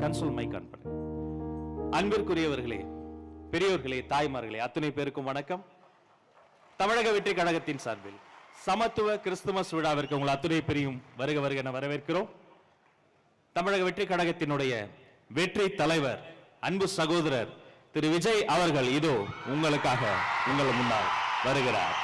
Console mic on பண்ணுங்க. அன்பிற்குரியவர்களே, பெரியோர்களே, தாய்மார்களே, அத்தனை பேருக்கும் வணக்கம். தமிழக வெற்றி கழகத்தின் சார்பில் சமத்துவ கிறிஸ்துமஸ் விழாவிற்கு உங்கள் அத்துணை பேரையும் வருக வருக என வரவேற்கிறோம். தமிழக வெற்றி கழகத்தினுடைய வெற்றி தலைவர் அன்பு சகோதரர் திரு விஜய் அவர்கள் இதோ உங்களுக்காக உங்கள் முன்னால் வருகிறார்.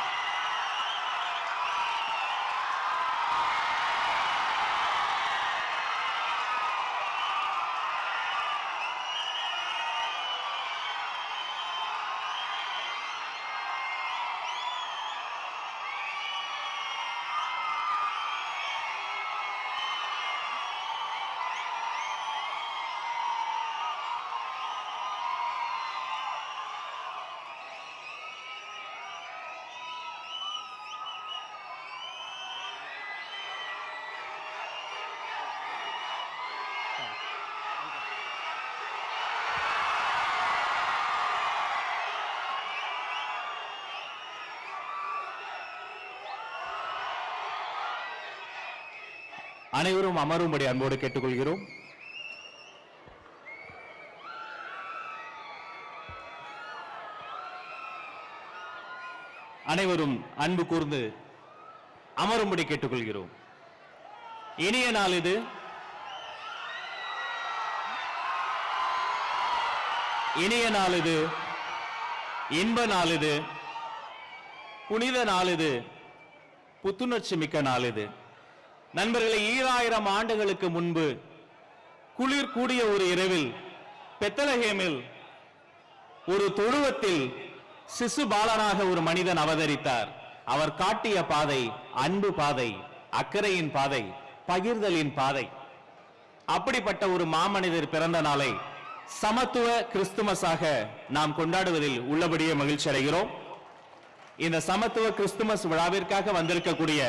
அனைவரும் அமரும்படி அன்போடு கேட்டுக்கொள்கிறோம். அனைவரும் அன்பு கூர்ந்து அமரும்படி கேட்டுக்கொள்கிறோம். இனிய நாள் இது. இனிய நாள் இது. இன்ப நாள் இது. புனித நாள் இது. புத்துணர்ச்சி மிக்க நாள் இது. நண்பர்களே, 2000 ஆண்டுகளுக்கு முன்பு குளிர் கூடிய ஒரு இரவில் பெத்லஹேமில் ஒரு தொழுவத்தில் சிசு பாலனாக ஒரு மனிதன் அவதரித்தார். அவர் காட்டிய பாதை அன்பு பாதை, அக்கறையின் பாதை, பகிர்தலின் பாதை. அப்படிப்பட்ட ஒரு மாமனிதர் பிறந்த நாளை சமத்துவ கிறிஸ்துமஸாக நாம் கொண்டாடுவதில் உள்ளபடியே மகிழ்ச்சி அடைகிறோம். இந்த சமத்துவ கிறிஸ்துமஸ் விழாவிற்காக வந்திருக்கக்கூடிய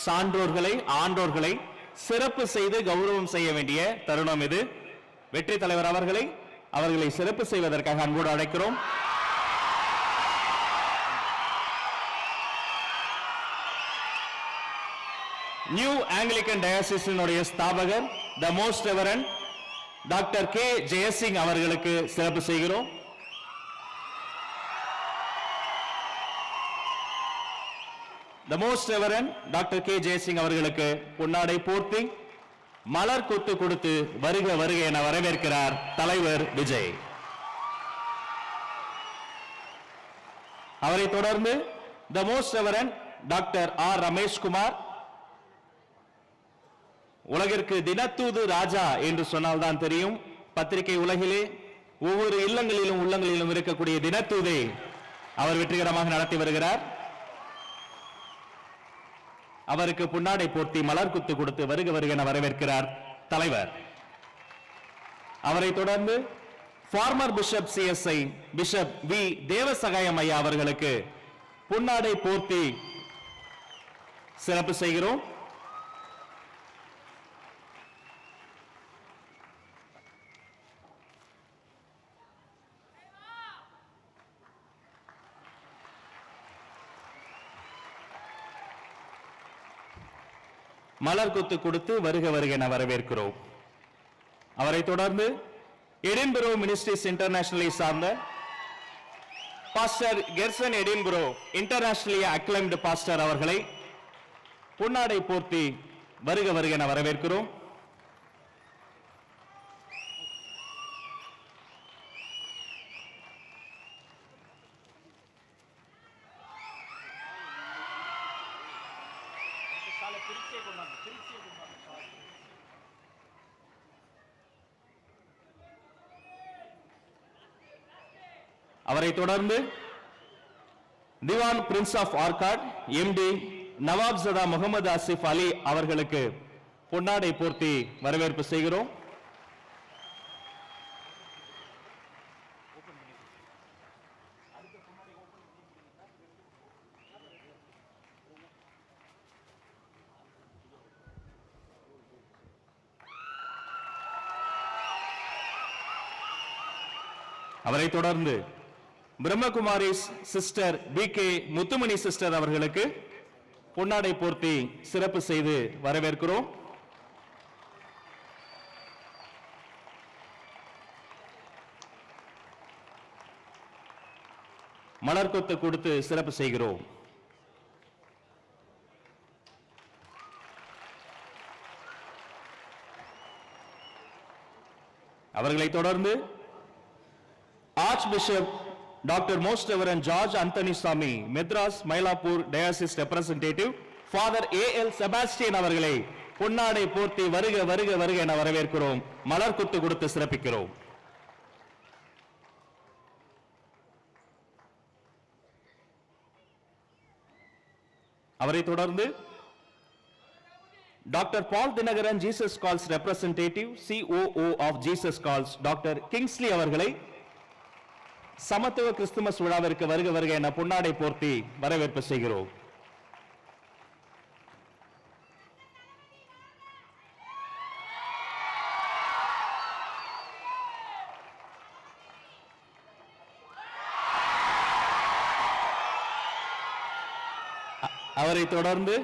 சான்றோர்களை, ஆன்றோர்களை சிறப்பு செய்து கௌரவம் செய்ய வேண்டிய தருணம் இது. வெற்றி தலைவர் அவர்களை சிறப்பு செய்வதற்காக அன்போடு அழைக்கிறோம். நியூ ஆங்கிலிக்கன் டயசிஸினுடைய ஸ்தாபகர் the most reverend doctor K Jeyasingh அவர்களுக்கு சிறப்பு செய்கிறோம். The most reverend doctor K Jeyasingh அவர்களுக்கு பொன்னாடை போர்த்தி மலர் கொத்து கொடுத்து வருக வருக என வரவேற்கிறார் தலைவர் விஜய். அவரை தொடர்ந்து the most reverend doctor R Rameshkumar, உலகிற்கு தினத்தூது ராஜா என்று சொன்னால்தான் தெரியும். பத்திரிகை உலகிலே ஒவ்வொரு இல்லங்களிலும் உள்ளங்களிலும் இருக்கக்கூடிய தினத்தூதை அவர் வெற்றிகரமாக நடத்தி வருகிறார். அவருக்கு பொன்னாடை போர்த்தி மலர் குத்து கொடுத்து வருக வருக என வரவேற்கிறார் தலைவர். அவரை தொடர்ந்து former bishop CSI bishop V Devasahayam ஐயா அவர்களுக்கு பொன்னாடை போர்த்தி சிறப்பு செய்கிறோம். மலர் கொத்து கொடுத்து வருக வருக என வரவேற்கிறோம். அவரை தொடர்ந்து எடின்பரோ மினிஸ்ட்ரிஸ் இன்டர்நேஷனலை சார்ந்த pastor Kherson Edinburgh internationally acclaimed pastor அவர்களை பொன்னாடை போர்த்தி வருக வருக என வரவேற்கிறோம். அவரை தொடர்ந்து திவான் பிரின்ஸ் ஆஃப் ஆர்காட் எம்டி நவாப் ஜதா முகமது ஆசிப் அலி அவர்களுக்கு பொன்னாடை போர்த்தி வரவேற்பு செய்கிறோம். அவரை தொடர்ந்து பிரம்மகுமாரி சிஸ்டர் பி கே முத்துமணி சிஸ்டர் அவர்களுக்கு பொன்னாடை போர்த்தி சிறப்பு செய்து வரவேற்கிறோம். மலர்கொத்து கொடுத்து சிறப்பு செய்கிறோம். அவர்களை தொடர்ந்து archbishop doctor most reverend George Anthony Samy, Madras Mylapore diocese representative father AL Sebastian அவர்களை பொன்னாடை போர்த்தி வருக வருக வருக என வரவேற்கிறோம். மலர் கொத்து கொடுத்து சிறப்பிக்கிறோம். அவரை தொடர்ந்து doctor Paul Dhinakaran Jesus calls representative COO of Jesus calls doctor Kingsley அவர்களை சமத்துவ கிறிஸ்துமஸ் விழாவிற்கு வருக வருக என பொன்னாடை போர்த்தி வரவேற்பு செய்கிறோம். அவரை தொடர்ந்து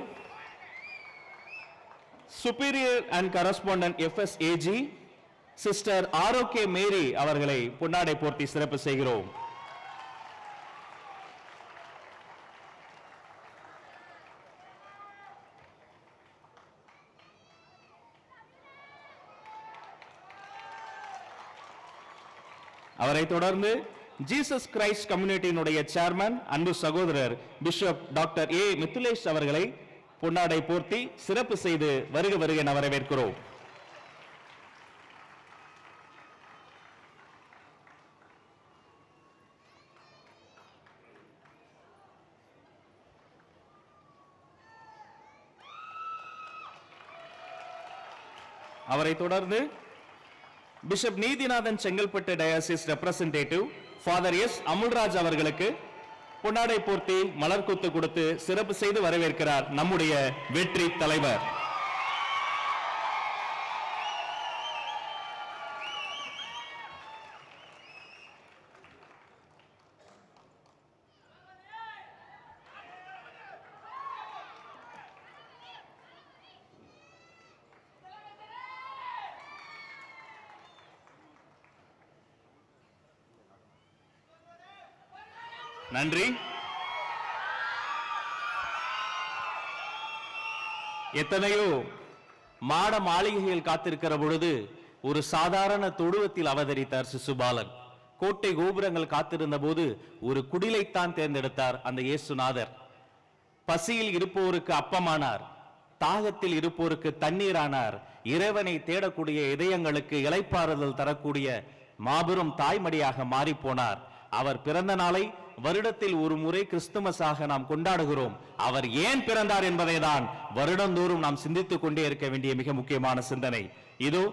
superior and correspondent FSAG sister ஆரோக்கிய மேரி அவர்களை பொன்னாடை போர்த்தி சிறப்பு செய்கிறோம். அவரை தொடர்ந்து ஜீசஸ் கிரைஸ்ட் கம்யூனிட்டியினுடைய சேர்மன் அன்பு சகோதரர் பிஷப் டாக்டர் A மித்துலேஷ் அவர்களை பொன்னாடை போர்த்தி சிறப்பு செய்து வருக வருக என வரவேற்கிறோம். அவரை தொடர்ந்து bishop Neethinathan Chengalpattu diocese representative father S Amulraj அவர்களுக்கு பொன்னாடை போர்த்தி மலர்கொத்து கொடுத்து சிறப்பு செய்து வரவேற்கிறார் நம்முடைய வெற்றி தலைவர். நன்றி. எத்தனையோ மாட மாளிகையில் காத்திருக்கிற பொழுது ஒரு சாதாரண தொடுவத்தில் அவதரித்தார் சிசுபாலன். கோட்டை கோபுரங்கள் காத்திருந்த போது ஒரு குடிலைத்தான் தேர்ந்தெடுத்தார் அந்த இயேசுநாதர். பசியில் இருப்போருக்கு அப்பமானார், தாகத்தில் இருப்போருக்கு தண்ணீரானார், இறைவனை தேடக்கூடிய இதயங்களுக்கு இளைப்பாறுதல் தரக்கூடிய மாபெரும் தாய்மடியாக மாறி போனார். அவர் பிறந்த நாளை வருடத்தில் ஒரு முறை கிறிஸ்துமஸாக நாம் கொண்டாடுகிறோம். அவர் ஏன் பிறந்தார் என்பதை தான் வருடந்தோறும் நாம் சிந்தித்துக் கொண்டே இருக்க வேண்டிய மிக முக்கியமான சிந்தனை. இதோ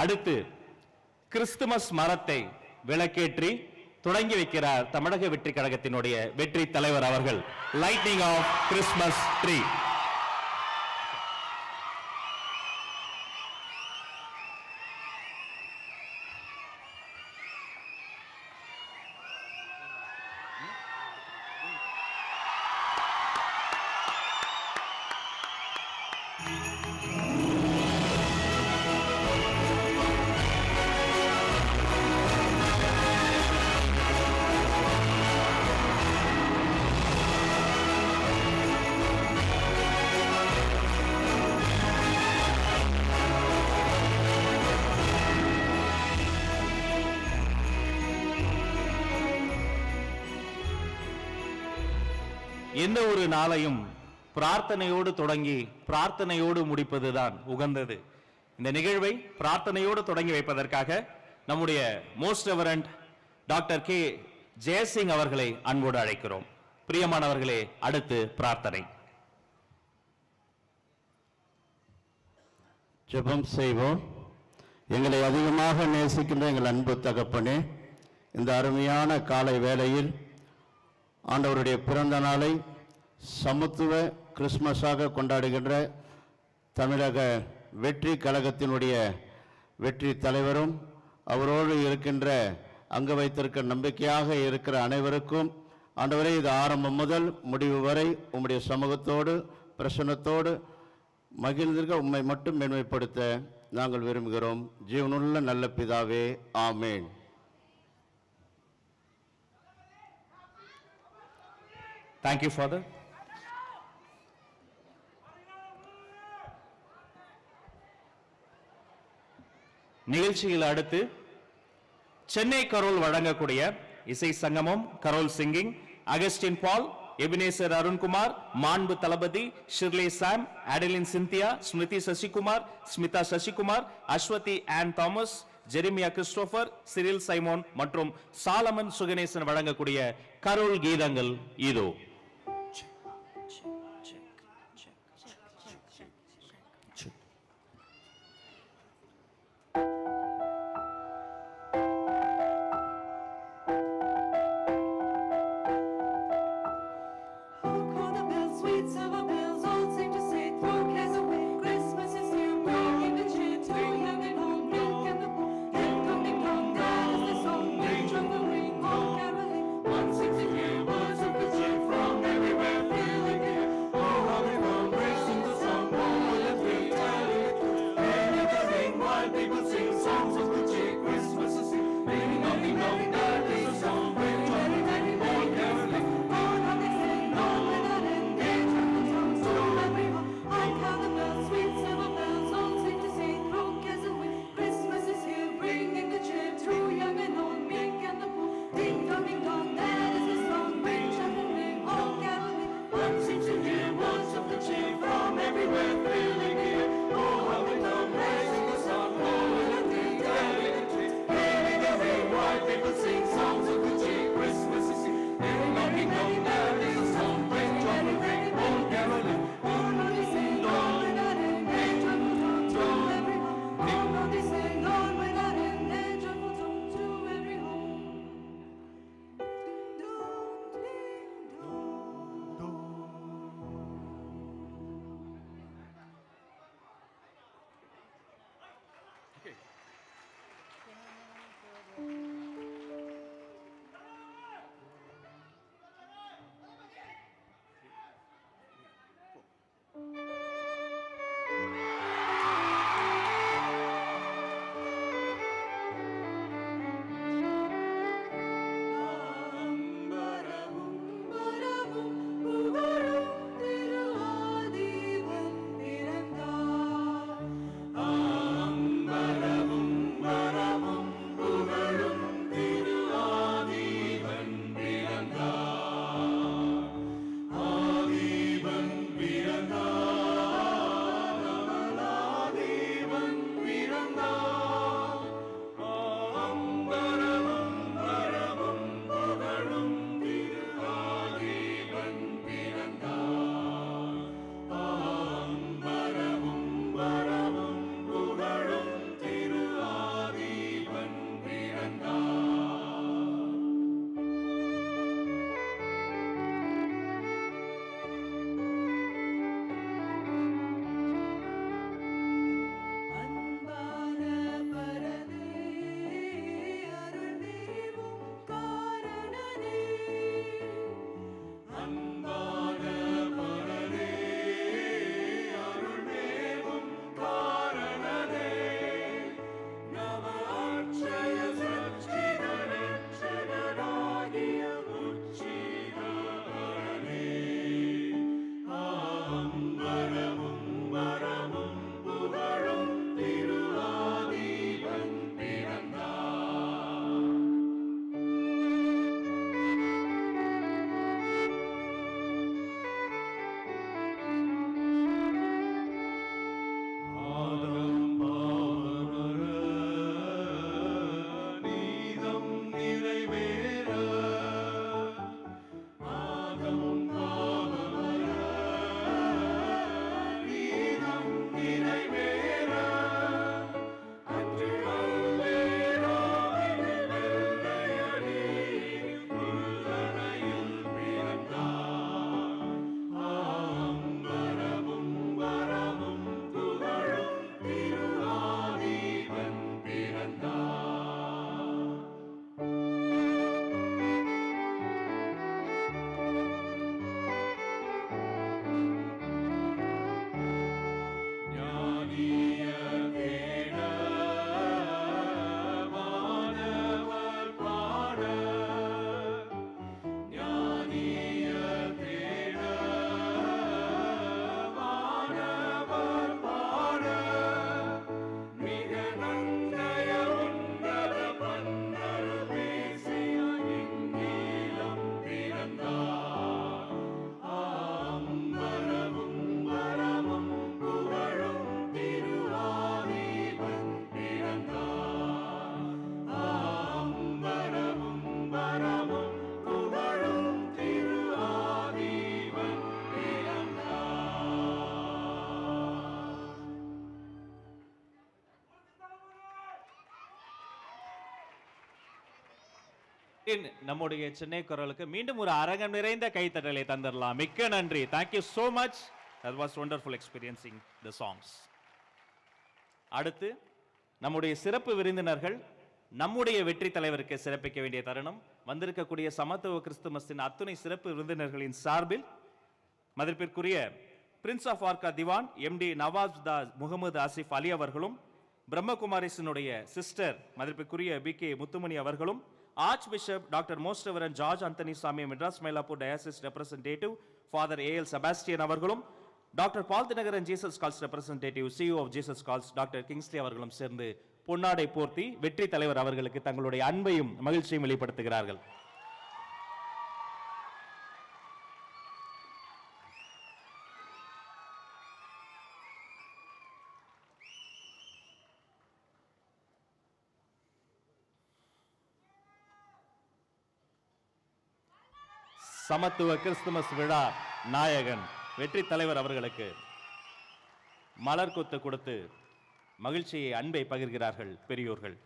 அடுத்து கிறிஸ்துமஸ் மரத்தை விளக்கேற்றி தொடங்கி வைக்கிறார் தமிழக வெற்றி கழகத்தினுடைய வெற்றி தலைவர் அவர்கள். Lightning of Christmas tree. எந்த ஒரு நாளையும் பிரார்த்தனையோடு தொடங்கி பிரார்த்தனையோடு முடிப்பதுதான் உகந்தது. இந்த நிகழ்வை பிரார்த்தனையோடு தொடங்கி வைப்பதற்காக நம்முடைய most reverend doctor K Jeyasingh அவர்களை அன்போடு அழைக்கிறோம். பிரியமானவர்களே, அடுத்து பிரார்த்தனை. ஜெபம் செய்வோம். எங்களை அதிகமாக நேசிக்கின்ற எங்கள் அன்பு தகப்பனே, இந்த அருமையான காலை வேளையில் ஆண்டவருடைய பிறந்த நாளை சமத்துவ கிறிஸ்துமஸாக கொண்டாடுகின்ற தமிழக வெற்றி கழகத்தினுடைய வெற்றி தலைவரும் அவரோடு இருக்கின்ற அங்கு வைத்திருக்க நம்பிக்கையாக இருக்கிற அனைவருக்கும் ஆண்டவரே, இது ஆரம்பம் முதல் முடிவு வரை உம்முடைய சமூகத்தோடு பிரசன்னத்தோடு மகிழ்ந்திருக்க உம்மை மட்டும் மேன்மைப்படுத்த நாங்கள் விரும்புகிறோம். ஜீவனுள்ள நல்ல பிதாவே, ஆமேன். Thank you, Father. நிகழ்ச்சியில் அடுத்து சென்னை கரோல் வழங்கக்கூடிய இசை சங்கமம் carol singing Augustine Paul, Ebenezer Arunkumar, மாண்பு தளபதி Shirley Sam, Adeline Cynthia, Smriti Sasikumar, Smitha Sasikumar, Aswathi Ann Thomas, Jeremiah Christopher, Cyril Simon மற்றும் சாலமன் சுகனேசன் வழங்கக்கூடிய கரோல் கீதங்கள் இதோ. From நம்முடைய சென்னை குரலுக்கு மீண்டும் ஒரு அரங்கம் நிறைந்த கைத்தட்டலை தந்துடலாம். மிக்க நன்றி. Thank you so much. That was wonderful experiencing the songs. அடுத்து நம்முடைய சிறப்பு விருந்தினர்கள் நம்முடைய வெற்றி தலைவருக்கு சிறப்பிக்க வேண்டிய தருணம். வந்திருக்கக்கூடிய சமத்துவ கிறிஸ்துமஸின் அத்துணை சிறப்பு விருந்தினர்களின் சார்பில் மதிப்பிற்குரிய பிரின்ஸ் ஆஃப் ஆர்கா திவான் MD நவாஸ் முகமது ஆசிஃப் அலி அவர்களும், பிரம்மகுமாரிஸினுடைய சிஸ்டர் மதிப்பிற்குரிய BK முத்துமணி அவர்களும், archbishop doctor most reverend George Anthony Samy Madras Mylapore diocese representative father AL Sebastian அவர்களும், doctor Paul Dhinakaran Jesus calls representative CEO of Jesus calls doctor Kingsley அவர்களும் சேர்ந்து பொன்னாடை போர்த்தி வெற்றி தலைவர் அவர்களுக்கு தங்களுடைய அன்பையும் மகிழ்ச்சியும் வெளிப்படுத்துகிறார்கள். சமத்துவ கிறிஸ்துமஸ் விழா நாயகன் வெற்றி தலைவர் அவர்களுக்கு மலர் கொத்து கொடுத்து மகிழ்ச்சியை அன்பை பகிர்கிறார்கள் பெரியோர்கள்.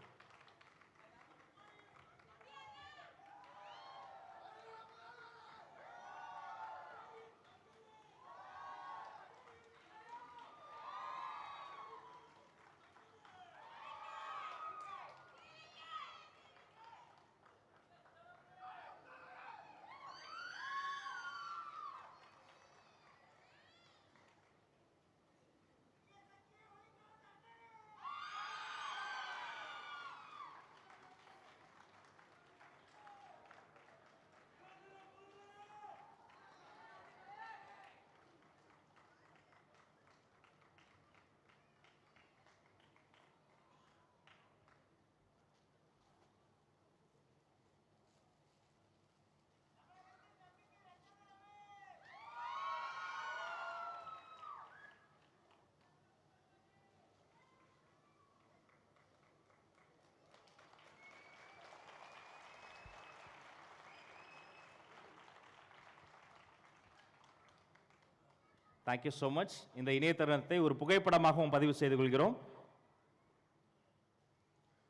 Thank you so much. இந்த இணைய தருணத்தை ஒரு புகைப்படமாகவும் பதிவு செய்து கொள்கிறோம்.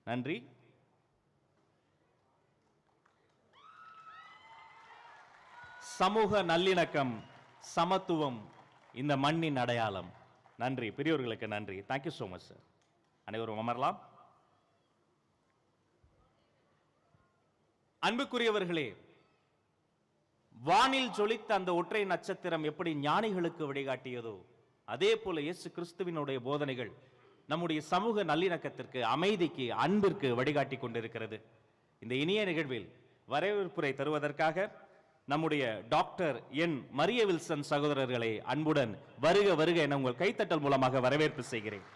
நன்றி. சமூக நல்லிணக்கம், சமத்துவம் இந்த மண்ணின் அடையாளம். நன்றி பெரியோர்களுக்கு நன்றி. Thank you so much sir. அனைவரும் அமரலாம். அன்புக்குரியவர்களே, வானில் ஜொலித்த அந்த ஒற்றை நட்சத்திரம் எப்படி ஞானிகளுக்கு வழிகாட்டியதோ அதே போல இயேசு கிறிஸ்துவினுடைய போதனைகள் நம்முடைய சமூக நல்லிணக்கத்திற்கு, அமைதிக்கு, அன்பிற்கு வழிகாட்டி கொண்டிருக்கிறது. இந்த இனிய நிகழ்வில் வரவேற்புரை தருவதற்காக நம்முடைய டாக்டர் என் மரிய வில்சன் சகோதரர்களை அன்புடன் வருக வருக என உங்கள் கைத்தட்டல் மூலமாக வரவேற்பு செய்கிறேன்.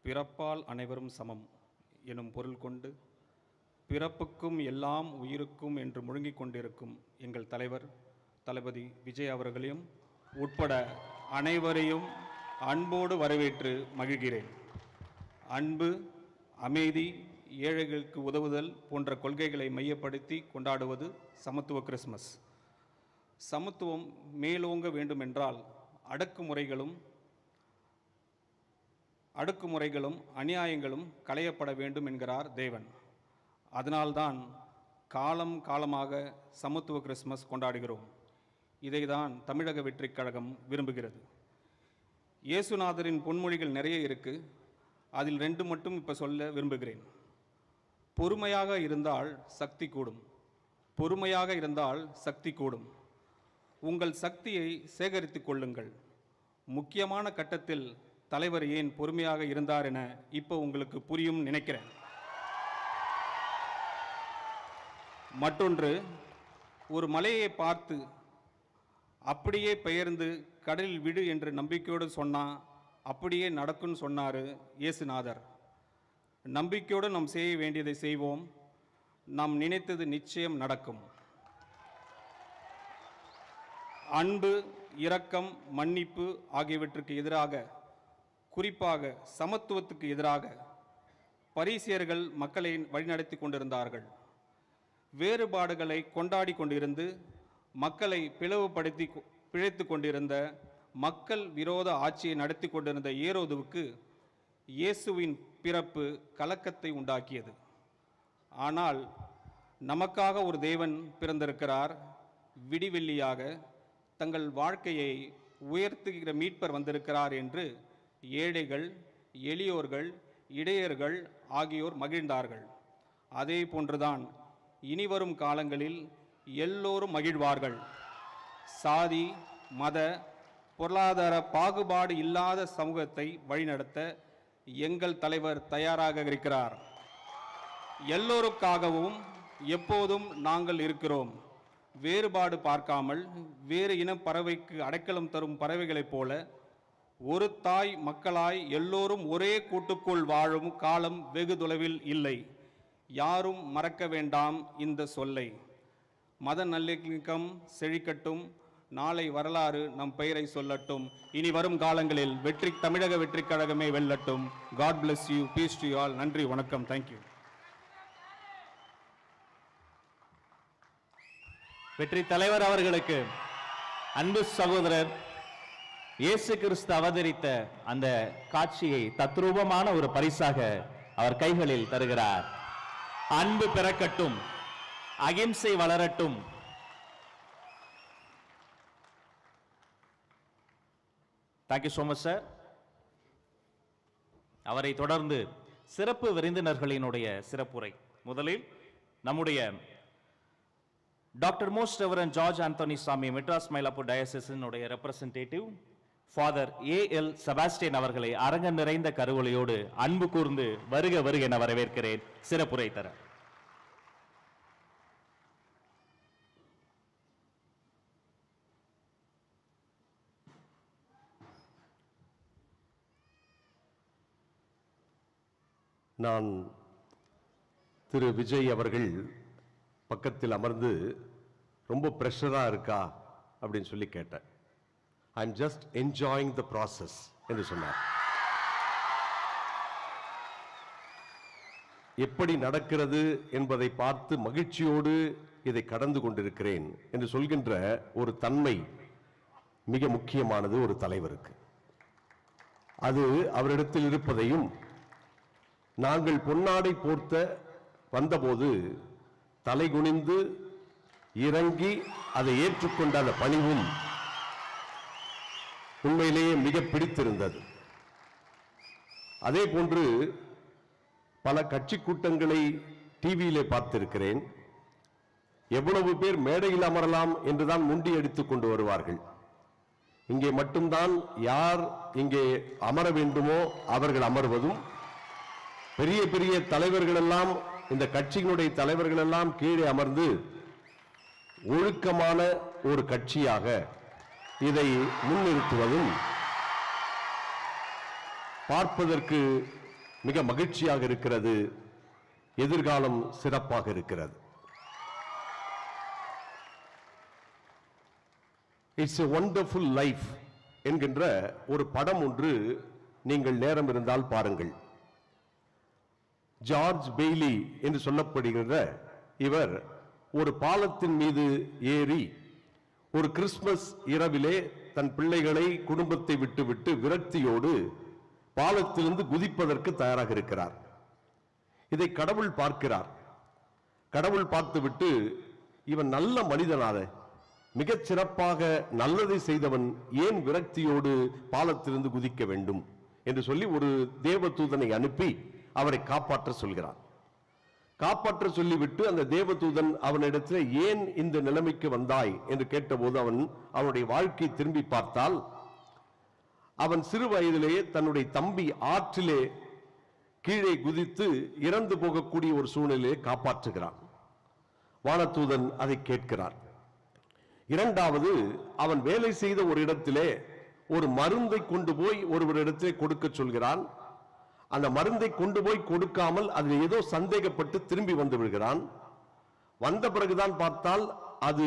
பிறப்பால் அனைவரும் சமம் எனும் பொருள் கொண்டு பிறப்புக்கும் எல்லாம் உயிருக்கும் என்று முழங்கிக் கொண்டிருக்கும் எங்கள் தலைவர் தளபதி விஜய் அவர்களையும் உட்பட அனைவரையும் அன்போடு வரவேற்று மகிழ்கிறேன். அன்பு, அமைதி, ஏழைகளுக்கு உதவுதல் போன்ற கொள்கைகளை மையப்படுத்தி கொண்டாடுவது சமத்துவ கிறிஸ்மஸ். சமத்துவம் மேலோங்க வேண்டுமென்றால் அடுக்குமுறைகளும் அநியாயங்களும் களையப்பட வேண்டும் என்கிறார் தேவன். அதனால்தான் காலம் காலமாக சமத்துவ கிறிஸ்மஸ் கொண்டாடுகிறோம். இதைதான் தமிழக வெற்றிக் கழகம் விரும்புகிறது. இயேசுநாதரின் பொன்மொழிகள் நிறைய இருக்கு. அதில் 2 மட்டும் இப்போ சொல்ல விரும்புகிறேன். பொறுமையாக இருந்தால் சக்தி கூடும். பொறுமையாக இருந்தால் சக்தி கூடும். உங்கள் சக்தியை சேகரித்து கொள்ளுங்கள். முக்கியமான கட்டத்தில் தலைவர் ஏன் பொறுமையாக இருந்தார் என இப்போ உங்களுக்கு புரியும் நினைக்கிறேன். மற்றொன்று, ஒரு மலையை பார்த்து அப்படியே பெயர்ந்து கடலில் விடு என்று நம்பிக்கையோடு சொன்னா அப்படியே நடக்கும்னு சொன்னார் இயேசுநாதர். நம்பிக்கையோடு நாம் செய்ய வேண்டியதை செய்வோம். நாம் நினைத்தது நிச்சயம் நடக்கும். அன்பு, இரக்கம், மன்னிப்பு ஆகியவற்றுக்கு எதிராக, குறிப்பாக சமத்துவத்துக்கு எதிராக பரிசேயர்கள் மக்களை வழிநடத்தி கொண்டிருந்தார்கள். வேறுபாடுகளை கொண்டாடி கொண்டிருந்து மக்களை பிளவுபடுத்தி பிழைத்து கொண்டிருந்த மக்கள் விரோத ஆட்சியை நடத்தி கொண்டிருந்த ஏரோதுவுக்கு இயேசுவின் பிறப்பு கலக்கத்தை உண்டாக்கியது. ஆனால் நமக்காக ஒரு தேவன் பிறந்திருக்கிறார். விடிவெள்ளியாக தங்கள் வாழ்க்கையை உயர்த்துகிற மீட்பர் வந்திருக்கிறார் என்று ஏழைகள், எளியோர்கள், இடையர்கள் ஆகியோர் மகிழ்ந்தார்கள். அதே போன்றுதான் இனிவரும் காலங்களில் எல்லோரும் மகிழ்வார்கள். சாதி, மத, பொருளாதார பாகுபாடு இல்லாத சமூகத்தை வழிநடத்த எங்கள் தலைவர் தயாராக இருக்கிறார். எல்லோருக்காகவும் எப்போதும் நாங்கள் இருக்கிறோம். வேறுபாடு பார்க்காமல் வேறு இன பறவைக்கு அடைக்கலம் தரும் பறவைகளைப் போல ஒரு தாய் மக்களாய் எல்லோரும் ஒரே கூட்டுக்குள் வாழும் காலம் வெகு தொலைவில் இல்லை. யாரும் மறக்க வேண்டாம் இந்த சொல்லை. மத நல்லிணக்கம் செழிக்கட்டும். நாளை வரலாறு நம் பெயரை சொல்லட்டும். இனி வரும் காலங்களில் தமிழக வெற்றி கழகமே வெல்லட்டும். God bless you. Peace to you all. நன்றி, வணக்கம். தேங்க்யூ. வெற்றி தலைவர் அவர்களுக்கு அன்பு சகோதரர் இயேசு கிறிஸ்து அவதரித்த அந்த காட்சியை தத்ரூபமான ஒரு பரிசாக அவர் கைகளில் தருகிறார். அன்பு பிறக்கட்டும், அகிம்சை வளரட்டும். Thank you so much sir. அவரை தொடர்ந்து சிறப்பு விருந்தினர்களினுடைய சிறப்புரை. முதலில் நம்முடைய doctor most reverend George Anthony Samy, Madras Mylapore டயசிஸினுடைய ரெப்ரசன்டேட்டிவ் ஃபாதர் A.L. செபாஸ்டியன் அவர்களை அரங்க நிறைந்த கருவொலியோடு அன்பு கூர்ந்து வருக வருக என வரவேற்கிறேன் சிறப்புரை தர. நான் திரு விஜய் அவர்கள் பக்கத்தில் அமர்ந்து ரொம்ப ப்ரெஷராக இருக்கா அப்படின்னு சொல்லி கேட்டேன். I am just enjoying the process என்று சொன்னார். எப்படி நடக்கிறது என்பதை பார்த்து மகிழ்ச்சியோடு இதை கடந்து கொண்டிருக்கிறேன் என்று சொல்கின்ற ஒரு தன்மை மிக முக்கியமானது ஒரு தலைவருக்கு. அது அவரிடத்தில் இருப்பதையும், நாங்கள் பொன்னாடை போர்த்த வந்தபோது தலை குனிந்து இறங்கி அதை ஏற்றுக்கொண்ட அந்த பணிவும் உண்மையிலேயே மிக பிடித்திருந்தது. அதே போன்று பல கட்சி கூட்டங்களை டிவியிலே பார்த்திருக்கிறேன். எவ்வளவு பேர் மேடையில் அமரலாம் என்றுதான் முண்டி அடித்துக் கொண்டு வருவார்கள். இங்கே மட்டும்தான் யார் இங்கே அமர வேண்டுமோ அவர்கள் அமர்வதும், பெரிய பெரிய தலைவர்கள் எல்லாம், இந்த கட்சியினுடைய தலைவர்கள் எல்லாம் கீழே அமர்ந்து ஒழுக்கமான ஒரு கட்சியாக இதை முன்னிறுத்துவதும் பார்ப்பதற்கு மிக மகிழ்ச்சியாக இருக்கிறது. எதிர்காலம் சிறப்பாக இருக்கிறது. இட்ஸ் எ வண்டர்ஃபுல் லைஃப் என்கின்ற ஒரு படம் ஒன்று நீங்கள் நேரம் இருந்தால் பாருங்கள். ஜார்ஜ் பெய்லி என்று சொல்லப்படுகிற இவர் ஒரு பாலத்தின் மீது ஏறி ஒரு கிறிஸ்துமஸ் இரவிலே தன் பிள்ளைகளை, குடும்பத்தை விட்டுவிட்டு விரக்தியோடு பாலத்திலிருந்து குதிப்பதற்கு தயாராக இருக்கிறார். இதை கடவுள் பார்க்கிறார். கடவுள் பார்த்துவிட்டு, இவன் நல்ல மனிதனாக, மிகச் சிறப்பாக நல்லதை செய்தவன், ஏன் விரக்தியோடு பாலத்திலிருந்து குதிக்க வேண்டும் என்று சொல்லி ஒரு தேவதூதனை அனுப்பி அவரை காப்பாற்ற சொல்கிறார். காப்பாற்ற சொல்லிவிட்டு அந்த தேவதூதன் அவனிடத்தில் ஏன் இந்த நிலைமைக்கு வந்தாய் என்று கேட்டபோது அவனுடைய வாழ்க்கை திரும்பி பார்த்தால், அவன் சிறு வயதிலேயே தன்னுடைய தம்பி ஆற்றிலே கீழே குதித்து இறந்து போகக்கூடிய ஒரு சூழ்நிலையை காப்பாற்றுகிறான். வானதூதன் அதை கேட்கிறார். இரண்டாவது, அவன் வேலை செய்த ஒரு இடத்திலே ஒரு மருந்தை கொண்டு போய் ஒருவரிடத்திலே கொடுக்க சொல்கிறான். அந்த மருந்தை கொண்டு போய் கொடுக்காமல் அதில் ஏதோ சந்தேகப்பட்டு திரும்பி வந்து விடுகிறான். வந்த பிறகுதான் பார்த்தால் அது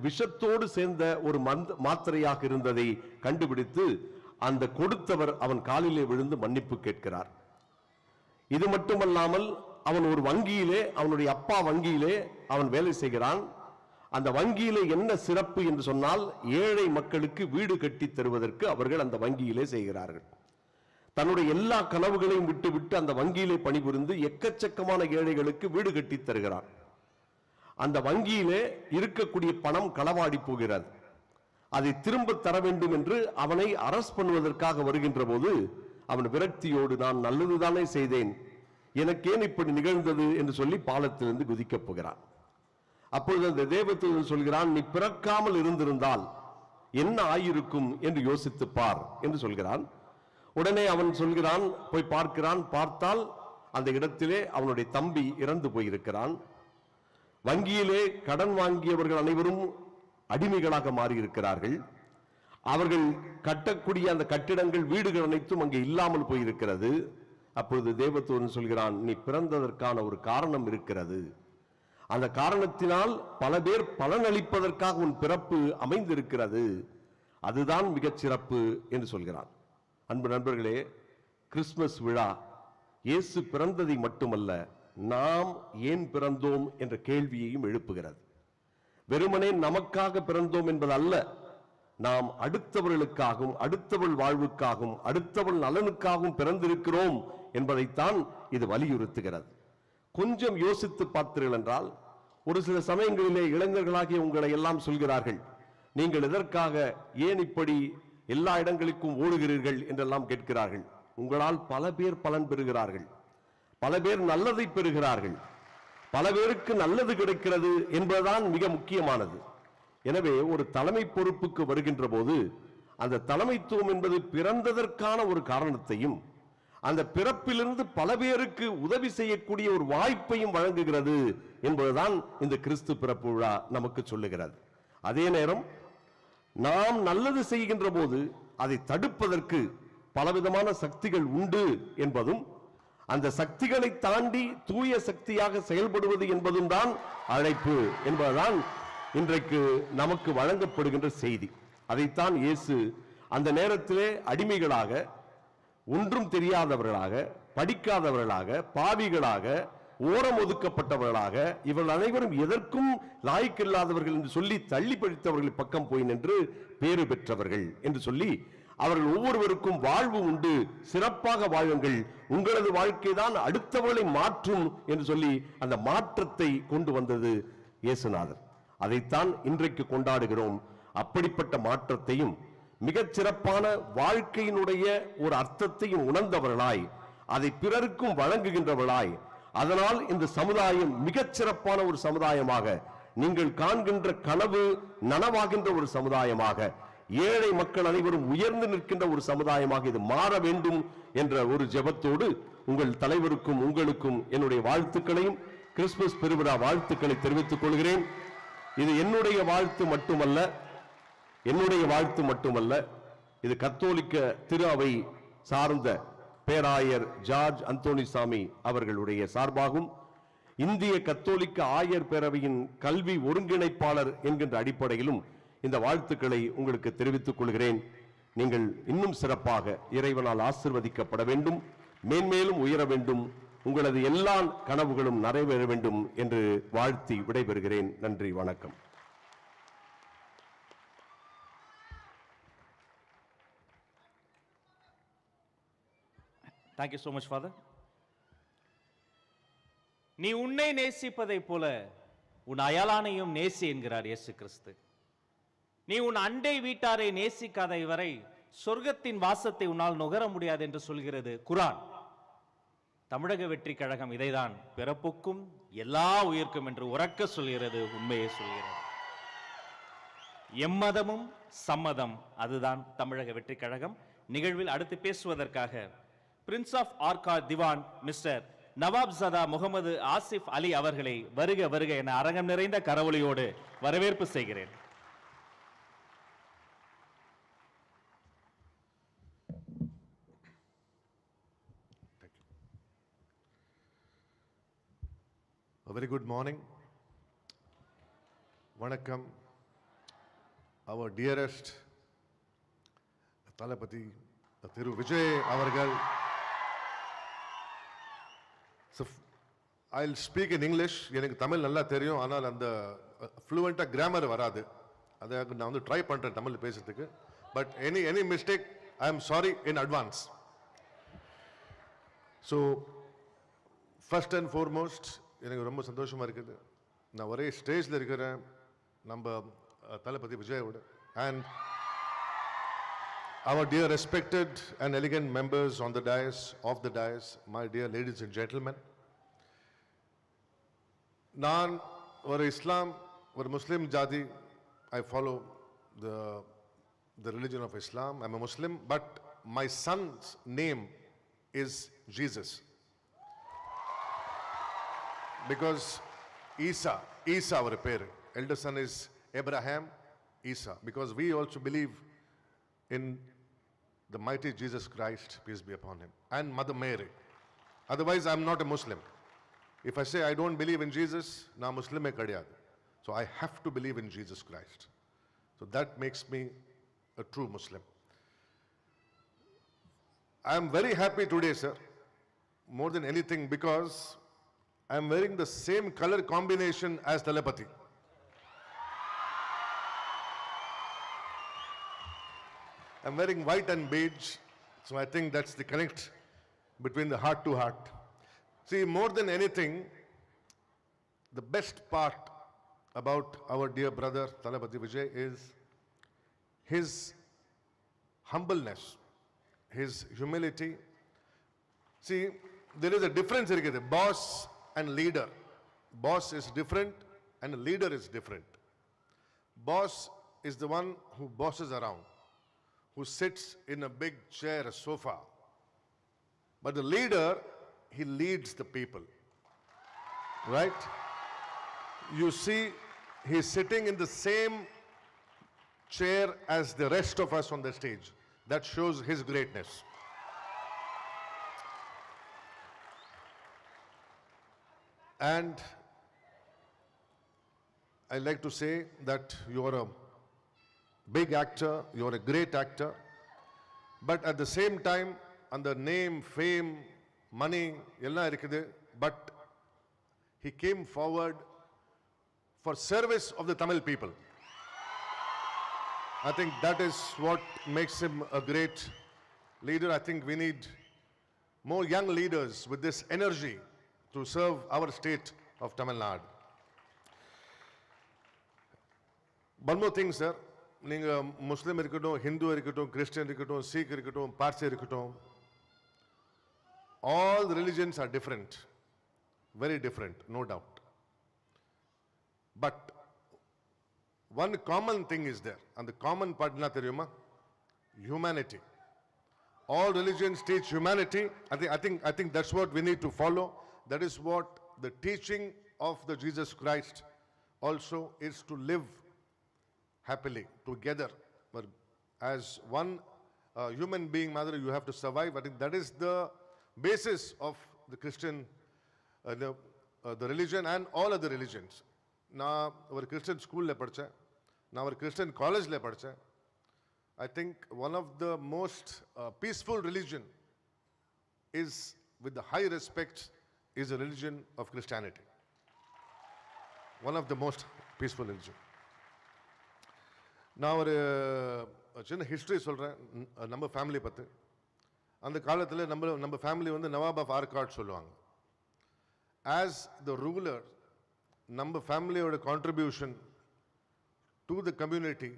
விஷத்தோடு சேர்ந்த ஒரு மாத்திரையாக இருந்ததை கண்டுபிடித்து அந்த கொடுத்தவர் அவன் காலிலே விழுந்து மன்னிப்பு கேட்கிறார். இது மட்டுமல்லாமல் அவன் ஒரு வங்கியிலே, அவனுடைய அப்பா வங்கியிலே அவன் வேலை செய்கிறான். அந்த வங்கியிலே என்ன சிறப்பு என்று சொன்னால், ஏழை மக்களுக்கு வீடு கட்டி தருவதற்கு அவர்கள் அந்த வங்கியிலே செய்கிறார்கள். தன்னுடைய எல்லா கனவுகளையும் விட்டுவிட்டு அந்த வங்கியிலே பணிபுரிந்து எக்கச்சக்கமான ஏழைகளுக்கு வீடு கட்டி தருகிறான். அந்த வங்கியிலே இருக்கக்கூடிய பணம் களவாடி போகிறது. அதை திரும்ப தர வேண்டும் என்று அவனை அரெஸ்ட் பண்ணுவதற்காக வருகின்ற போது அவன் விரக்தியோடு, நான் நல்லதுதானே செய்தேன், எனக்கேன் இப்படி நிகழ்ந்தது என்று சொல்லி பாலத்திலிருந்து குதிக்கப் போகிறான். அப்பொழுது அந்த தேவதூதன் சொல்கிறான், நீ பிறக்காமல் இருந்திருந்தால் என்ன ஆயிருக்கும் என்று யோசித்து பார் என்று சொல்கிறான். உடனே அவன் சொல்கிறான், போய் பார்க்கிறான். பார்த்தால் அந்த இடத்திலே அவனுடைய தம்பி இறந்து போயிருக்கிறான். வங்கியிலே கடன் வாங்கியவர்கள் அனைவரும் அடிமைகளாக மாறியிருக்கிறார்கள். அவர்கள் கட்டக்கூடிய அந்த கட்டிடங்கள், வீடுகள் அனைத்தும் அங்கே இல்லாமல் போயிருக்கிறது. அப்பொழுது தேவதூதன் சொல்கிறான், நீ பிறந்ததற்கான ஒரு காரணம் இருக்கிறது. அந்த காரணத்தினால் பல பேர் பலனளிப்பதற்காக உன் பிறப்பு அமைந்திருக்கிறது. அதுதான் மிகச் சிறப்பு என்று சொல்கிறான். அன்பு நண்பர்களே, கிறிஸ்துமஸ் விழா இயேசு பிறந்ததை மட்டுமல்ல, நாம் ஏன் பிறந்தோம் என்ற கேள்வியையும் எழுப்புகிறது. வெறுமனே நமக்காக பிறந்தோம் என்பது அல்ல, நாம் அடுத்தவர்களுக்காகவும் அடுத்தவள் வாழ்வுக்காகவும் அடுத்தவள் நலனுக்காகவும் பிறந்திருக்கிறோம் என்பதைத்தான் இது வலியுறுத்துகிறது. கொஞ்சம் யோசித்து பார்த்தீர்கள் என்றால், ஒரு சில சமயங்களிலே இளைஞர்களாகிய உங்களை எல்லாம் சொல்கிறார்கள், நீங்கள் எதற்காக ஏன் இப்படி எல்லா இடங்களுக்கும் ஓடுகிறீர்கள் என்றெல்லாம் கேட்கிறார்கள். உங்களால் பல பேர் பலன் பெறுகிறார்கள், பல பேர் நல்லதை பெறுகிறார்கள், பல பேருக்கு நல்லது கிடைக்கிறது என்பதுதான் மிக முக்கியமானது. எனவே ஒரு தலைமை பொறுப்புக்கு வருகின்ற போது அந்த தலைமைத்துவம் என்பது பிறந்ததற்கான ஒரு காரணத்தையும் அந்த பிறப்பிலிருந்து பல பேருக்கு உதவி செய்யக்கூடிய ஒரு வாய்ப்பையும் வழங்குகிறது என்பதுதான் இந்த கிறிஸ்து பிறப்பு விழா நமக்கு சொல்லுகிறது. அதே நேரம் நாம் நல்லது செய்கின்ற போது அதை தடுப்பதற்கு பலவிதமான சக்திகள் உண்டு என்பதும், அந்த சக்திகளை தாண்டி தூய சக்தியாக செயல்படுவது என்பதும் தான் அழைப்பு என்பதுதான் இன்றைக்கு நமக்கு வழங்கப்படுகின்ற செய்தி. அதைத்தான் இயேசு அந்த நேரத்திலே அடிமைகளாக, ஒன்றும் தெரியாதவர்களாக, படிக்காதவர்களாக, பாவிகளாக, ஓரம் ஒதுக்கப்பட்டவர்களாக, இவர்கள் அனைவரும் எதற்கும் லாய்க்கில்லாதவர்கள் என்று சொல்லி தள்ளி பழித்தவர்கள் பக்கம் போய் நின்று பேறு பெற்றவர்கள் என்று சொல்லி, அவர்கள் ஒவ்வொருவருக்கும் வாழ்வு உண்டு, சிறப்பாக வாழுங்கள், உங்களது வாழ்க்கை தான் அடுத்தவர்களை மாற்றும் என்று சொல்லி அந்த மாற்றத்தை கொண்டு வந்தது இயேசுநாதர். அதைத்தான் இன்றைக்கு கொண்டாடுகிறோம். அப்படிப்பட்ட மாற்றத்தையும் மிகச் சிறப்பான வாழ்க்கையினுடைய ஒரு அர்த்தத்தையும் உணர்ந்தவர்களாய், அதை பிறருக்கும் வழங்குகின்றவர்களாய், அதனால் இந்த சமுதாயம் மிகச் சிறப்பான ஒரு சமுதாயமாக, நீங்கள் காண்கின்ற கனவு நனவாகின்ற ஒரு சமுதாயமாக, ஏழை மக்கள் அனைவரும் உயர்ந்து நிற்கின்ற ஒரு சமுதாயமாக இது மாற வேண்டும் என்ற ஒரு ஜெபத்தோடு உங்கள் தலைவருக்கும் உங்களுக்கும் என்னுடைய வாழ்த்துக்களையும் கிறிஸ்துமஸ் பெருவிழா வாழ்த்துக்களை தெரிவித்துக் கொள்கிறேன். இது என்னுடைய வாழ்த்து மட்டுமல்ல, இது கத்தோலிக்க திரு அவை சார்ந்த பேராயர் ஜார்ஜ் அந்தோணிசாமி அவர்களுடைய சார்பாகவும், இந்திய கத்தோலிக்க ஆயர் பேரவையின் கல்வி ஒருங்கிணைப்பாளர் என்கின்ற அடிப்படையிலும் இந்த வாழ்த்துக்களை உங்களுக்கு தெரிவித்துக் கொள்கிறேன். நீங்கள் இன்னும் சிறப்பாக இறைவனால் ஆசீர்வதிக்கப்பட வேண்டும், மேன்மேலும் உயர வேண்டும், உங்களது எல்லா கனவுகளும் நிறைவேற வேண்டும் என்று வாழ்த்தி விடைபெறுகிறேன். நன்றி, வணக்கம். Thank you so much, Father. நீ உன்னை நேசிப்பதை போல உன் அயலானையும் நேசி என்கிறார் இயேசு கிறிஸ்து. நீ உன் அண்டை வீட்டாரை நேசிக்காத வரை சொர்க்கத்தின் வாசத்தை உன்னால் நுகர முடியாது என்று சொல்கிறது குர்ஆன். தமிழக வெற்றி கழகம் இதைதான் பிறப்புக்கும் எல்லா உயிர்க்கும் என்று உரக்க சொல்கிறது, உண்மையை சொல்கிறது. எம்மதமும் சம்மதம், அதுதான் தமிழக வெற்றி கழகம். நிகழ்வில் அடுத்து பேசுவதற்காக பிரின்ஸ் ஆஃப் ஆர்காட் திவான் மிஸ்டர் நவாப் ஜதா முகமது ஆசிப் அலி அவர்களை வருக வருக என அரங்கம் நிறைந்த கரவொலியோடு வரவேற்பு செய்கிறேன். A very good morning. Vanakkam. Our dearest Thalapathy Thiru Vijay avargal. So I'll speak in English. எனக்கு தமிழ் நல்லா தெரியும், ஆனால் அந்த ஃப்ளூவெண்ட்டாக கிராமர் வராது. அதை நான் வந்து ட்ரை பண்ணுறேன் தமிழ் பேசுறதுக்கு. But any mistake I am sorry in advance. So first and foremost எனக்கு ரொம்ப சந்தோஷமாக இருக்குது. நான் ஒரே ஸ்டேஜில் இருக்கிறேன் நம்ம தளபதி விஜயோட. And our dear respected and elegant members on the dais, of the dais, my dear ladies and gentlemen. நான் ஒரு இஸ்லாம் ஒரு முஸ்லிம் ஜாதி. I follow the religion of Islam. I'm a Muslim, but my son's name is Jesus. Because Isa our பேர். Elder son is Abraham, Isa. Because we also believe in the mighty Jesus Christ, peace be upon him, and Mother Mary. Otherwise, I'm not a Muslim. If I say I don't believe in Jesus, na Muslim kadiyadu. So I have to believe in Jesus Christ. So that makes me a true Muslim. I am very happy today, sir, more than anything, because I am wearing the same color combination as Talapati. I'm wearing white and beige, so I think that's the connect between the heart to heart. See, more than anything, the best part about our dear brother Talapati Vijay is his humbleness, his humility. See, there is a difference here. Boss and leader. Boss is different and leader is different. Boss is the one who bosses around, who sits in a big chair, a sofa. But the leader, he leads the people. Right? You see, he's sitting in the same chair as the rest of us on the stage. That shows his greatness. And I like to say that you are a big actor, you're a great actor, but at the same time, under name, fame, money, ella irukkudu, but he came forward for service of the Tamil people. I think that is what makes him a great leader. I think we need more young leaders with this energy to serve our state of Tamil Nadu. One more thing, sir. நீங்க முஸ்லிம் இருக்கட்டும், ஹிந்து இருக்கட்டும், Christian இருக்கட்டும், seek இருக்கட்டும், பார்சி இருக்கட்டும், all the religions are different, very different, no doubt. But one common thing is there, and the common part என்ன தெரியுமா? Humanity. All religions teach humanity. I think that's what we need to follow. That is what the teaching of the Jesus Christ also is, to live happily together, but as one human being, mother, you have to survive. I think that is the basis of the Christian the religion and all other religions. நான் ஒரு Christian ஸ்கூலில் படித்தேன், நான் ஒரு Christian காலேஜில் படித்தேன். I think one of the most peaceful religion is, with the high respect, is the religion of Christianity. One of the most peaceful religion. நான் ஒரு சின்ன ஹிஸ்ட்ரி சொல்கிறேன் நம்ம ஃபேமிலி பற்றி. அந்த காலத்தில் நம்ம ஃபேமிலி வந்து நவாப் ஆஃப் ஆர்காட் சொல்லுவாங்க. ஆஸ் த ரூலர், நம்ம ஃபேமிலியோட contribution to the community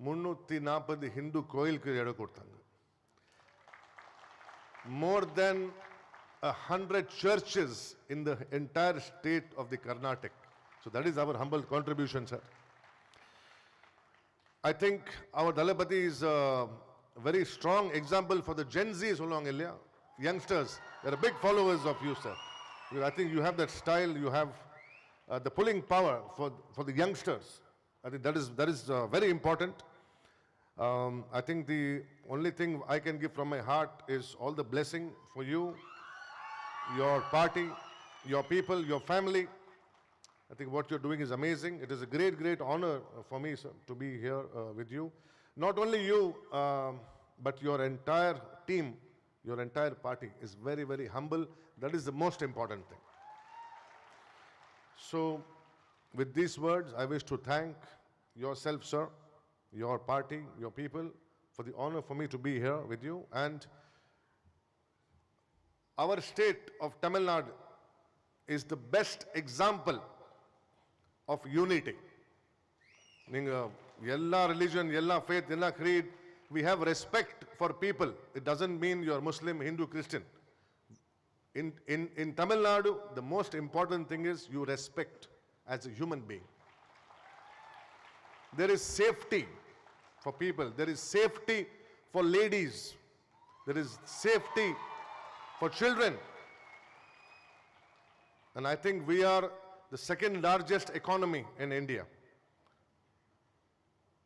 340 Hindu கோயிலுக்கு இடம் கொடுத்தாங்க. More than 100 churches in the entire state of the Karnataka. So that is our humble contribution, sir. I think our Dalapati is a very strong example for the Gen Z, youngsters. They are big followers of you, sir. I think you have that style, you have the pulling power for the youngsters. I think that is very important. I think the only thing I can give from my heart is all the blessing for you, your party, your people, your family. I think what you're doing is amazing. It is a great, great honor for me, sir, to be here with you. Not only you, but your entire team, your entire party is very, very humble. That is the most important thing. So, with these words, I wish to thank yourself, sir, your party, your people, for the honor for me to be here with you. And our state of Tamil Nadu is the best example of unity. Yella religion, yella faith, yella creed, we have respect for people. It doesn't mean you are Muslim, Hindu, Christian. In Tamil Nadu, the most important thing is you respect as a human being. There is safety for people. There is safety for ladies. There is safety for children. And I think we are the second largest economy in India.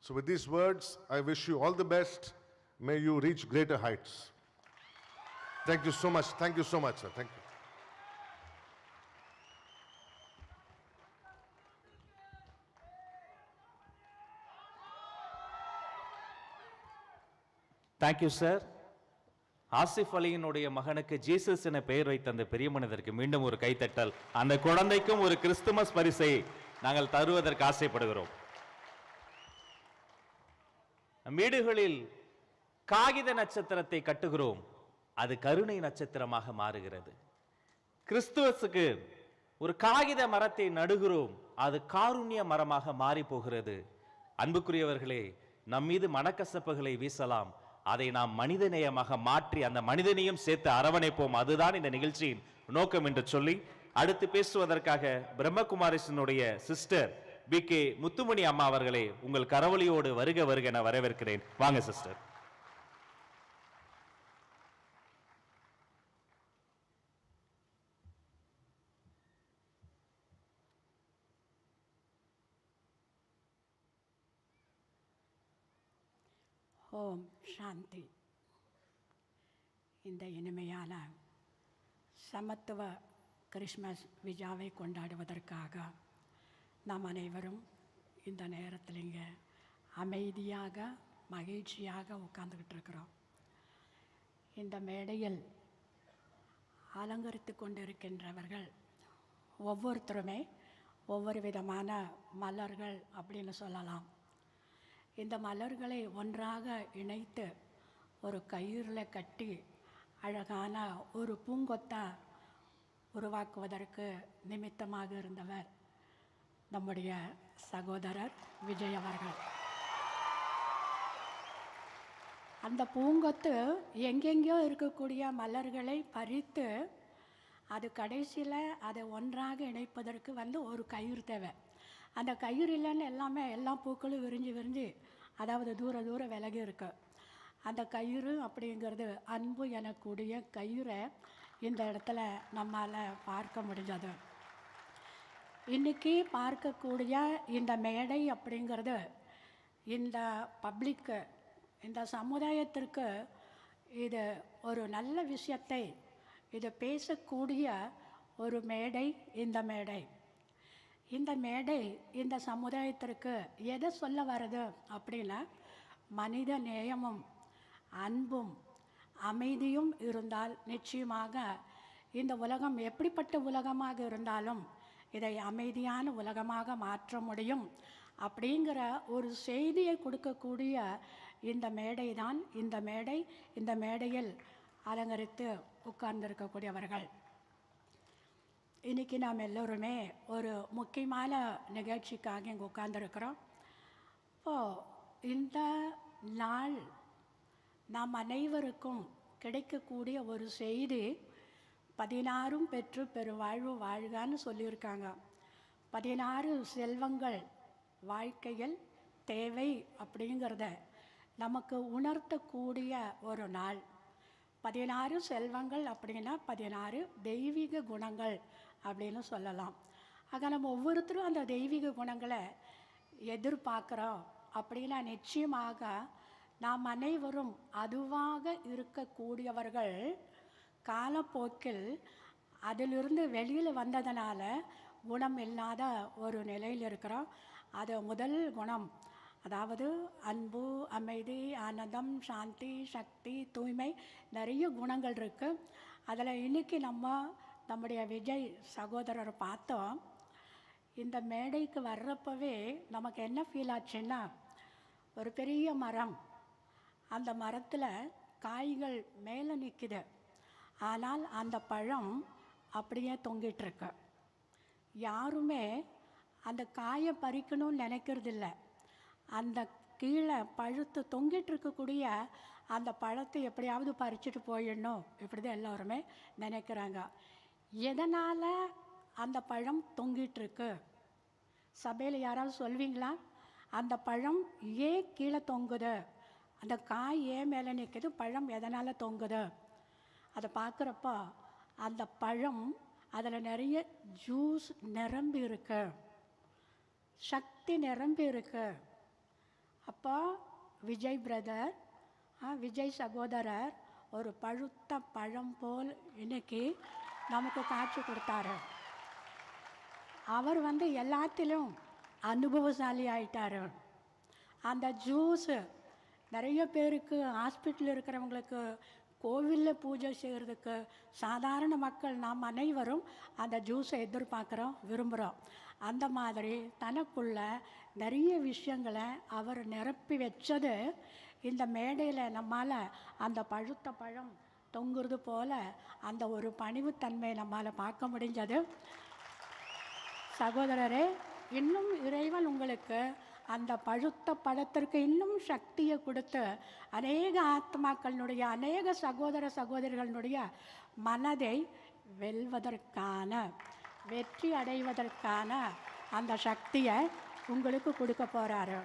So with these words, I wish you all the best. May you reach greater heights. Thank you so much. Thank you so much, sir. Thank you. Thank you sir. Asif அலியினுடைய மகனுக்கு Jesus என பெயர் வைத்த அந்த பெரிய மனிதருக்கு மீண்டும் ஒரு கைத்தட்டல். அந்த குழந்தைக்கும் ஒரு கிறிஸ்துமஸ் பரிசை நாங்கள் தருவதற்கு ஆசைப்படுகிறோம். வீடுகளில் காகித நட்சத்திரத்தை கட்டுகிறோம், அது கருணை நட்சத்திரமாக மாறுகிறது. கிறிஸ்துவஸுக்கு ஒரு காகித மரத்தை நடுகிறோம், அது காருண்ய மரமாக மாறி போகிறது. அன்புக்குரியவர்களே, நம் மீது மனக்கசப்புகளை வீசலாம், அதை நாம் மனிதநேயமாக மாற்றி அந்த மனிதனையும் சேர்த்து அரவணைப்போம். அதுதான் இந்த நிகழ்ச்சியின் நோக்கம் என்று சொல்லி அடுத்து பேசுவதற்காக பிரம்மகுமாரிசனுடைய சிஸ்டர் BK முத்துமணி அம்மா அவர்களே, உங்கள் கரவொலியோடு வருக வருக என வரவேற்கிறேன். வாங்க சிஸ்டர். ஓம் சாந்தி. இந்த இனிமையான சமத்துவ கிறிஸ்மஸ் விழாவை கொண்டாடுவதற்காக நாம் அனைவரும் இந்த நேரத்தில் இங்கே அமைதியாக மகிழ்ச்சியாக உட்கார்ந்துக்கிட்டு இருக்கிறோம். இந்த மேடையில் அலங்கரித்து கொண்டிருக்கின்றவர்கள் ஒவ்வொருத்தருமே ஒவ்வொரு விதமான மலர்கள் அப்படின்னு சொல்லலாம். இந்த மலர்களை ஒன்றாக இணைத்து ஒரு கயிறில் கட்டி அழகான ஒரு பூங்கொத்தை உருவாக்குவதற்கு நிமித்தமாக இருந்தவர் நம்முடைய சகோதரர் விஜய் அவர்கள். அந்த பூங்கொத்து எங்கெங்கேயோ இருக்கக்கூடிய மலர்களை பறித்து அது கடைசியில் அதை ஒன்றாக இணைப்பதற்கு ஒரு கயிறு தேவை. அந்த கயிறு இல்லைன்னு எல்லா பூக்களும் விரிஞ்சு அதாவது தூர விலகி இருக்கு. அந்த கயிறு அப்படிங்கிறது அன்பு எனக்கூடிய கயிறை இந்த இடத்துல நம்மால் பார்க்க முடிஞ்சது. இன்றைக்கி பார்க்கக்கூடிய இந்த மேடை அப்படிங்கிறது இந்த பப்ளிக்கு, இந்த சமுதாயத்திற்கு இது ஒரு நல்ல விஷயத்தை இது பேசக்கூடிய ஒரு மேடை. இந்த மேடை இந்த சமுதாயத்திற்கு எதை சொல்ல வருது அப்படின்னா, மனித நேயமும் அன்பும் அமைதியும் இருந்தால் நிச்சயமாக இந்த உலகம் எப்படிப்பட்ட உலகமாக இருந்தாலும் இதை அமைதியான உலகமாக மாற்ற முடியும் அப்படிங்கிற ஒரு செய்தியை கொடுக்கக்கூடிய இந்த மேடை தான் இந்த மேடையில் அலங்கரித்து உட்கார்ந்திருக்கக்கூடியவர்கள். இன்றைக்கி நாம் எல்லோருமே ஒரு முக்கியமான நிகழ்ச்சிக்காக இங்கே உட்கார்ந்துருக்கிறோம். இந்த நாள் நாம் அனைவருக்கும் கிடைக்கக்கூடிய ஒரு செய்தி, 16 பெற்று பெருவாழ்வு வாழ்கான்னு சொல்லியிருக்காங்க. 16 செல்வங்கள் வாழ்க்கையில் தேவை அப்படிங்கிறத நமக்கு உணர்த்தக்கூடிய ஒரு நாள். 16 செல்வங்கள் அப்படின்னா 16 தெய்வீக குணங்கள் அப்படின்னு சொல்லலாம். ஆக நம்ம ஒவ்வொருத்தரும் அந்த தெய்வீக குணங்களை எதிர்பார்க்குறோம் அப்படின்னா நிச்சயமாக நாம் அனைவரும் அதுவாக இருக்கக்கூடியவர்கள். காலப்போக்கில் அதிலிருந்து வெளியில் வந்ததனால குணம் இல்லாத ஒரு நிலையில் இருக்கிறோம். அது முதல் குணம், அதாவது அன்பு, அமைதி, ஆனந்தம், சாந்தி, சக்தி, தூய்மை, நிறைய குணங்கள் இருக்குது. அதில் இன்றைக்கி நம்முடைய விஜய் சகோதரரை பார்த்தோம். இந்த மேடைக்கு வர்றப்பவே நமக்கு என்ன ஃபீல் ஆச்சுன்னா, ஒரு பெரிய மரம், அந்த மரத்தில் காய்கள் மேலே நிற்குது. ஆனால் அந்த பழம் அப்படியே தொங்கிட்டுருக்கு. யாருமே அந்த காயை பறிக்கணும்னு நினைக்கிறதில்ல. அந்த கீழே பழுத்து தொங்கிட்டு இருக்கக்கூடிய அந்த பழத்தை எப்படியாவது பறிச்சுட்டு போயிடணும், இப்படி தான் எல்லோருமே நினைக்கிறாங்க. எதனால் அந்த பழம் தொங்கிட்டுருக்கு? சபையில் யாராவது சொல்வீங்களா? அந்த பழம் ஏன் கீழே தொங்குது, அந்த காய் ஏன் மேலே நிற்குது, பழம் எதனால் தொங்குது? அதை பார்க்குறப்போ அந்த பழம் அதில் நிறைய ஜூஸ் நிரம்பி இருக்கு, சக்தி நிரம்பி இருக்கு. அப்போ விஜய் பிரதர், விஜய் சகோதரர் ஒரு பழுத்த பழம் போல் இன்னைக்கு நமக்கு காட்சி கொடுத்தாரு. அவர் எல்லாத்திலும் அனுபவசாலி ஆயிட்டார். அந்த ஜூஸு நிறைய பேருக்கு, ஹாஸ்பிட்டலில் இருக்கிறவங்களுக்கு, கோவிலில் பூஜை செய்கிறதுக்கு, சாதாரண மக்கள் நாம் அனைவரும் அந்த ஜூஸை எதிர்பார்க்குறோம், விரும்புகிறோம். அந்த மாதிரி தனக்குள்ள நிறைய விஷயங்களை அவர் நிரப்பி வச்சது இந்த மேடையில் நம்மால் அந்த பழுத்த பழம் தொங்குறது போல் அந்த ஒரு பணிவுத்தன்மை நம்மால் பார்க்க முடிஞ்சது. சகோதரரே, இன்னும் இறைவன் உங்களுக்கு அந்த பழுத்த பழத்திற்கு இன்னும் சக்தியை கொடுத்து அநேக ஆத்மாக்களினுடைய, அநேக சகோதர சகோதரிகளினுடைய மனதை வெல்வதற்கான, வெற்றி அடைவதற்கான அந்த சக்தியை உங்களுக்கு கொடுக்க போகிறாரு.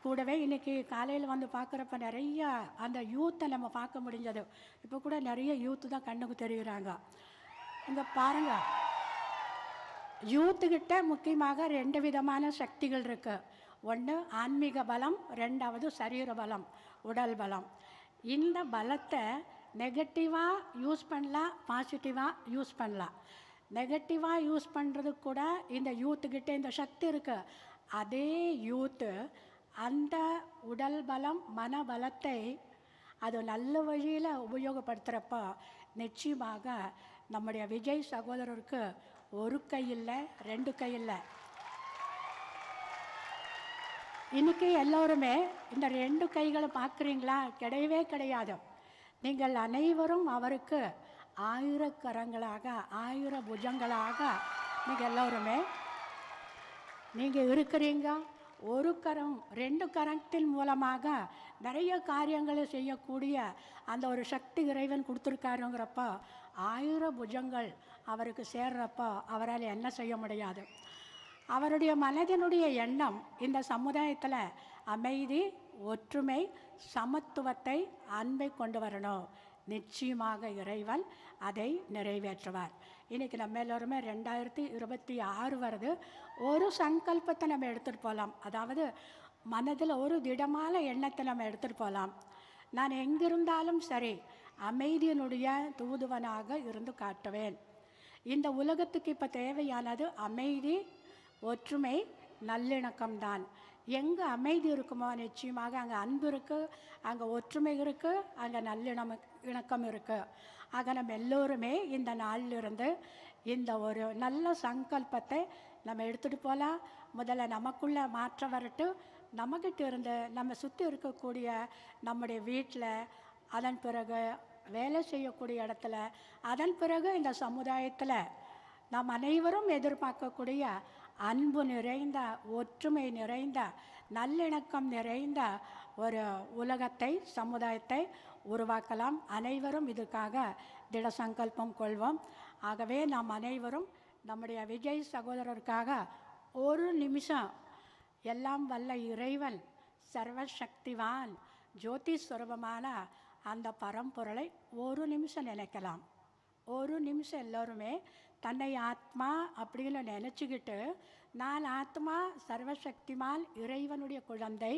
கூடவே இன்றைக்கி காலையில் பார்க்குறப்ப நிறைய அந்த யூத்தை நம்ம பார்க்க முடிஞ்சது. இப்போ கூட நிறைய யூத்து தான் கண்ணுக்கு தெரிகிறாங்க. இங்கே பாருங்கள், யூத்துக்கிட்ட முக்கியமாக 2 விதமான சக்திகள் இருக்குது. ஒன்று ஆன்மீக பலம், 2வது சரீர பலம், உடல் பலம். இந்த பலத்தை நெகட்டிவாக யூஸ் பண்ணலாம், பாசிட்டிவாக யூஸ் பண்ணலாம். நெகட்டிவாக யூஸ் பண்ணுறதுக்கு கூட இந்த யூத்துக்கிட்ட இந்த சக்தி இருக்குது. அதே யூத்து அந்த உடல் பலம், மன பலத்தை அது நல்ல வழியில் உபயோகப்படுத்துகிறப்போ நிச்சயமாக நம்முடைய விஜய் சகோதரருக்கு ஒரு கை இல்லை, 2 கை இல்லை. இன்றைக்கி எல்லோருமே இந்த 2 கைகளை பார்க்குறீங்களா? கிடையவே கிடையாது. நீங்கள் அனைவரும் அவருக்கு 1000 கரங்களாக, 1000 புஜங்களாக நீங்கள் எல்லோருமே நீங்கள் இருக்கிறீங்க. ஒரு கரம், 2 கரத்தின் மூலமாக நிறைய காரியங்களை செய்யக்கூடிய அந்த ஒரு சக்தி இறைவன் கொடுத்துருக்காருங்கிறப்போ 1000 புஜங்கள் அவருக்கு சேர்றப்போ அவரால் என்ன செய்ய முடியாது? அவருடைய மனதினுடைய எண்ணம் இந்த சமுதாயத்தில் அமைதி, ஒற்றுமை, சமத்துவத்தை, அன்பை கொண்டு வரணும். நிச்சயமாக இறைவன் அதை நிறைவேற்றுவார். இன்றைக்கி நம்ம எல்லோருமே 2026 வருது. ஒரு சங்கல்பத்தை நம்ம எடுத்துகிட்டு போகலாம். அதாவது மனதில் ஒரு திடமான எண்ணத்தை நம்ம எடுத்துகிட்டு போகலாம். நான் எங்கிருந்தாலும் சரி அமைதியினுடைய தூதுவனாக இருந்து காட்டுவேன். இந்த உலகத்துக்கு இப்போ தேவையானது அமைதி, ஒற்றுமை, நல்லிணக்கம்தான். எங்கே அமைதி இருக்குமோ நிச்சயமாக அங்கே அன்பு இருக்குது, அங்கே ஒற்றுமை இருக்குது, அங்கே இணக்கம் இருக்குது. ஆக நம்ம எல்லோருமே இந்த நாளிலிருந்து இந்த ஒரு நல்ல சங்கல்பத்தை நம்ம எடுத்துகிட்டு போகலாம். முதல்ல நமக்குள்ளே மாற்றம் வரட்டு. நம்மக்கிட்ட இருந்து நம்ம சுற்றி இருக்கக்கூடிய நம்முடைய வீட்டில், அதன் பிறகு வேலை செய்யக்கூடிய இடத்துல, அதன் பிறகு இந்த சமுதாயத்தில் நாம் அனைவரும் எதிர்பார்க்கக்கூடிய அன்பு நிறைந்த, ஒற்றுமை நிறைந்த, நல்லிணக்கம் நிறைந்த ஒரு உலகத்தை, சமுதாயத்தை உருவாக்கலாம். அனைவரும் இதுக்காக திட சங்கல்பம் கொள்வோம். ஆகவே நாம் அனைவரும் நம்முடைய விஜய் சகோதரருக்காக ஒரு நிமிஷம் எல்லாம் வல்ல இறைவன், சர்வசக்திவான், ஜோதி ஸ்வரூபமான அந்த பரம்பொருளை ஒரு நிமிஷம் நினைக்கலாம். ஒரு நிமிஷம் எல்லோருமே தன்னை ஆத்மா அப்படின்னு நினச்சிக்கிட்டு, நான் ஆத்மா, சர்வசக்திமான், இறைவனுடைய குழந்தை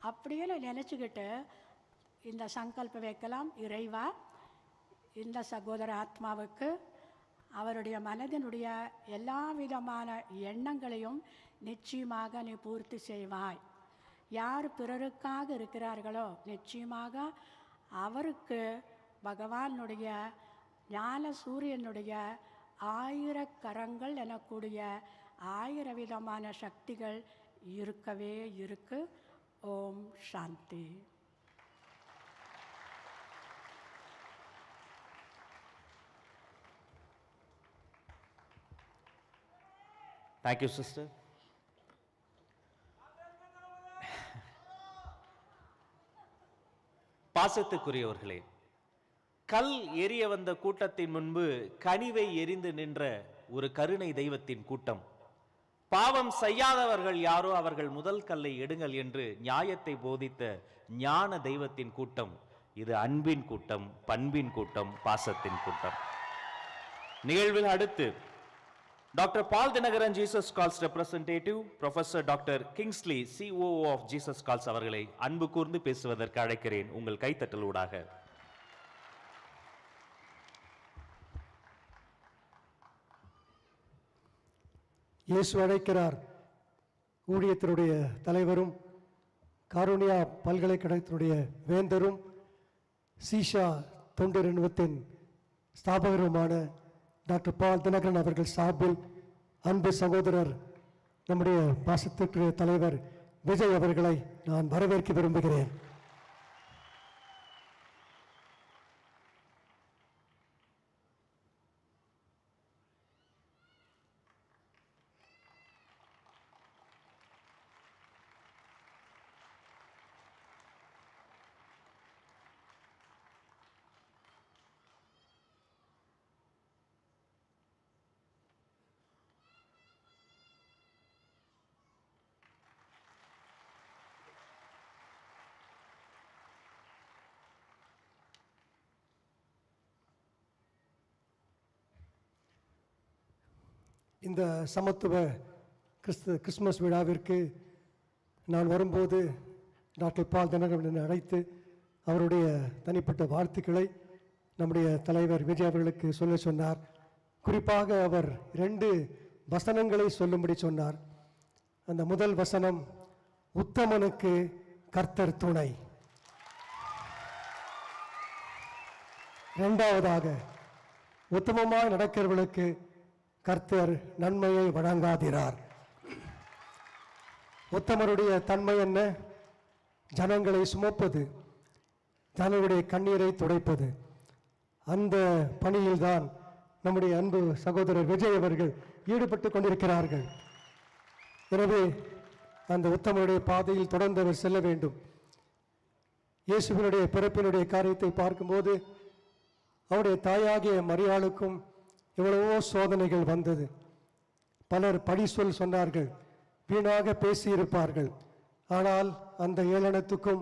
அப்படின்னு நினச்சிக்கிட்டு இந்த சங்கல்பம் வைக்கலாம். இறைவா, இந்த சகோதர ஆத்மாவுக்கு அவருடைய மனதினுடைய எல்லா விதமான எண்ணங்களையும் நிச்சயமாக நீ பூர்த்தி செய்வாய். யார் பிறருக்காக இருக்கிறார்களோ நிச்சயமாக அவருக்கு பகவானுடைய ஞான சூரியனுடைய 1000 கரங்கள் எனக்கூடிய 1000 விதமான சக்திகள் இருக்கவே இருக்கு. ஓம் சாந்தி. Thank you sister. பாசத்துக்குரியவர்களே, கல் எரிய வந்த கூட்டத்தின் முன்பு கனிவை எரிந்து நின்ற ஒரு கருணை தெய்வத்தின் கூட்டம். பாவம் செய்யாதவர்கள் யாரோ அவர்கள் முதல் கல்லை எடுங்கள் என்று நியாயத்தை போதித்த ஞான தெய்வத்தின் கூட்டம். இது அன்பின் கூட்டம், பண்பின் கூட்டம், பாசத்தின் கூட்டம். நிகழ்வில் அடுத்து doctor Paul Dhinakaran Jesus calls representative professor doctor Kingsley COO of Jesus Calls அவர்களை அன்பு கூர்ந்து பேசுவதற்கு அழைக்கிறேன். உங்கள் கைத்தட்டலூடாக. இயேசு அழைக்கிறார் ஊழியத்தினுடைய தலைவரும் காருண்யா பல்கலைக்கழகத்தினுடைய வேந்தரும் சீஷா தொண்டு நிறுவனத்தின் ஸ்தாபகருமான டாக்டர் பால் தினகரன் அவர்கள் சார்பில் அன்பு சகோதரர் நம்முடைய பாசத்திற்குரிய தலைவர் விஜய் அவர்களை நான் வரவேற்க விரும்புகிறேன். இந்த சமத்துவ கிறிஸ்மஸ் விழாவிற்கு நான் வரும்போது டாக்டர் பால் தினகரன் அழைத்து அவருடைய தனிப்பட்ட வாழ்த்துக்களை நம்முடைய தலைவர் விஜய் அவர்களுக்கு சொல்ல சொன்னார். குறிப்பாக அவர் 2 வசனங்களை சொல்லும்படி சொன்னார். அந்த முதல் வசனம், உத்தமனுக்கு கர்த்தர் துணை. இரண்டாவதாக, உத்தமமாய் நடக்கிறவர்களுக்கு கர்த்தர் நன்மையை வழங்காதிரார். உத்தமருடைய தன்மை என்ன? ஜனங்களை சுமப்பது, ஜனங்களுடைய கண்ணீரை துடைப்பது. அந்த பணியில்தான் நம்முடைய அன்பு சகோதரர் விஜய் அவர்கள் ஈடுபட்டு கொண்டிருக்கிறார்கள். எனவே அந்த உத்தமருடைய பாதையில் தொடர்ந்து அவர் செல்ல வேண்டும். இயேசுவினுடைய பிறப்பினுடைய காரியத்தை பார்க்கும்போது அவருடைய தாயாகிய மரியாளுக்கும் எவ்வளவோ சோதனைகள் வந்தது. பலர் பழி சொன்னார்கள், வீணாக பேசியிருப்பார்கள். ஆனால் அந்த ஏளனத்துக்கும்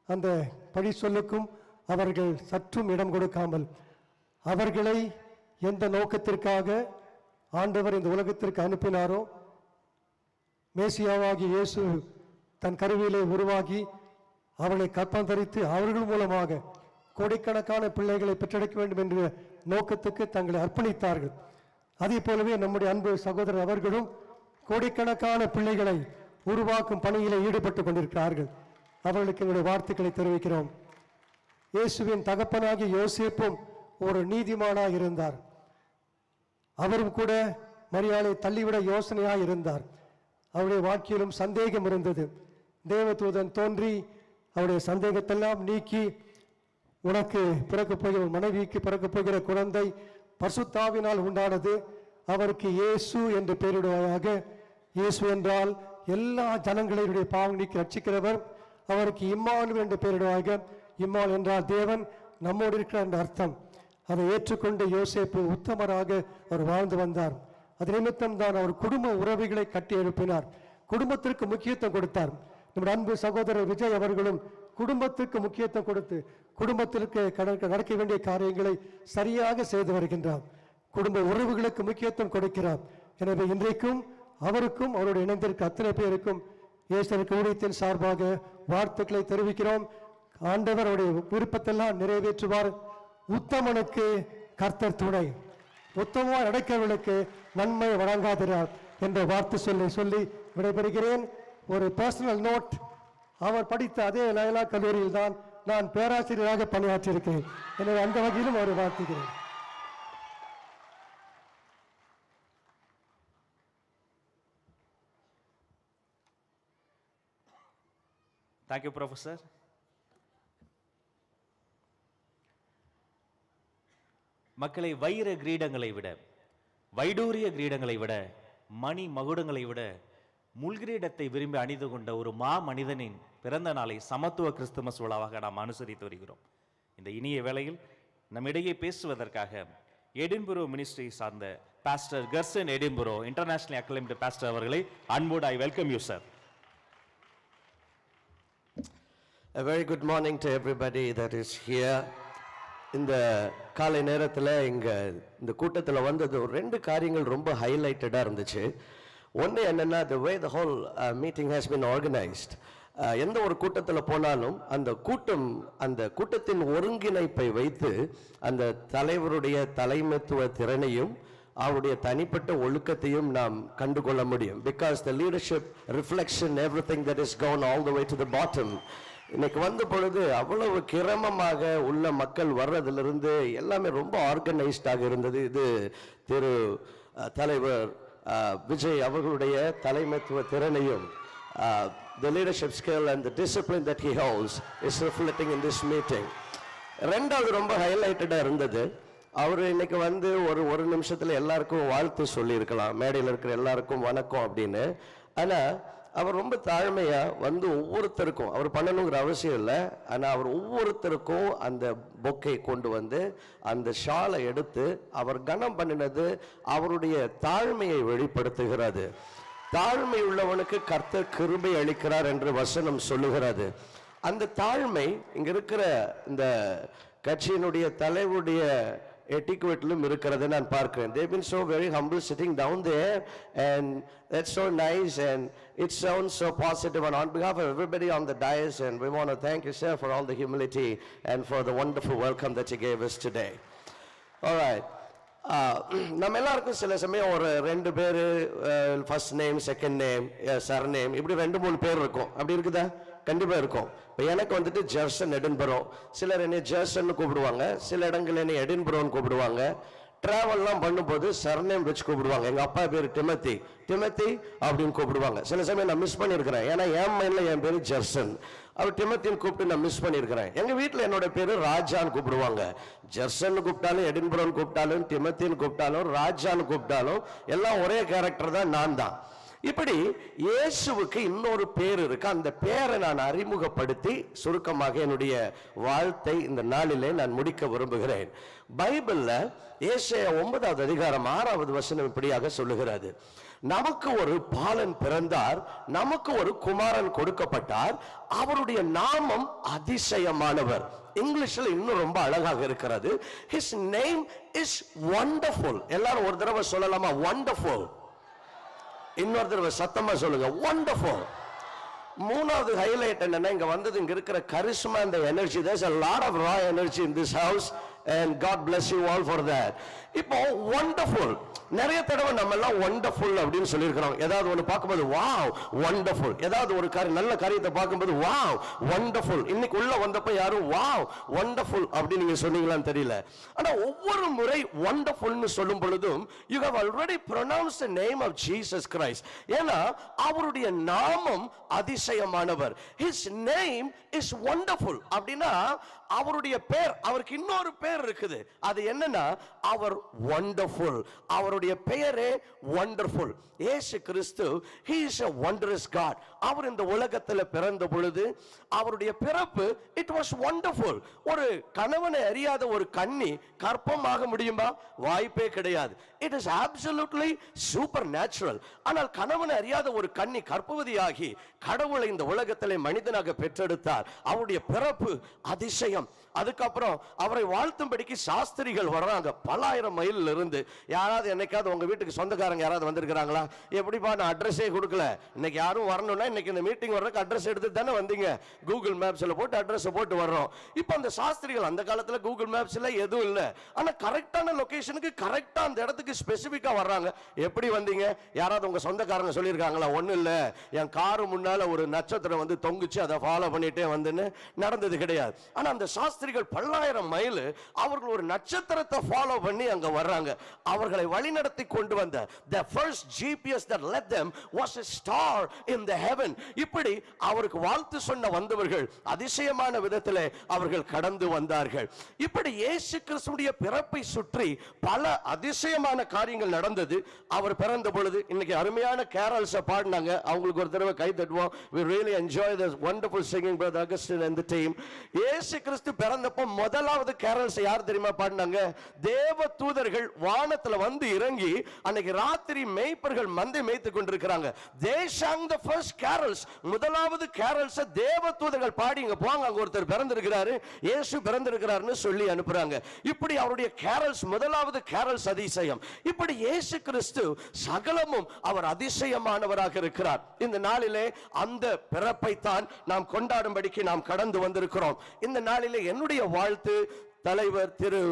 அந்த பழி சொல்லுக்கும் அவர்கள் சற்றும் இடம் கொடுக்காமல், அவர்களை எந்த நோக்கத்திற்காக ஆண்டவர் இந்த உலகத்திற்கு அனுப்பினாரோ, மேசியாவாகி இயேசு தன் கருவியிலே உருவாகி அவர்களை கற்பம் தரித்து அவர்கள் மூலமாக கோடிக்கணக்கான பிள்ளைகளை பெற்றெடுக்க வேண்டும் என்ற நோக்கத்துக்கு தங்களை அர்ப்பணித்தார்கள். அதே போலவே நம்முடைய அன்பு சகோதரர் அவர்களும் கோடிக்கணக்கான பிள்ளைகளை உருவாக்கும் பணியிலே ஈடுபட்டு கொண்டிருக்கிறார்கள். அவர்களுக்கு எங்களுடைய வாழ்த்துக்களை தெரிவிக்கிறோம். இயேசுவின் தகப்பனாகிய யோசேப்பும் ஒரு நீதிமானாக இருந்தார். அவரும் கூட மரியாளை தள்ளிவிட யோசனையாக இருந்தார். அவருடைய வாழ்க்கையிலும் சந்தேகம் இருந்தது. தேவதூதன் தோன்றி அவருடைய சந்தேகத்தெல்லாம் நீக்கி, உனக்கு பிறக்கப் போகிற மனைவிக்கு பிறக்கப் போகிற குழந்தை பரிசுத்தாவினால் உண்டானது, அவருக்கு இயேசு என்று பெயரிடுவாயாக. இயேசு என்றால் எல்லா ஜனங்களுடைய பாவம் நீக்கி ரட்சிக்கிறவர். அவருக்கு இம்மானுவேல் என்று பெயரிடுவாங்க. இம்மானுவேல் என்றால் தேவன் நம்மோடு இருக்கிறார் என்ற அர்த்தம். அதை ஏற்றுக்கொண்டு யோசேப்பு உத்தமராக அவர் வாழ்ந்து வந்தார். அது நிமித்தம் தான் அவர் குடும்ப உறவுகளை கட்டி எழுப்பினார், குடும்பத்திற்கு முக்கியத்துவம் கொடுத்தார். நம்முடைய அன்பு சகோதரர் விஜய் அவர்களும் குடும்பத்திற்கு முக்கியத்துவம் கொடுத்து குடும்பத்திற்கு நடக்க வேண்டிய காரியங்களை சரியாக செய்து வருகின்றார். குடும்ப உறவுகளுக்கு முக்கியத்துவம் கொடுக்கிறார். எனவே இன்றைக்கும் அவருக்கும் அவருடைய இணைந்திருக்க அத்தனை பேருக்கும் இயேசுவின் ஊழியத்தின் சார்பாக வாழ்த்துக்களை தெரிவிக்கிறோம். ஆண்டவர் அவருடைய விருப்பத்தெல்லாம் நிறைவேற்றுவார். உத்தமனுக்கு கர்த்தர் துணை, உத்தமமாக நடக்கிறவர்களுக்கு நன்மை வழங்காதிரார் என்ற வார்த்தை சொல்லி விடைபெறுகிறேன். ஒரு பர்சனல் நோட், அவர் படித்த அதே லயலா கல்லூரியில் தான் நான் பேராசிரியராக பணியாற்றியிருக்கிறேன். எனவே அந்த வகையிலும் அவர் வாழ்த்துகிறேன். Thank you professor. மக்களை வைர கிரீடங்களை விட, வைடூரிய கிரீடங்களை விட மணி மகுடங்களை விட முள்கிரீடத்தை விரும்பி அணிந்து கொண்ட ஒரு மனிதனின் பிறந்த நாளை சமத்துவ கிறிஸ்துமஸ் விழாவாக நாம் அனுசரித்து வருகிறோம். இந்த இனிய வேளையில் நம்மிடையே பேசுவதற்காக எடின்புரோ மினிஸ்ட்ரி சார்ந்த pastor Curzon எடின்புரோ international acclaimed pastor அவர்களை அன்போடு I welcome you sir. A very good morning to everybody that is here. இந்த காலை நேரத்தில் இந்த கூட்டத்தில் வந்தது ஒரு 2 காரியங்கள் ரொம்ப ஹைலைட்டடாக இருந்துச்சு. ஒன்று என்னென்னா, the way the whole meeting has been organized. எந்த ஒரு கூட்டத்தில் போனாலும் அந்த கூட்டத்தின் ஒருங்கிணைப்பை வைத்து அந்த தலைவருடைய தலைமைத்துவ திறனையும் அவருடைய தனிப்பட்ட ஒழுக்கத்தையும் நாம் கண்டுகொள்ள முடியும். Because the leadership reflects in everything that is gone all the way to the bottom. இன்னைக்கு வந்த பொழுது அவ்வளவு கிரமமாக உள்ள மக்கள் வர்றதிலிருந்து எல்லாமே ரொம்ப ஆர்கனைஸ்டாக இருந்தது. இது திரு தலைவர் விஜய் அவர்களுடைய தலைமைத்துவ திறனையும் the leadership skill and the discipline that he holds is reflecting in this meeting. ரெண்டாவது ரொம்ப ஹைலைட்டடா இருந்தது, அவர் இன்னைக்கு வந்து ஒரு நிமிஷத்துல எல்லாருக்கும் வாழ்த்து சொல்லியிருக்கலாம், மேடையில் இருக்கிற எல்லாருக்கும் வணக்கம் அப்படின்னு. ஆனா அவர் ரொம்ப தாழ்மையா வந்து ஒவ்வொருத்தருக்கும், அவர் பண்ணணுங்கிற அவசியம் இல்லை, ஆனா அவர் ஒவ்வொருத்தருக்கும் அந்த பொக்கை கொண்டு வந்து அந்த ஷாலை எடுத்து அவர் கனம் பண்ணினது அவருடைய தாழ்மையை வெளிப்படுத்துகிறது. தாழ்மை உள்ளவனுக்கு கர்த்தர் கிருபை அளிக்கிறார் என்று வசனம் சொல்லுகிறது. அந்த தாழ்மை இங்க இருக்கிற இந்த கட்சியினுடைய தலைவருடைய etiquette-லும் இருக்கிறது நான் பார்க்கிறேன். They've been so very humble sitting down there, and that's so nice, and it sounds so positive. And on behalf of everybody on the dais, and we want to thank you, sir, for all the humility and for the wonderful welcome that you gave us today. All right. நம்ம எல்லாருக்கும் சில சமயம் ஒரு 2 பேர் first name, second name, sir name, இப்படி 2-3 பேர் இருக்கும். அப்படி இருக்குதா? கண்டிப்பா இருக்கும். இப்போ எனக்கு வந்துட்டு ஜெர்சன் எடின்பரோ, சிலர் என்னை ஜெர்சன் கூப்பிடுவாங்க, சில இடங்கள் என்னை எடின்பரோன்னு கூப்பிடுவாங்க. டிராவல்லாம் பண்ணும்போது சர்நேம் வச்சு கூப்பிடுவாங்க. எங்க அப்பா பேர் டிமத்தி அப்படின்னு கூப்பிடுவாங்க. சில சமயம் நான் மிஸ் பண்ணியிருக்கிறேன், ஏன்னா என் மைண்ட்ல என் பேரு ஜெர்சன், அவர் டிமத்தின்னு கூப்பிட்டு நான் மிஸ் பண்ணியிருக்கிறேன். எங்க வீட்டில் என்னோட பேரு ராஜான்னு கூப்பிடுவாங்க. ஜெர்சன் கூப்பிட்டாலும், எடின்பரோன்னு கூப்பிட்டாலும், டிமத்தின்னு கூப்பிட்டாலும், ராஜான்னு கூப்பிட்டாலும் எல்லாம் ஒரே கேரக்டர் தான், நான் தான். இப்படி இயேசுவுக்கு இன்னொரு பேர் இருக்கு. அந்த பேரை நான் அறிமுகப்படுத்தி சுருக்கமாக என்னுடைய வாழ்த்தை இந்த நாளிலே நான் முடிக்க விரும்புகிறேன். பைபிள்ல ஏசாயா 9வது அதிகாரம் 6வது வசனம் இப்படியாக சொல்லுகிறது, நமக்கு ஒரு பாலன் பிறந்தார், நமக்கு ஒரு குமாரன் கொடுக்கப்பட்டார், அவருடைய நாமம் அதிசயமானவர். இங்கிலீஷ்ல இன்னும் ரொம்ப அழகாக இருக்கிறது, his name is wonderful. எல்லாரும் ஒரு தடவை சொல்லலாமா? wonderful. இன்னொரு தடவை சத்தமா சொல்லுங்க, wonderful. மூணாவது ஹைலைட் என்னன்னா, இங்க வந்தது இங்க இருக்கிற charisma and the energy. There's a lot of raw energy in this house, and God bless you all for that. இப்போ wonderful, நிறைய தடவை நம்ம எல்லாம் wonderful அப்படின்னு சொல்லியிருக்கிறோம். ஏதாவது ஒன்று பார்க்கும்போது wow wonderful, ஏதாவது ஒரு நல்ல காரியத்தை பார்க்கும்போது wow wonderful. இன்னைக்கு உள்ள வந்தப்ப யாரும் wow wonderful அப்படின்னு நீங்க சொன்னீங்களான்னு தெரியல. ஆனா ஒவ்வொரு முறை wonderfulனு சொல்லும் பொழுதும் you have already pronounced the name of Jesus Christ. ஏன்னா அவருடைய நாமம் அதிசயமானவர். His name is wonderful. அப்படின்னா அவருடைய பேர், அவருக்கு இன்னொரு பேர் இருக்குது. அது என்னன்னா, அவர் wonderful. அவருடைய பெயரே wonderful. இயேசு கிறிஸ்து, he is a wondrous God. அவர் இந்த உலகத்தில் பிறந்த பொழுது அவருடைய பிறப்பு it was wonderful. ஒரு கணவனை அறியாத ஒரு கன்னி கர்ப்பமாக முடியுமா? வாய்ப்பே கிடையாது. It is absolutely supernatural. ஆனால் கணவனை அறியாத ஒரு கன்னி கர்ப்பவதியாகி கடவுளை இந்த உலகத்திலே மனிதனாக பெற்றெடுத்தார். அவருடைய பிறப்பு அதிசயம். அதுக்கப்புறம் அவரை வாழ்த்தும்படிக்கு சாஸ்திரிகள் வர்றாங்க பல ஆயிரம் மைல் இருந்து. யாராவது என்னைக்காவது உங்க வீட்டுக்கு சொந்தக்காரங்க யாராவது வந்திருக்கிறாங்களா? எப்படிப்பா, நான் அட்ரஸே கொடுக்கல, இன்னைக்கு யாரும் வரணும்னா இன்னைக்கு இந்த மீட்டிங் வர்றதுக்கு அட்ரஸ் எடுத்து தானே வந்தீங்க, கூகுள் மேப்ஸ்ல போட்டு அட்ரஸ் போட்டு வர்றோம். இப்போ அந்த சாஸ்திரிகள், அந்த காலத்துல கூகுள் மேப்ஸ்ல எதுவும் இல்லை, ஆனா கரெக்டான லொகேஷனுக்கு கரெக்டா அந்த இடத்துக்கு ஸ்பெசிபிக்கா வர்றாங்க. எப்படி வந்தீங்க? யாராவது உங்க சொந்தக்காரங்க சொல்லியிருக்காங்களா? ஒன்னும் இல்ல, என் காரு முன்னால ஒரு நட்சத்திரம் வந்து தொங்குச்சு, அதை ஃபாலோ பண்ணிட்டே வந்துன்னு நடந்தது கிடையாது. ஆனா அந்த சாஸ்திரிகள் பல்லாயிரம் மைல் அவர்கள் ஒரு நட்சத்திரத்தை ஃபாலோ பண்ணி அங்க வர்றாங்க. அவர்களை வழிநடத்தி கொண்டு வந்த the first GPS that led them was a star in the heaven. heaven. இப்படி அவருக்கு வாழ்த்து சொன்ன வந்தவர்கள் அதிசயமான விதத்திலே அவர்கள் கடந்து வந்தார்கள். இப்படி இயேசு கிறிஸ்துவுடைய பிறப்பை சுற்றி பல அதிசயமான காரியங்கள் நடந்தது. அவர் பிறந்த பொழுது இன்னைக்கு அருமையான கேரல்ஸ் பாடினாங்க. அவங்களுக்கு ஒரு தடவை கை தட்டுவோம். We really enjoy this wonderful singing, brother Augustine and the team. இயேசு கிறிஸ்து பிறந்தப்போ முதலாவது கேரல்ஸ் யார் தெரியுமா பாடினாங்க? தேவ தூதர்கள் வானத்துல வந்து இறங்கி அன்னைக்கு ராத்திரி மேய்ப்பர்கள் மந்தை மேய்த்து கொண்டிருக்கிறாங்க. They sang the first carols. முதலாவது கேரல்ஸ் தேவ தூதர்கள் பாடி இங்க போங்க, அங்க ஒருத்தர் பிறந்திருக்கிறாரு, இயேசு பிறந்திருக்கிறாருன்னு சொல்லி அனுப்புறாங்க. இப்படி அவருடைய கேரல்ஸ் முதலாவது கேரல்ஸ் அதிசயம். இப்படி இயேசு கிறிஸ்து சகலமும் அவர் அதிசயமானவராக இருக்கிறார். இந்த நாளிலே அந்த பிறப்பை தான் நாம் கொண்டாடும்படிக்கு நாம் கடந்து வந்திருக்கிறோம். இந்த நாளிலே என்னுடைய வாழ்த்து தலைவர் திரு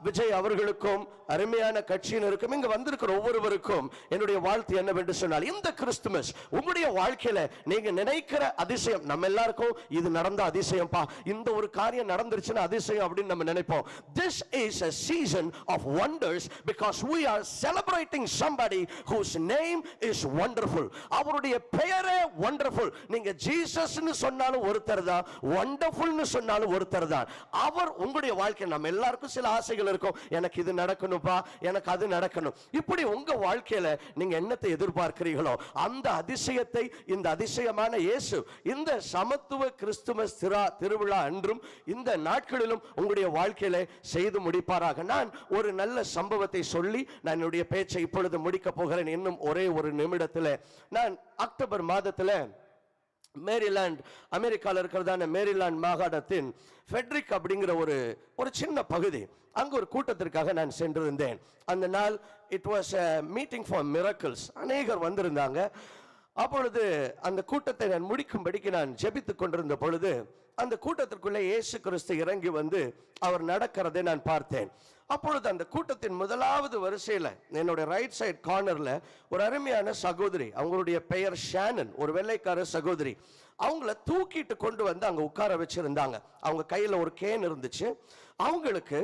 விஜய் அவர்களுக்கும் அருமையான கட்சியினருக்கும் இங்க வந்திருக்கிற ஒவ்வொருவருக்கும் என்னுடைய வாழ்த்து என்னவென்று சொன்னால், இந்த கிறிஸ்துமஸ் உங்களுடைய வாழ்க்கையில நீங்க நினைக்கிற அதிசயம், நம்ம எல்லாருக்கும் இது நடந்த அதிசயம் பா, இந்த ஒரு காரியம் நடந்துருச்சுன்னா அதிசயம் அப்படின்னு நம்ம நினைப்போம். This is a season of wonders because we are celebrating somebody whose name is wonderful. அவருடைய பெயரே wonderful. நீங்க ஜீசஸ்னு சொன்னாலும் ஒருத்தர் தான், wonderfulனு சொன்னாலும் ஒருத்தர் தான். அவர் உங்களுடைய வாழ்க்கை, நம்ம எல்லாருக்கும் ஆசைகள் இருக்கும், எனக்கு இது நடக்கணும்பா, எனக்கு அது நடக்கணும். இப்படி உங்க வாழ்க்கையில நீங்க என்னத்தை எதிர்பார்க்கிறீர்களோ அந்த அதிசயத்தை இந்த அதிசயமான இயேசு இந்த சமத்துவ கிறிஸ்துமஸ் திருவிழா அன்றும் இந்த நாட்களிலும் உங்களுடைய வாழ்க்கையில செய்து முடிப்பாராக. நான் ஒரு நல்ல சம்பவத்தை சொல்லி நான் என்னுடைய பேச்சை இப்பொழுது முடிக்க போகிறேன். இன்னும் ஒரே ஒரு நிமிடத்தில் நான் அக்டோபர் மாதத்தில் மேரிலாண்ட், அமெரிக்காவில் இருக்கிறதான மேரிலாண்ட் மாகாணத்தின் ஃபெட்ரிக் அப்படிங்கிற ஒரு சின்ன பகுதி, அங்கு ஒரு கூட்டத்திற்காக நான் சென்றிருந்தேன். அந்த நாள் it was a meeting for miracles. அநேகர் வந்திருந்தாங்க. அப்பொழுது அந்த கூட்டத்தை நான் முடிக்கும்படிக்கு நான் ஜெபித்துக் கொண்டிருந்த பொழுது அந்த கூட்டத்திற்குள்ளே இயேசு கிறிஸ்து இறங்கி வந்து அவர் நடக்கிறதை நான் பார்த்தேன். அப்பொழுது அந்த கூட்டத்தின் முதலாவது வரிசையில் என்னுடைய ரைட் சைட் கார்னர்ல ஒரு அருமையான சகோதரி, அவங்களுடைய பெயர் ஷானன், ஒரு வெள்ளைக்கார சகோதரி, அவங்கள தூக்கிட்டு கொண்டு வந்து அங்க உட்கார வச்சிருந்தாங்க. அவங்க கையில ஒரு கேன் இருந்துச்சு. அவங்களுக்கு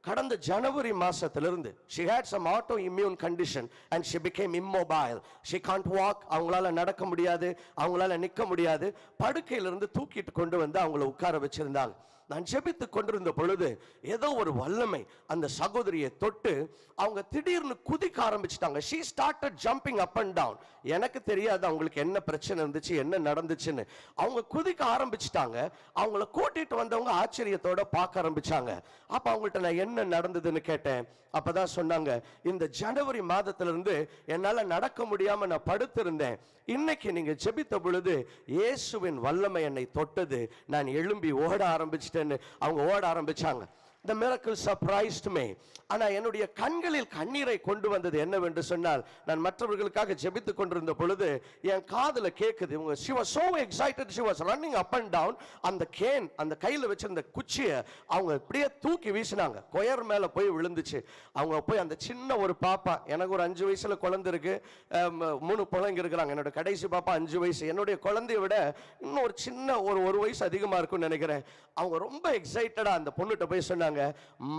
கடந்த ஜனவரி மாசத்திலிருந்து she had some autoimmune condition and she became immobile. She can't walk. அவங்களால நடக்க முடியாது, அவங்களால நிற்க முடியாது. படுக்கையிலிருந்து தூக்கிட்டு கொண்டு வந்து அவங்கள உட்கார வச்சிருந்தாங்க. நான் ஜெபித்து கொண்டிருந்த பொழுது ஏதோ ஒரு வல்லமை அந்த சகோதரியை தொட்டு அவங்க திடீர்னு குதிக்க ஆரம்பிச்சிட்டாங்க. she started jumping up and down. எனக்கு தெரியாது அவங்களுக்கு என்ன பிரச்சனை இருந்துச்சு, என்ன நடந்துச்சுன்னு. அவங்க குதிக்க ஆரம்பிச்சிட்டாங்க. அவங்கள கூட்டிட்டு வந்தவங்க ஆச்சரியத்தோட பார்க்க ஆரம்பிச்சாங்க. அப்ப அவங்கள்ட்ட நான் என்ன நடந்ததுன்னு கேட்டேன். அப்பதான் சொன்னாங்க, இந்த ஜனவரி மாதத்திலிருந்து என்னால நடக்க முடியாம நான் படுத்திருந்தேன். இன்னைக்கு நீங்க ஜெபித்த பொழுது இயேசுவின் வல்லமை என்னை தொட்டது, நான் எழும்பி ஓட ஆரம்பிச்சிட்டேன்னு அவங்க ஓட ஆரம்பிச்சாங்க. The miracle surprised me. ஆனா என்னுடைய கண்களில் கண்ணீரை கொண்டு வந்தது என்னவென்று சொன்னால், நான் மற்றவர்களுக்காக ஜெபித்துக் கொண்டிருந்த பொழுது என் காதுல கேக்குது, இவங்க she was so excited, she was running up and down. அந்த கேன், அந்த கையில வச்சிருந்த குச்சியை அவங்க அப்படியே தூக்கி வீசினாங்க. கொயர் மேல போய் விழுந்துச்சு. அவங்க போய் அந்த சின்ன ஒரு பாப்பா, எனக்கு ஒரு 5 வயசுல குழந்தை இருக்கு, 3 பிள்ளைங்க இருக்கிறாங்க. என்னோட கடைசி பாப்பா 5 வயசு, என்னுடைய குழந்தைய விட இன்னும் ஒரு சின்ன ஒரு வயசு அதிகமா இருக்கும்னு நினைக்கிறேன். அவங்க ரொம்ப எக்ஸைட்டடா அந்த பொண்ணுகிட்ட போய் சொன்னாங்க,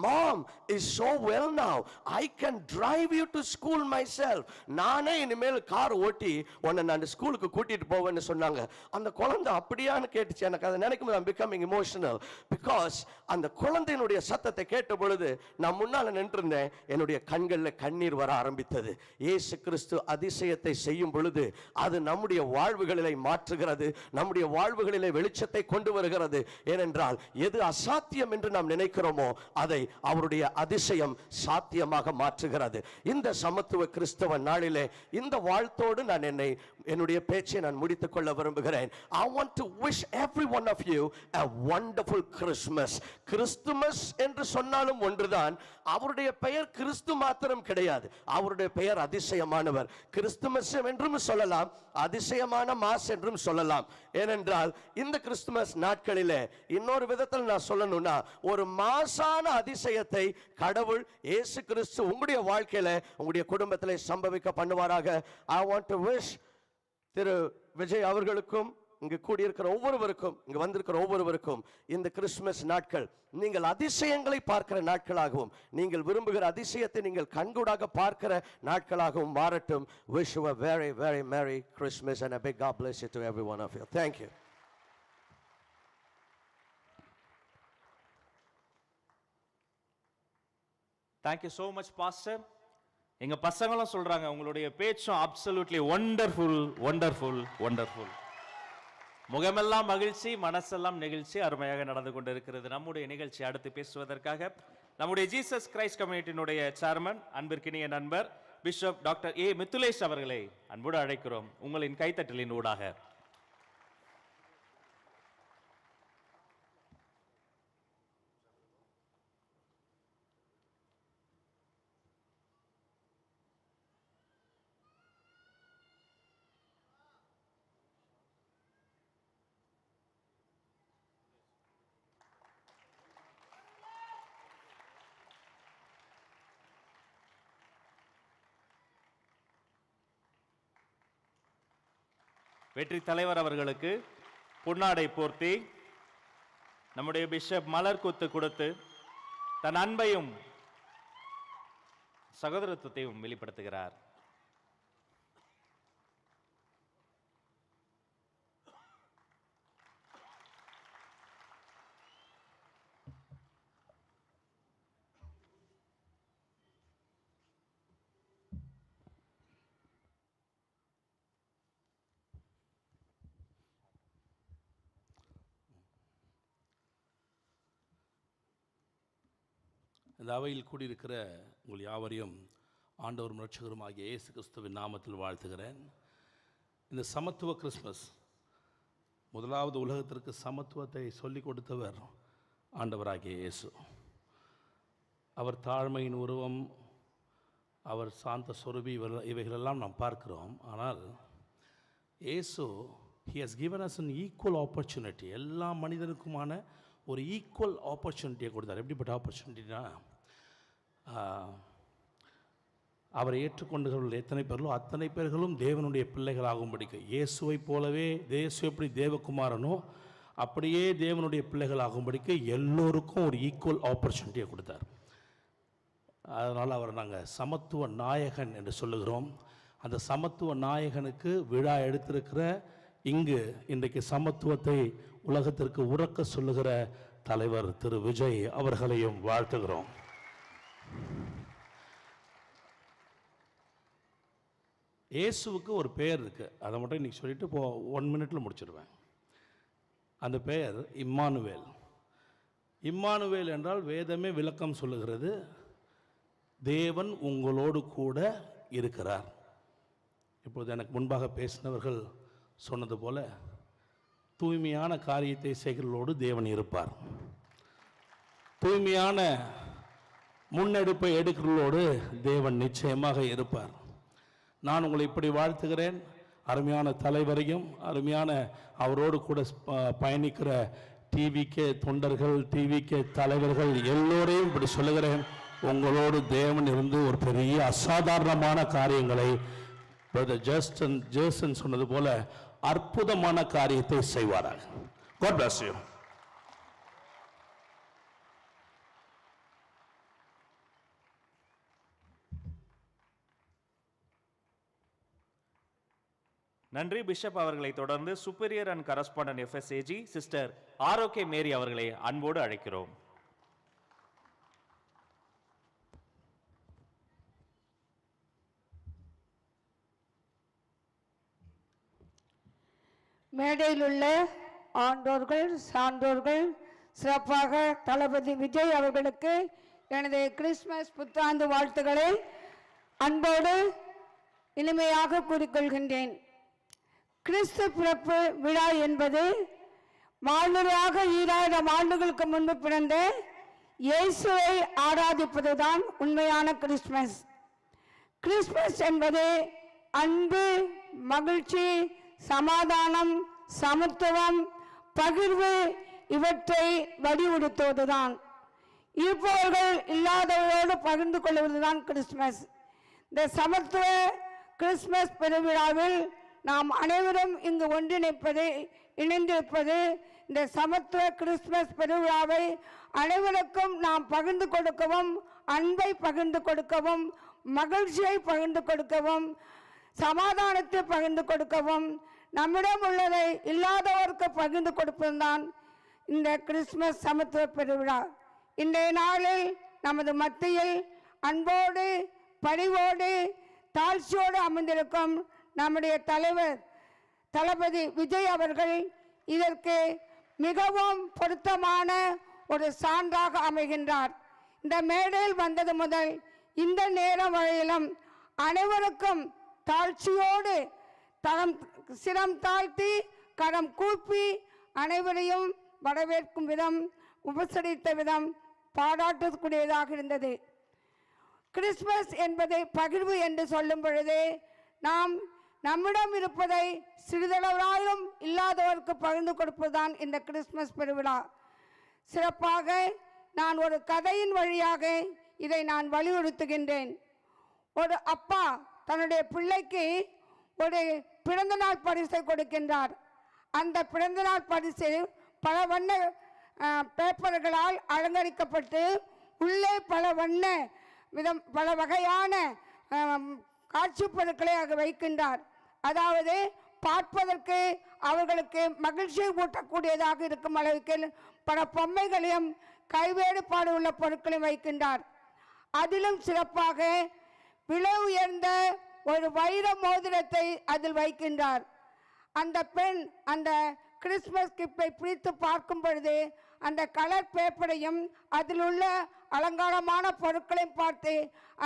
Mom is so well now. I can drive you to school myself. நானே இனிமேல் கார் ஓட்டி உன்னை நான் ஸ்கூலுக்கு கூட்டிட்டு போவேன்னு சொன்னாங்க. அந்த குழந்தை அப்படியான்னு கேட்டுச்சு. எனக்கு அதை நினைக்கும்போது I'm becoming emotional because அந்த குழந்தையினுடைய சத்தத்தை கேட்ட பொழுது நான் முன்னால நின்றிருந்தேன். என்னுடைய கண்களில் கண்ணீர் வர ஆரம்பித்தது. இயேசு கிறிஸ்து அதிசயத்தை செய்யும் பொழுது அது நம்முடைய வாழ்வுகளிலே மாற்றுகிறது, நம்முடைய வாழ்வுகளிலே வெளிச்சத்தை கொண்டு வருகிறது. ஏனென்றால் எது அசாத்தியம் என்று நாம் நினைக்கிறோமோ அதை அவருடைய அதிசயம் சாத்தியமாக மாற்றுகிறது. இந்த சமத்துவ கிறிஸ்தவ நாளிலே இந்த வாழ்த்தோடு நான் என்னுடைய பேச்சை நான் முடித்துக் கொள்ள விரும்புகிறேன். I want to wish every one of you a wonderful Christmas. Christmas என்று சொன்னாலும் ஒன்றுதான். அவருடைய பெயர் கிறிஸ்து மாத்திரம் கிடையாது, அவருடைய பெயர் அதிசயமானவர். கிறிஸ்துமஸ் என்றும் சொல்லலாம், அதிசயமான மாஸ் என்றும் சொல்லலாம். ஏனென்றால் இந்த கிறிஸ்துமஸ் நாட்களிலே இன்னொரு விதத்தில் நான் சொல்லணும்னா ஒரு மாசான அதிசயத்தை கடவுள் இயேசு கிறிஸ்து உங்களுடைய வாழ்க்கையில உங்களுடைய குடும்பத்திலே சம்பவிக்க பண்ணுவாராக. I want to wish திரு விஜய் அவர்களுக்கும் இங்கு கூடியிருக்கிற ஒவ்வொருவருக்கும், இங்கு வந்திருக்கிற ஒவ்வொருவருக்கும் இந்த கிறிஸ்துமஸ் நாட்கள் நீங்கள் அதிசயங்களை பார்க்கிற நாட்களாகவும், நீங்கள் விரும்புகிற அதிசயத்தை நீங்கள் கண்கூடாக பார்க்கிற நாட்களாகவும் மாறட்டும். Wish you a very, very Merry Christmas and a big God bless you to every one of you. Thank you. Thank you so much, Pastor. எங்க பசங்களும் சொல்றாங்க உங்களுடைய பேச்சும் அப்சல்யூட்லி வண்டர்ஃபுல் வண்டர்ஃபுல் வண்டர்ஃபுல். முகமெல்லாம் மகிழ்ச்சி, மனசெல்லாம் நெகிழ்ச்சி. அருமையாக நடந்து கொண்டிருக்கிறது நம்முடைய நிகழ்ச்சி. அடுத்து பேசுவதற்காக நம்முடைய ஜீசஸ் கிரைஸ்ட் கம்யூனிட்டியினுடைய சேர்மன், அன்பிற்கினிய நண்பர் பிஷப் டாக்டர் ஏ மித்துலேஷ் அவர்களை அன்போடு அழைக்கிறோம் உங்களின் கைத்தட்டலின் ஊடாக. வெற்றி தலைவர் அவர்களுக்கு பொன்னாடை போர்த்தி நம்முடைய பிஷப் மலர் கொத்து கொடுத்து தன் அன்பையும் சகோதரத்துவத்தையும் வெளிப்படுத்துகிறார். இந்த அவையில் கூடியிருக்கிற உங்கள் யாவரையும் ஆண்டவரும் இரட்சகருமாகிய இயேசு கிறிஸ்துவின் நாமத்தில் வாழ்த்துகிறேன். இந்த சமத்துவ கிறிஸ்மஸ், முதலாவது உலகத்திற்கு சமத்துவத்தை சொல்லிக் கொடுத்தவர் ஆண்டவராகிய இயேசு. அவர் தாழ்மையின் உருவம், அவர் சாந்த சொரூபி, இவைகளெல்லாம் நாம் பார்க்கிறோம். ஆனால் இயேசு he has given us an equal opportunity. எல்லா மனிதனுக்குமான ஒரு ஈக்குவல் ஆப்பர்ச்சுனிட்டியை கொடுத்தார். எப்படிப்பட்ட ஆப்பர்ச்சுனிட்டினா, அவரை ஏற்றுக்கொண்டவர்கள் எத்தனை பேர்களோ அத்தனை பேர்களும் தேவனுடைய பிள்ளைகளாகும்படிக்கு, இயேசுவை போலவே இயேசு எப்படி தேவகுமாரனோ அப்படியே தேவனுடைய பிள்ளைகளாகும்படிக்கு எல்லோருக்கும் ஒரு ஈக்குவல் ஆப்பர்ச்சுனிட்டியை கொடுத்தார். அதனால் அவரை நாங்கள் சமத்துவ நாயகன் என்று சொல்லுகிறோம். அந்த சமத்துவ நாயகனுக்கு விழா எடுத்திருக்கிற இங்கு இன்றைக்கு சமத்துவத்தை உலகத்திற்கு உறக்க சொல்லுகிற தலைவர் திரு விஜய் அவர்களையும் வாழ்த்துகிறோம். இயேசுவுக்கு ஒரு பெயர் இருக்குது, அதை மட்டும் இன்றைக்கி சொல்லிவிட்டு 1 மினிட்டில் முடிச்சிடுவேன். அந்த பெயர் இம்மானுவேல். இம்மானுவேல் என்றால் வேதமே விளக்கம் சொல்லுகிறது, தேவன் உங்களோடு கூட இருக்கிறார். இப்போது எனக்கு முன்பாக பேசினவர்கள் சொன்னது போல, தூய்மையான காரியத்தை செய்கிறவர்களோடு தேவன் இருப்பார். தூய்மையான முன்னெடுப்பை எடுக்கிறவர்களோடு தேவன் நிச்சயமாக இருப்பார். நான் உங்களை இப்படி வாழ்த்துகிறேன். அருமையான தலைவரையும் அருமையான அவரோடு கூட பயணிக்கிற டிவிகே தொண்டர்கள், டிவிகே தலைவர்கள் எல்லோரையும் இப்படி சொல்லுகிறேன், உங்களோடு தேவன் இருந்து ஒரு பெரிய அசாதாரணமான காரியங்களை பிரதர் ஜேசன் சொன்னது போல அற்புதமான காரியத்தை செய்வாராக. God bless you. நன்றி பிஷப் அவர்களை தொடர்ந்து superior and correspondent FSAG sister ஆரோக்கிய மேரி அவர்களை அன்போடு அழைக்கிறோம். மேடையில் உள்ள ஆண்டோர்கள், சான்றோர்கள், சிறப்பாக தளபதி விஜய் அவர்களுக்கு எனது கிறிஸ்துமஸ் புத்தாண்டு வாழ்த்துக்களை அன்போடு இனிமையாக கூறிக்கொள்கின்றேன். கிறிஸ்து பிறப்பு விழா என்பது மாநிலராக 2000 ஆண்டுகளுக்கு முன்பு பிறந்த இயேசுவை ஆராதிப்பதுதான் உண்மையான கிறிஸ்துமஸ். கிறிஸ்துமஸ் என்பது அன்பு, மகிழ்ச்சி, சமாதானம், சமத்துவம், பகிர்வு இவற்றை வலியுறுத்துவதுதான். இருப்பவர்கள் இல்லாதவர்களோடு பகிர்ந்து கொள்வதுதான் கிறிஸ்துமஸ். இந்த சமத்துவ கிறிஸ்துமஸ் பெருவிழாவில் நாம் அனைவரும் இங்கு ஒன்றிணைப்பதை இணைந்திருப்பது. இந்த சமத்துவ கிறிஸ்துமஸ் பெருவிழாவை அனைவருக்கும் நாம் பகிர்ந்து கொடுக்கவும், அன்பை பகிர்ந்து கொடுக்கவும், மகிழ்ச்சியை பகிர்ந்து கொடுக்கவும், சமாதானத்தை பகிர்ந்து கொடுக்கவும், நம்மிடம் உள்ளதை இல்லாதவருக்கு பகிர்ந்து கொடுப்பதுதான் இந்த கிறிஸ்துமஸ் சமத்துவ பெருவிழா. இன்றைய நாளில் நமது மத்தியில் அன்போடு, பணிவோடு, தாழ்ச்சியோடு அமர்ந்திருக்கும் நம்முடைய தலைவர் தளபதி விஜய் அவர்கள் இதற்கு மிகவும் பொருத்தமான ஒரு சான்றாக அமைகின்றார். இந்த மேடையில் வந்தது முதல் இந்த நேரம் வரையிலும் அனைவருக்கும் தாழ்ச்சியோடு சிரம் தாழ்த்தி கரம் கூப்பி அனைவரையும் வரவேற்கும் விதம், உபசரித்த விதம் பாராட்டக்கூடியதாக இருந்தது. கிறிஸ்துமஸ் என்பதை பகிர்வு என்று சொல்லும் பொழுது நாம் நம்மிடம் இருப்பதை சிறிதளவாயிலும் இல்லாதவருக்கு பகிர்ந்து கொடுப்பதுதான் இந்த கிறிஸ்துமஸ் பெருவிழா. சிறப்பாக நான் ஒரு கதையின் வழியாக இதை நான் வலியுறுத்துகின்றேன். ஒரு அப்பா தன்னுடைய பிள்ளைக்கு ஒரு பிறந்தநாள் பரிசை கொடுக்கின்றார். அந்த பிறந்தநாள் பரிசு பல வண்ண பேப்பர்களால் அலங்கரிக்கப்பட்டு உள்ளே பல வகையான காட்சி பொருட்களை அங்கு வைக்கின்றார். அதாவது பார்ப்பதற்கு அவர்களுக்கு மகிழ்ச்சியை ஊட்டக்கூடியதாக இருக்கும் அளவுக்கு பல பொம்மைகளையும் கைவேறுபாடு உள்ள பொருட்களையும் வைக்கின்றார். அதிலும் சிறப்பாக விலை உயர்ந்த ஒரு வைர மோதிரத்தை அதில் வைக்கின்றார். அந்த பெண் அந்த கிறிஸ்துமஸ் கிஃப்டை பிரித்து பார்க்கும் பொழுது அந்த கலர் பேப்பரையும் அதில் உள்ள அலங்காரமான பொருட்களையும் பார்த்து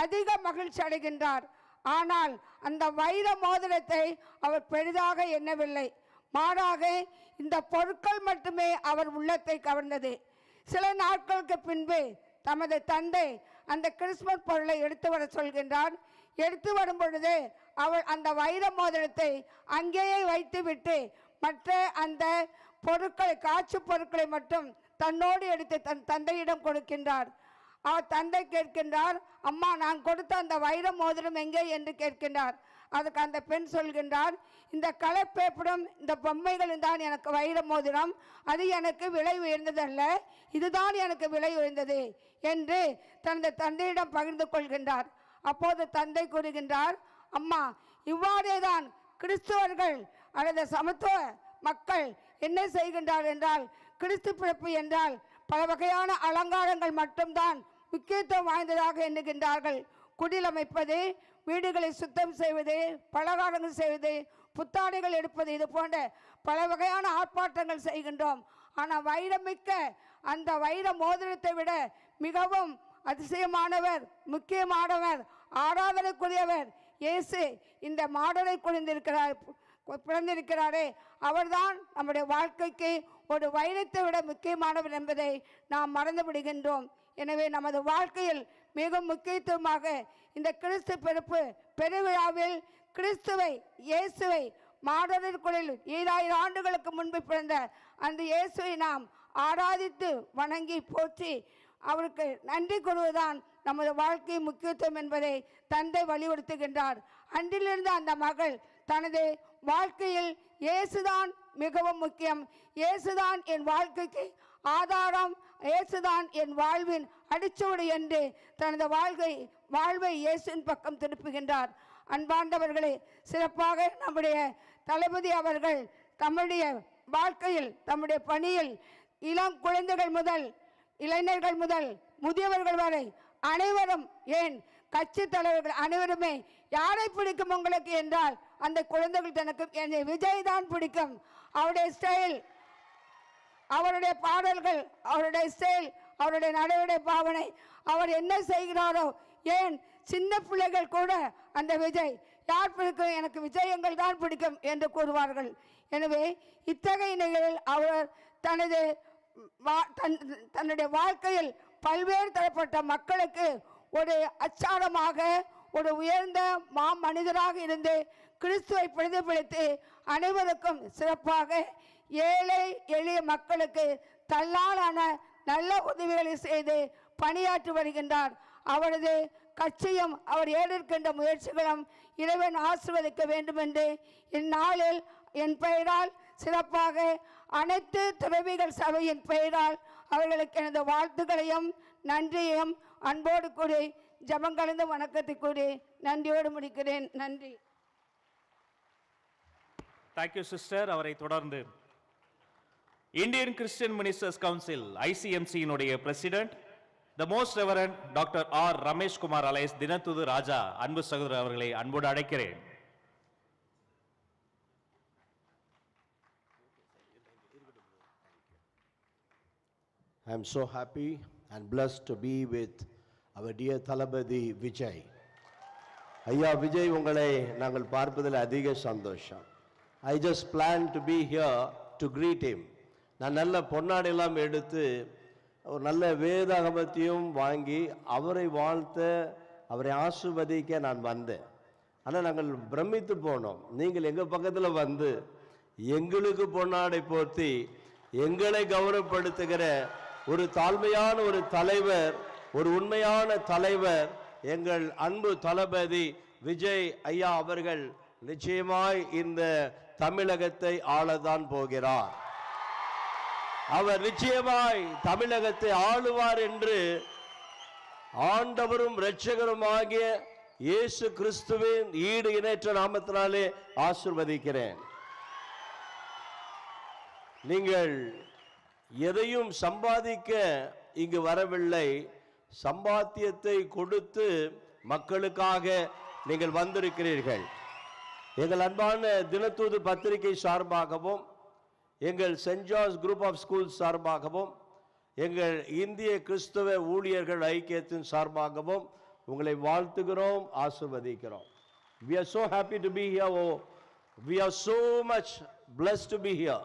அதிக மகிழ்ச்சி அடைகின்றார். ஆனால் அந்த வைர மோதிரத்தை அவர் பெரிதாக எண்ணவில்லை. மாறாக இந்த பொருட்கள் மட்டுமே அவர் உள்ளத்தை கவர்ந்தது. சில நாட்களுக்கு பின்பு தமது தந்தை அந்த கிறிஸ்துமஸ் பொருளை எடுத்து வர சொல்கின்றார். எடுத்து வரும் பொழுது அவள் அந்த வைர மோதிரத்தை அங்கேயே வைத்துவிட்டு மற்ற அந்த பொருட்களை, காட்சி பொருட்களை மட்டும் தன்னோடு எடுத்து தன் தந்தையிடம் கொடுக்கின்றார். அவர் தந்தை கேட்கின்றார், அம்மா நான் கொடுத்த அந்த வைர மோதிரம் எங்கே என்று கேட்கின்றார். அதுக்கு அந்த பெண் சொல்கின்றார், இந்த கலர் பேப்பரும் இந்த பொம்மைகளும் தான் எனக்கு வைர மோதிரம், அது எனக்கு விலை உயர்ந்ததல்ல, இதுதான் எனக்கு விலை உயர்ந்தது என்று தனது தந்தையிடம் பகிர்ந்து கொள்கின்றார். அப்போது தந்தை கூறுகின்றார், அம்மா இவ்வாறே தான் கிறிஸ்துவர்கள் அல்லது சமத்துவ மக்கள் என்ன செய்கின்றார் என்றால், கிறிஸ்து பிறப்பு என்றால் பல வகையான அலங்காரங்கள் மட்டும்தான் முக்கியத்துவம் வாய்ந்ததாக எண்ணுகின்றார்கள். குடில் அமைப்பது, வீடுகளை சுத்தம் செய்வது, பலகாரங்கள் செய்வது, புத்தாடைகள் எடுப்பது, இது போன்ற பல வகையான ஆர்ப்பாட்டங்கள் செய்கின்றோம். ஆனால் வைரமிக்க அந்த வைர மோதிரத்தை விட மிகவும் அதிசயமானவர், முக்கியமானவர், ஆராதனைக்குரியவர் இயேசு இந்த மாடலை பிறந்திருக்கிறாரே, அவர்தான் நம்முடைய வாழ்க்கைக்கு ஒரு வைரத்தை விட முக்கியமானவர் என்பதை நாம் மறந்து விடுகின்றோம். எனவே நமது வாழ்க்கையில் மிக முக்கியத்துவமாக இந்த கிறிஸ்து பிறப்பு பெருவிழாவில் கிறிஸ்துவை, இயேசுவை, மாடலிற்குள்ளில் 2000 ஆண்டுகளுக்கு முன்பு பிறந்த அந்த இயேசுவை நாம் ஆராதித்து வணங்கி போற்றி அவருக்கு நன்றி கூறுவதுதான் நமது வாழ்க்கை முக்கியத்துவம் என்பதை தந்தை வலியுறுத்துகின்றார். அன்றிலிருந்து அந்த மகள் தனது வாழ்க்கையில் இயேசுதான் மிகவும் முக்கியம், இயேசுதான் என் வாழ்க்கைக்கு ஆதாரம், இயேசுதான் என் வாழ்வின் அடிச்சுவடு என்று தனது வாழ்வை இயேசுவின் பக்கம் திருப்புகின்றார். அன்பாண்டவர்களே, சிறப்பாக நம்முடைய தளபதி அவர்கள் தம்முடைய வாழ்க்கையில், தம்முடைய பணியில் இளம் குழந்தைகள் முதல், இளைஞர்கள் முதல், முதியவர்கள் வரை அனைவரும், ஏன் கட்சி தலைவர்கள் அனைவருமே யாரை பிடிக்கும் உங்களுக்கு என்றால் அந்த குழந்தைகள் தனக்கு என்னை விஜய் தான் பிடிக்கும். அவருடைய ஸ்டைல், அவருடைய பாடல்கள், அவருடைய ஸ்டைல், அவருடைய நடவடிக்கை பாவனை, அவர் என்ன செய்கிறாரோ, ஏன் சின்ன பிள்ளைகள் கூட அந்த விஜய் யார் பிடிக்கும், எனக்கு விஜயங்கள் தான் பிடிக்கும் என்று கூறுவார்கள். எனவே இத்தகைய நிலையில் அவர் தன்னுடைய வாழ்க்கையில் பல்வேறு தரப்பட்ட மக்களுக்கு ஒரு அச்சாரமாக, ஒரு உயர்ந்த மனிதராக இருந்து கிறிஸ்துவை பிரதிபலித்து அனைவருக்கும் சிறப்பாக ஏழை எளிய மக்களுக்கு தள்ளாலான நல்ல உதவிகளை செய்து பணியாற்றி வருகின்றார். அவரது கட்சியும் அவர் ஏறிருக்கின்ற முயற்சிகளும் இறைவன் ஆசீர்வதிக்க வேண்டும் என்று இந்நாளில் என் பெயரால் சிறப்பாக அனைத்து துறவிகள் சபையின் பெயரால் அவர்களுக்கு எனது வாழ்த்துக்களையும் நன்றியையும் அன்போடு கூறி ஜபங்கலந்த வணக்கத்தை கூறி நன்றியோடு முடிக்கிறேன். நன்றி. Thank you sister. அவரை தொடர்ந்து இந்தியன் கிறிஸ்டியன் மினிஸ்டர்ஸ் கவுன்சில் ICMC-யினுடைய president the most reverend doctor R Ramesh Kumar alias தினத்துது ராஜா அன்பு சகோதரர் அவர்களை அன்போடு அழைக்கிறேன். I am so happy and blessed to be with our dear Thalapathy Vijay. ஐயா விஜய், உங்களை நாங்கள் பார்ப்பதில் அதிக சந்தோஷம். I just planned to be here to greet him. நான் நல்ல பொன்னாடையெல்லாம் எடுத்து ஒரு நல்ல வேதாகமத்தையும் வாங்கி அவரை வாழ்த்த அவரை ஆசீர்வதிக்க நான் வந்தேன். ஆனால் நாங்கள் பிரமித்து போனோம். நீங்கள் எங்கள் பக்கத்தில் வந்து எங்களுக்கு பொன்னாடை போர்த்தி எங்களை கௌரவப்படுத்துகிற ஒரு தாழ்மையான ஒரு தலைவர், ஒரு உண்மையான தலைவர் எங்கள் அன்பு தளபதி விஜய் ஐயா அவர்கள் நிச்சயமாய் இந்த தமிழகத்தை ஆளதான் போகிறார். அவர் நிச்சயமாய் தமிழகத்தை ஆளுவார் என்று ஆண்டவரும் இரட்சகருமாகிய இயேசு கிறிஸ்துவின் ஈடு இணைற்ற நாமத்தினாலே ஆசீர்வதிக்கிறேன். நீங்கள் எதையும் சம்பாதிக்க இங்கு வரவில்லை, சம்பாத்தியத்தை கொடுத்து மக்களுக்காக நீங்கள் வந்திருக்கிறீர்கள். எங்கள் அன்பான தினத்தூது பத்திரிகை சார்பாகவும் எங்கள் Saint George group of school சார்பாகவும் எங்கள் இந்திய கிறிஸ்தவ ஊழியர்கள் ஐக்கியத்தின் சார்பாகவும் உங்களை வாழ்த்துகிறோம், ஆசீர்வதிக்கிறோம். We are so happy to be here. Oh, we are so much blessed to be here.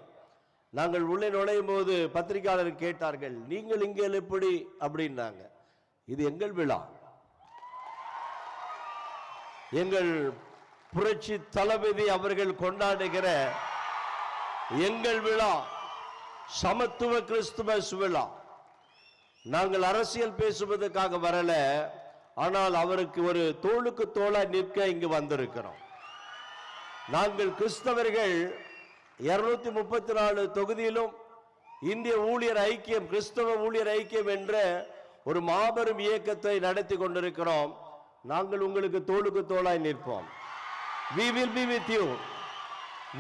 நாங்கள் உள்ளே நுழையும் போது பத்திரிகையாளர் கேட்டார்கள், நீங்கள் இங்கே எப்படி அப்படின்னாங்க. இது எங்கள் விழா, எங்கள் புரட்சி தளபதி அவர்கள் கொண்டாடுகிற எங்கள் விழா, சமத்துவ கிறிஸ்துமஸ் விழா. நாங்கள் அரசியல் பேசுவதற்காக வரல, ஆனால் அவருக்கு ஒரு தோளுக்கு தோளா நிற்க இங்கு வந்திருக்கிறோம். நாங்கள் கிறிஸ்தவர்கள் 234 தொகுதியிலும் இந்திய ஊழியர் ஐக்கியம், கிறிஸ்தவ ஊழியர் ஐக்கியம் என்ற ஒரு மாபெரும் இயக்கத்தை நடத்தி கொண்டிருக்கிறோம். நாங்கள் உங்களுக்கு தோளுக்கு தோளாய் நிற்போம். We will be with you.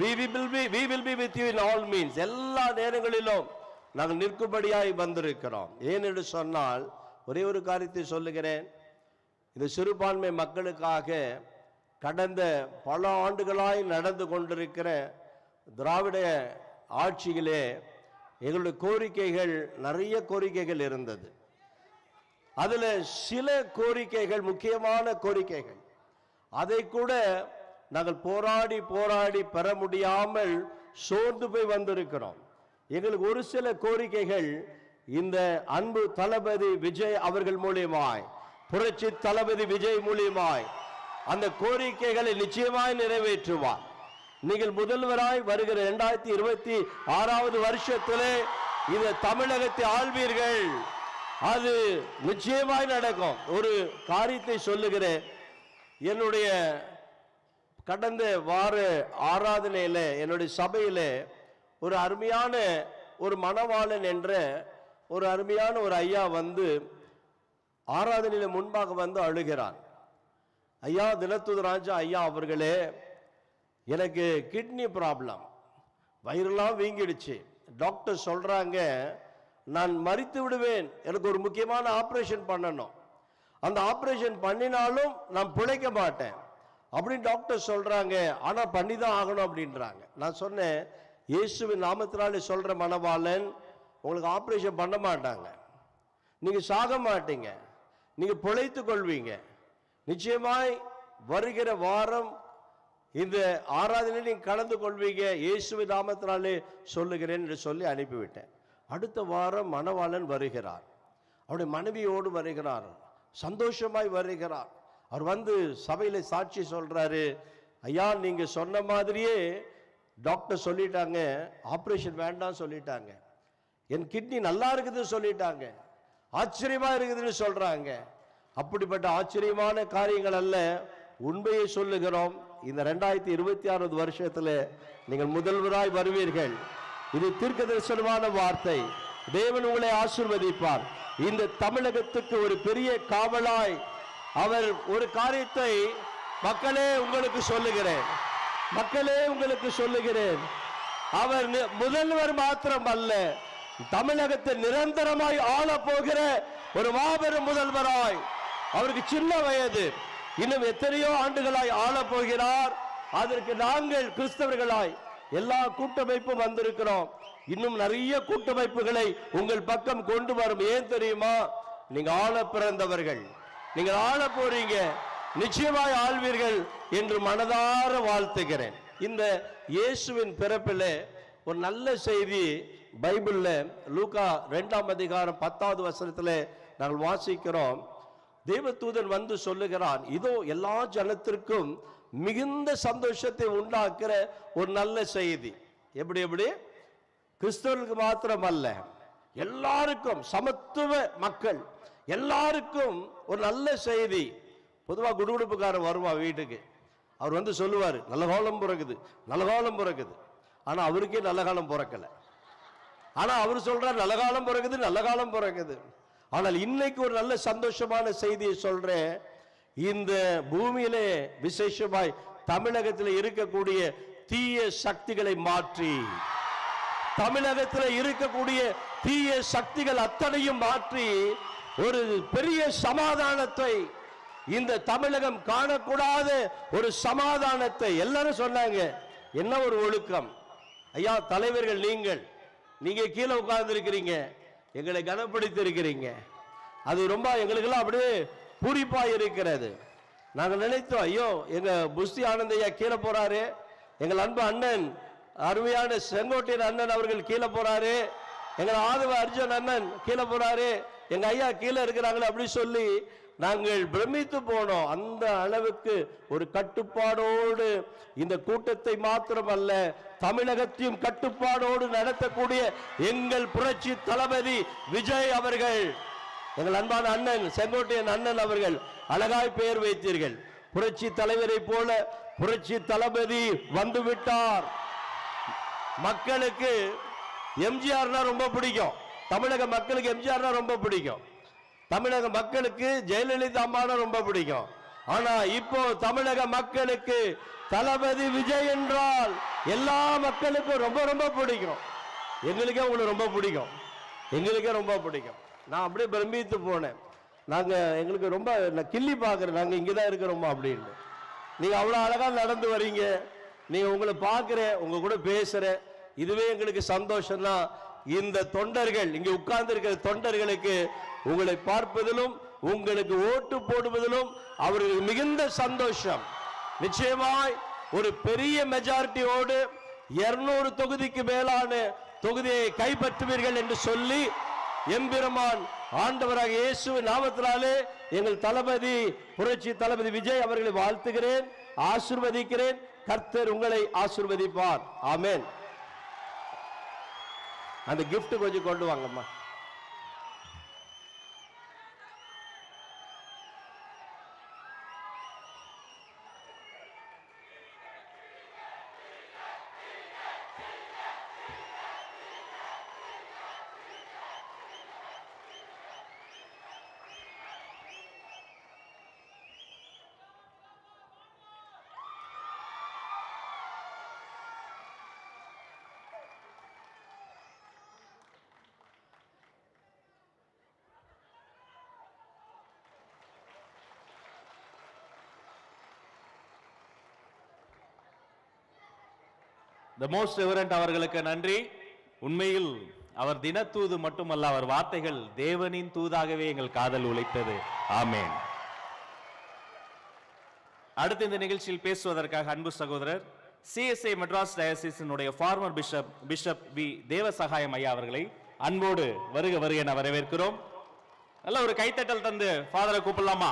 We will be with you in all means. எல்லா நேரங்களிலும் நாங்கள் நிற்கும்படியாய் வந்திருக்கிறோம். ஏனென்று சொன்னால் ஒரே ஒரு காரியத்தை சொல்லுகிறேன். இந்த சிறுபான்மை மக்களுக்காக கடந்த பல ஆண்டுகளாய் நடந்து கொண்டிருக்கிற திராவிட ஆட்சியிலே எங்களுடைய கோரிக்கைகள், நிறைய கோரிக்கைகள் இருந்தது. அதுல சில கோரிக்கைகள், முக்கியமான கோரிக்கைகள், அதை கூட நாங்கள் போராடி போராடி பெற முடியாமல் சோர்ந்து போய் வந்திருக்கிறோம். எங்களுக்கு ஒரு சில கோரிக்கைகள் இந்த அன்பு தளபதி விஜய் அவர்கள் மூலியமாய், புரட்சி தளபதி விஜய் மூலியமாய் அந்த கோரிக்கைகளை நிச்சயமாய் நிறைவேற்றுவார். நீங்கள் முதல்வராய் வருகிற 2026 வருஷத்திலே இந்த தமிழகத்தை ஆள்வீர்கள். அது நிச்சயமாய் நடக்கும். ஒரு காரியத்தை சொல்லுகிறேன். என்னுடைய கடந்த வார ஆராதனையில என்னுடைய சபையில ஒரு அருமையான ஒரு மணவாளன் என்ற ஒரு அருமையான ஒரு ஐயா வந்து ஆராதனையில முன்பாக வந்து அழுகிறான். ஐயா, தினத்தூது ராஜா ஐயா அவர்களே, எனக்கு கிட்னி ப்ராப்ளம், வயிறெல்லாம் வீங்கிடுச்சு, டாக்டர் சொல்றாங்க நான் மரித்து விடுவேன், எனக்கு ஒரு முக்கியமான ஆபரேஷன் பண்ணணும், அந்த ஆபரேஷன் பண்ணினாலும் நான் பிழைக்க மாட்டேன் அப்படின்னு டாக்டர் சொல்றாங்க, ஆனா பண்ணிதான் ஆகணும் அப்படின்றாங்க. நான் சொன்னேன், இயேசுவின் நாமத்தினாலே சொல்ற மணவாளன், உங்களுக்கு ஆபரேஷன் பண்ண மாட்டாங்க, நீங்க சாக மாட்டீங்க, நீங்க பிழைத்து கொள்வீங்க, நிச்சயமாய் வருகிற வாரம் இந்த ஆராதனையில் நீங்க கலந்து கொள்வீங்க, இயேசுவின் நாமத்தினாலே சொல்லுகிறேன் என்று சொல்லி அனுப்பிவிட்டேன். அடுத்த வாரம் மணவாளன் வருகிறார், அவருடைய மனைவியோடு வருகிறார், சந்தோஷமாய் வருகிறார். அவர் வந்து சபையில சாட்சி சொல்றாரு, ஐயா நீங்க சொன்ன மாதிரியே டாக்டர் சொல்லிட்டாங்க, ஆபரேஷன் வேண்டாம் சொல்லிட்டாங்க, என் கிட்னி நல்லா இருக்குதுன்னு சொல்லிட்டாங்க, ஆச்சரியமா இருக்குதுன்னு சொல்றாங்க. அப்படிப்பட்ட ஆச்சரியமான காரியங்கள் அல்ல, உண்மையை சொல்லுகிறோம். இந்த 2026 வருஷத்துல நீங்கள் முதல்வராய் வருவீர்கள். இது தீர்க்க தரிசனமான வார்த்தை. தேவன் உங்களை ஆசீர்வதிப்பார். இந்த தமிழகத்துக்கு ஒரு பெரிய காவலாய் அவர் ஒரு காரியத்தை மக்களே உங்களுக்கு சொல்லுகிறேன், மக்களே உங்களுக்கு சொல்லுகிறேன், அவர் முதல்வர் மாத்திரம் அல்ல, தமிழகத்தை நிரந்தரமாய் ஆள போகிற ஒரு மாபெரும் முதல்வராய். அவருக்கு சின்ன வயது, இன்னும் எத்தனையோ ஆண்டுகளாய் ஆள போகிறார். அதற்கு நாங்கள் கிறிஸ்தவர்களாய் எல்லா கூட்டமைப்பும் வந்திருக்கிறோம். இன்னும் நிறைய கூட்டமைப்புகளை உங்கள் பக்கம் கொண்டு வரும். ஏன் தெரியுமா? நீங்க ஆள பிறந்தவர்கள், நீங்கள் ஆள போறீங்க, நிச்சயமாய் ஆள்வீர்கள் என்று மனதார வாழ்த்துகிறேன். இந்த இயேசுவின் பிறப்பிலே ஒரு நல்ல செய்தி பைபிள்ல லூக்கா 2ஆம் அதிகாரம் 10வது வசனத்திலே நாங்கள் வாசிக்கிறோம். தேவதூதன் வந்து சொல்லுகிறான், இதோ எல்லா ஜனத்திற்கும் மிகுந்த சந்தோஷத்தை உண்டாக்குற ஒரு நல்ல செய்தி. எப்படி? கிறிஸ்தவர்களுக்கு மாத்திரம் அல்ல, எல்லாருக்கும், சமத்துவ மக்கள் எல்லாருக்கும் ஒரு நல்ல செய்தி. பொதுவாக குடுகுடுப்புக்காரர் வருவான் வீட்டுக்கு, அவர் வந்து சொல்லுவார், நல்ல காலம் பிறகுது, நல்ல காலம் பிறகுது. ஆனா அவருக்கே நல்ல காலம் பிறக்கல. ஆனா அவர் சொல்றார் நல்ல காலம் பிறகுது, நல்ல காலம் பிறகுது. ஆனால் இன்னைக்கு ஒரு நல்ல சந்தோஷமான செய்தியை சொல்றேன். இந்த பூமியிலே விசேஷமாய் தமிழகத்தில் இருக்கக்கூடிய தீய சக்திகளை மாற்றி, தமிழகத்தில் இருக்கக்கூடிய தீய சக்திகள் அத்தனையும் மாற்றி ஒரு பெரிய சமாதானத்தை, இந்த தமிழகம் காணக்கூடாத ஒரு சமாதானத்தை. எல்லாரும் சொன்னாங்க, என்ன ஒரு ஒழுக்கம் ஐயா, தலைவர்கள் நீங்க கீழே உட்கார்ந்து இருக்கிறீங்க, எங்களை கனப்படுத்தி இருக்கிறீங்க. அது ரொம்ப எங்களுக்கெல்லாம் அப்படியே பூரிப்பா இருக்கிறது. நாங்கள் நினைத்தோம், ஐயோ எங்க புஸ்தி ஆனந்தையா கீழே போறாரு, எங்கள் அன்பு அண்ணன் அருமையான செங்கோட்டையன் அண்ணன் அவர்கள் கீழே போறாரு, எங்கள் ஆதவ அர்ஜுன் அண்ணன் கீழே போறாரு, எங்க ஐயா கீழே இருக்கிறாங்களே அப்படி சொல்லி நாங்கள் பிரமித்து போனோம். அந்த அளவுக்கு ஒரு கட்டுப்பாடோடு இந்த கூட்டத்தை மாத்திரமல்ல, தமிழகத்தையும் கட்டுப்பாடோடு நடத்தக்கூடிய எங்கள் புரட்சி தளபதி விஜய் அவர்கள், எங்கள் அன்பான அண்ணன் செங்கோட்டையன் அண்ணன் அவர்கள் அழகாய் பெயர் வைத்தீர்கள். புரட்சி தலைவரை போல புரட்சி தளபதி வந்துவிட்டார். மக்களுக்கு எம்ஜிஆர்னா ரொம்ப பிடிக்கும், தமிழக மக்களுக்கு எம்ஜிஆர்னா ரொம்ப பிடிக்கும், தமிழக மக்களுக்கு ஜெயலலிதா அம்மானா ரொம்ப பிடிக்கும். ஆனா இப்போ தமிழக மக்களுக்கு தளபதி விஜய் என்றால் எல்லா மக்களுக்கும் ரொம்ப ரொம்ப பிடிக்கும். எங்களுக்கே உங்களுக்கு ரொம்ப பிடிக்கும், எங்களுக்கே ரொம்ப பிடிக்கும். நான் அப்படியே பிரமித்து போனேன். நாங்க எங்களுக்கு ரொம்ப கிள்ளி பார்க்குறேன், நாங்க இங்கதான் இருக்கிறோமா அப்படின்னு. நீங்க அவ்வளவு அழகா நடந்து வரீங்க, நீங்க உங்களை பார்க்கிறேன், உங்க கூட பேசுறேன், இதுவே எங்களுக்கு சந்தோஷம் தான். இந்த தொண்டர்கள், இங்க உட்கார்ந்து இருக்கிற தொண்டர்களுக்கு உங்களை பார்ப்பதிலும் உங்களுக்கு ஓட்டு போடுவதிலும் அவர்களுக்கு மிகுந்த சந்தோஷம். நிச்சயமாய் ஒரு பெரிய மெஜாரிட்டியோடு 200 தொகுதிக்கு மேலான தொகுதியை கைப்பற்றுவீர்கள் என்று சொல்லி எம்பெருமான் ஆண்டவராக இயேசுவின் நாமத்தினாலே எங்கள் தளபதி புரட்சி தளபதி விஜய் அவர்களை வாழ்த்துகிறேன், ஆசீர்வதிக்கிறேன். கர்த்தர் உங்களை ஆசீர்வதிப்பார். ஆமென். அந்த gift கொஞ்சம் கொண்டு வாங்கம்மா. The most reverend அவர்களுக்கு நன்றி. உண்மையில் அவர் தினத்தூது மட்டுமல்ல, அவர் வார்த்தைகள் தேவனின் தூதாகவே எங்கள் காதல் உழைத்தது. ஆமென். அடுத்து இந்த நிகழ்ச்சியில் பேசுவதற்காக அன்பு சகோதரர் CSI மெட்ராஸ் டயசிஸினுடைய ஃபார்மர் பிஷப் வி தேவசகாயம் ஐயா அவர்களை அன்போடு வருக வருக என வரவேற்கிறோம். நல்ல ஒரு கைத்தட்டல் தந்து ஃபாதரை கூப்பிடலாமா?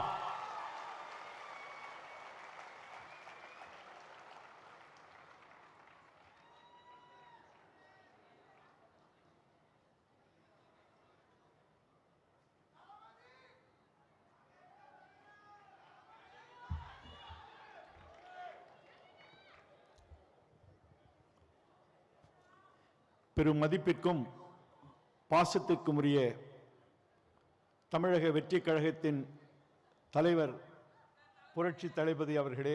பெரும் மதிப்பிற்கும் பாசத்திற்கும் உரிய தமிழக வெற்றிக் கழகத்தின் தலைவர் புரட்சி தளபதி அவர்களே,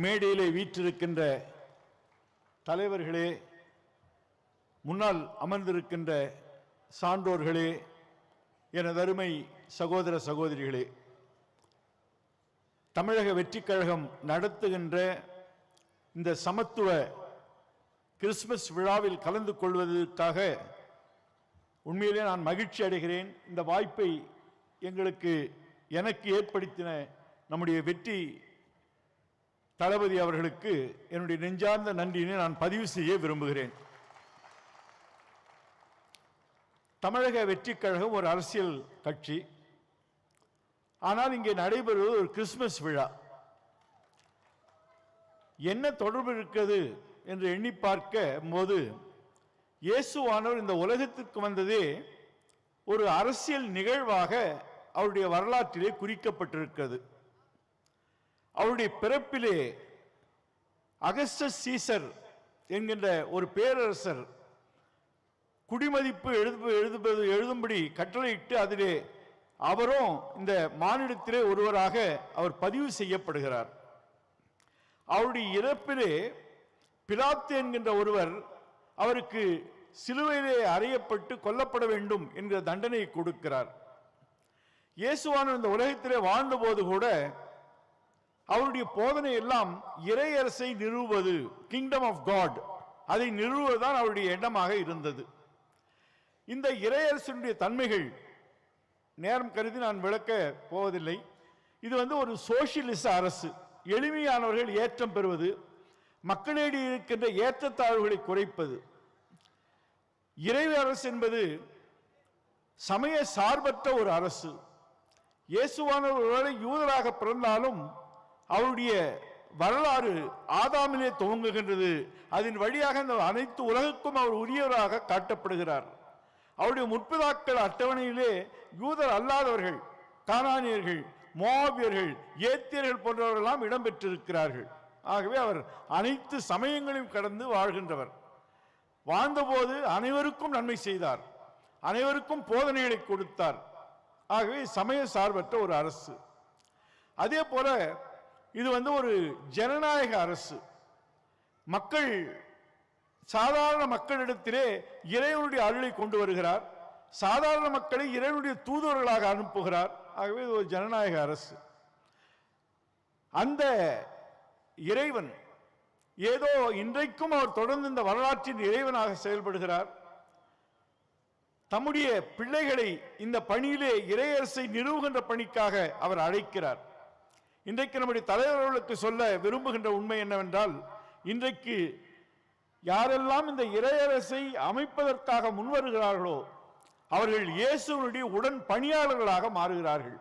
மேடையிலே வீற்றிருக்கின்ற தலைவர்களே, முன்னால் அமர்ந்திருக்கின்ற சான்றோர்களே, எனது அருமை சகோதர சகோதரிகளே, தமிழக வெற்றிக் கழகம் நடத்துகின்ற இந்த சமத்துவ கிறிஸ்துமஸ் விழாவில் கலந்து கொள்வதற்காக உண்மையிலே நான் மகிழ்ச்சி அடைகிறேன். இந்த வாய்ப்பை எனக்கு ஏற்படுத்தின நம்முடைய வெற்றி தளபதி அவர்களுக்கு என்னுடைய நெஞ்சார்ந்த நன்றியினை நான் பதிவு செய்ய விரும்புகிறேன். தமிழக வெற்றிக் கழகம் ஒரு அரசியல் கட்சி. ஆனால் இங்கே நடைபெறுவது ஒரு கிறிஸ்துமஸ் விழா. என்ன தொடர்பு இருக்கிறது என்று எண்ணி பார்க்க போது, இயேசுவானவர் இந்த உலகத்திற்கு வந்ததே ஒரு அரசியல் நிகழ்வாக அவருடைய வரலாற்றிலே குறிக்கப்பட்டிருக்கிறது. அவருடைய பிறப்பிலே அகஸ்டஸ் சீசர் என்கின்ற ஒரு பேரரசர் குடிமதிப்பு எழுதும்படி கட்டளையிட்டு அதிலே அவரும் இந்த மானிடத்திலே ஒருவராக அவர் பதிவு செய்யப்படுகிறார். அவருடைய இறப்பிலே பிலாத்து என்கின்ற ஒருவர் அவருக்கு சிலுவையிலே அறையப்பட்டு கொல்லப்பட வேண்டும் என்கிற தண்டனையை கொடுக்கிறார். இயேசுவானவர் இந்த உலகத்திலே வாழ்ந்தபோது கூட அவருடைய போதனை எல்லாம் இறையரசை நிறுவுவது, கிங்டம் ஆஃப் காட், அதை நிறுவுவதுதான் அவருடைய எண்ணமாக இருந்தது. இந்த இறையரசனுடைய தன்மைகள் நேரம் கருதி நான் விளக்க போவதில்லை. இது ஒரு சோசியலிச அரசு. எளிமையானவர்கள் ஏற்றம் பெறுவது, மக்களிடையே இருக்கின்ற ஏற்றத்தாழ்வுகளை குறைப்பது. இறையரசு என்பது சமய சார்பற்ற ஒரு அரசு. இயேசுவானவர் ஒருவேளை யூதராக பிறந்தாலும் அவருடைய வரலாறு ஆதாமிலே துவங்குகின்றது. அதன் வழியாக இந்த அனைத்து உலகுக்கும் அவர் உரியவராக காட்டப்படுகிறார். அவருடைய முற்பிதாக்கள் அட்டவணையிலே யூதர் அல்லாதவர்கள், கானானியர்கள், மோவாபியர்கள், ஏத்தியர்கள் போன்றவர்களெல்லாம் இடம்பெற்றிருக்கிறார்கள். ஆகவே அவர் அனைத்து சமயங்களையும் கடந்து வாழ்கின்றவர். வாழ்ந்தபோது அனைவருக்கும் நன்மை செய்தார், அனைவருக்கும் போதனைகளை கொடுத்தார். ஆகவே சமய சார்பற்ற ஒரு அரசு. அதே போல இது ஒரு ஜனநாயக அரசு. மக்கள், சாதாரண மக்களிடத்திலே இறைவனுடைய அருளை கொண்டு வருகிறார், சாதாரண மக்களை இறைவனுடைய தூதுவர்களாக அனுப்புகிறார். ஆகவே இது ஒரு ஜனநாயக அரசு. அந்த இறைவன் ஏதோ இன்றைக்கும் அவர் தொடர்ந்து இந்த வரலாற்றின் இறைவனாக செயல்படுகிறார். தம்முடைய பிள்ளைகளை இந்த பணியிலே இறையரசை நிறுவுகின்ற பணிக்காக அவர் அழைக்கிறார். இன்றைக்கு நம்முடைய தலைவர்களுக்கு சொல்ல விரும்புகின்ற உண்மை என்னவென்றால், இன்றைக்கு யாரெல்லாம் இந்த இறையரசை அமைப்பதற்காக முன்வருகிறார்களோ அவர்கள் இயேசுவினுடைய உடன் பணியாளர்களாக மாறுகிறார்கள்.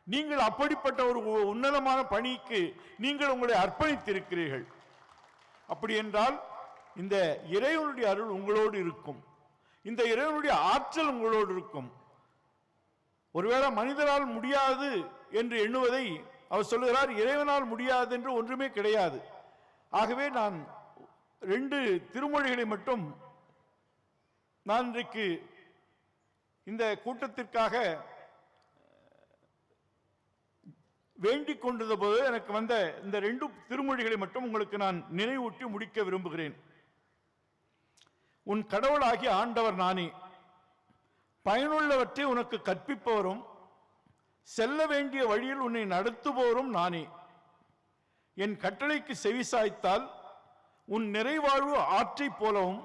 நீங்கள் அப்படிப்பட்ட ஒரு உன்னதமான பணிக்கு நீங்கள் உங்களை அர்ப்பணித்திருக்கிறீர்கள். அப்படி என்றால் இந்த இறைவனுடைய அருள் உங்களோடு இருக்கும், இந்த இறைவனுடைய ஆற்றல் உங்களோடு இருக்கும். ஒருவேளை மனிதரால் முடியாது என்று எண்ணுவதை அவர் சொல்லுகிறார், இறைவனால் முடியாது என்று ஒன்றுமே கிடையாது. ஆகவே நான் 2 திருமொழிகளை மட்டும் நான் இன்றைக்கு இந்த கூட்டத்திற்காக வேண்டிக் கொண்டிருந்த போது எனக்கு வந்த இந்த 2 திருமொழிகளை மட்டும் உங்களுக்கு நான் நினைவூட்டி முடிக்க விரும்புகிறேன். உன் கடவுளாகிய ஆண்டவர் நானே, பயனுள்ளவற்றை உனக்கு கற்பிப்பவரும் செல்ல வேண்டிய வழியில் உன்னை நடத்துபவரும் நானே. என் கட்டளைக்கு செவிசாய்த்தால் உன் நிறைவாழ்வு ஆற்றை போலவும்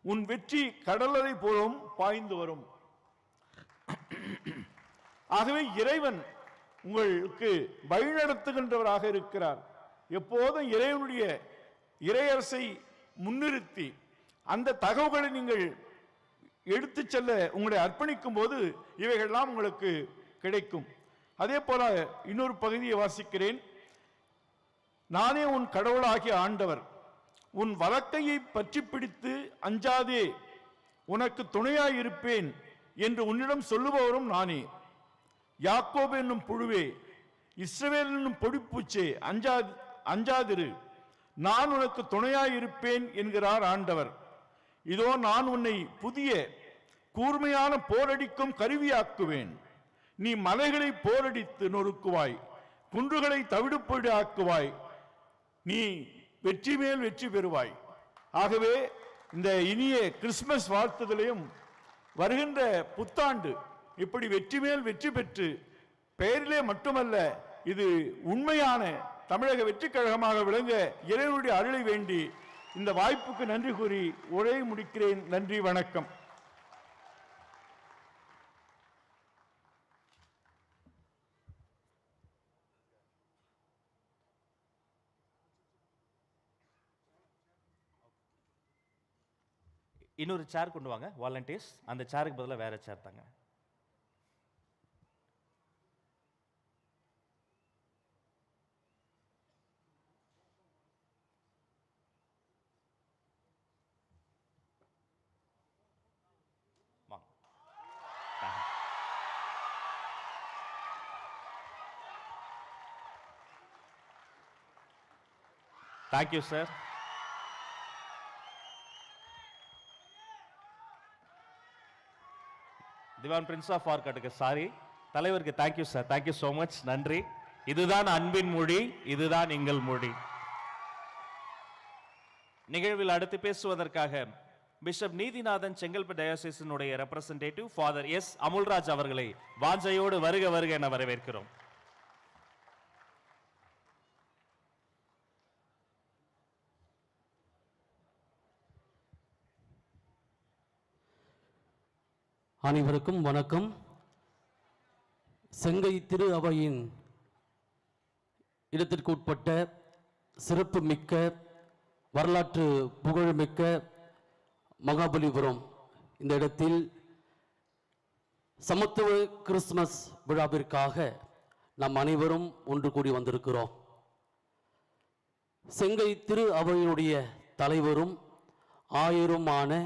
உன் வெற்றி கடலரை போலவும் பாய்ந்து வரும். ஆகவே இறைவன் உங்களுக்கு வழிநடத்துகின்றவராக இருக்கிறார். எப்போதும் இறைவனுடைய இறையரசை முன்னிறுத்தி அந்த தகவல்களை நீங்கள் எடுத்து செல்ல உங்களை அர்ப்பணிக்கும் போது இவைகள்லாம் உங்களுக்கு கிடைக்கும். அதே போல இன்னொரு பகுதியை வாசிக்கிறேன். நானே உன் கடவுளாகிய ஆண்டவர், உன் வலக்கையை பற்றி பிடித்து அஞ்சாதே, உனக்கு துணையாயிருப்பேன் என்று உன்னிடம் சொல்லுபவரும் நானே. யாக்கோபு என்னும் புழுவே, இஸ்ரவேல் என்னும் பொடிப்பூச்சே, அஞ்சாதிரு, நான் உனக்கு துணையாயிருப்பேன் என்கிறார் ஆண்டவர். இதோ நான் உன்னை புதிய கூர்மையான போரடிக்கும் கருவியாக்குவேன். நீ மலைகளை போரடித்து நொறுக்குவாய், குன்றுகளை தவிடுபொடி ஆக்குவாய், நீ வெற்றி மேல் வெற்றி பெறுவாய். ஆகவே இந்த இனிய கிறிஸ்துமஸ் வாழ்த்துதலையும் வருகின்ற புத்தாண்டு இப்படி வெற்றி மேல் வெற்றி பெற்று பெயரிலே மட்டுமல்ல இது உண்மையான தமிழக வெற்றி கழகமாக விளங்க இறைவனுடைய அருளை வேண்டி இந்த வாய்ப்புக்கு நன்றி கூறி உரையை முடிக்கிறேன். நன்றி, வணக்கம். இன்னொரு சேர் கொண்டு வாங்க வாலண்டியர்ஸ். அந்த சேருக்கு பதிலாக வேற சேர் தாங்க. Thank you sir. திவான் பிரின்ஸ் ஆஃப் ஆர்காட்டுக்கு சாரி, தலைவருக்கு thank you sir, thank you so much, நன்றி. இதுதான் அன்பின் மொழி, இதுதான் எங்கள் மொழி. நிகழ்வில் அடுத்து பேசுவதற்காக பிஷப் நீதிநாதன் செங்கல்பட்டு டயோசிஸினுடைய ரெப்ரசன்டேட்டிவ் ஃபாதர் எஸ் அமுல்ராஜ் அவர்களை வாஞ்சையோடு வருக வருக என வரவேற்கிறோம். அனைவருக்கும் வணக்கம். செங்கை திரு அவையின் இடத்திற்கு உட்பட்ட சிறப்பு மிக்க வரலாற்று புகழ்மிக்க மகாபலிபுரம் இந்த இடத்தில் சமத்துவ கிறிஸ்துமஸ் விழாவிற்காக நாம் அனைவரும் ஒன்று கூடி வந்திருக்கிறோம். செங்கை திரு அவையினுடைய தலைவரும் ஆயருமான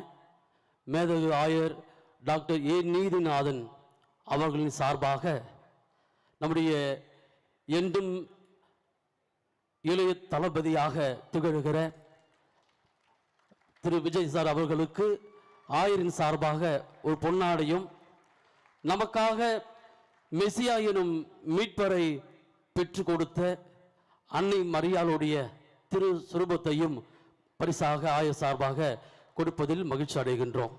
மேதகு ஆயர் டாக்டர் ஏ நீதிநாதன் அவர்களின் சார்பாக நம்முடைய என்றும் இளைய தளபதியாக திகழ்கிற திரு விஜய் சார் அவர்களுக்கு ஆயரின் சார்பாக ஒரு பொன்னாடையும், நமக்காக மெசியா எனும் மீட்பரை பெற்று கொடுத்த அன்னை மரியாளுடைய திரு சுரூபத்தையும் பரிசாக ஆயர் சார்பாக கொடுப்பதில் மகிழ்ச்சி அடைகின்றோம்.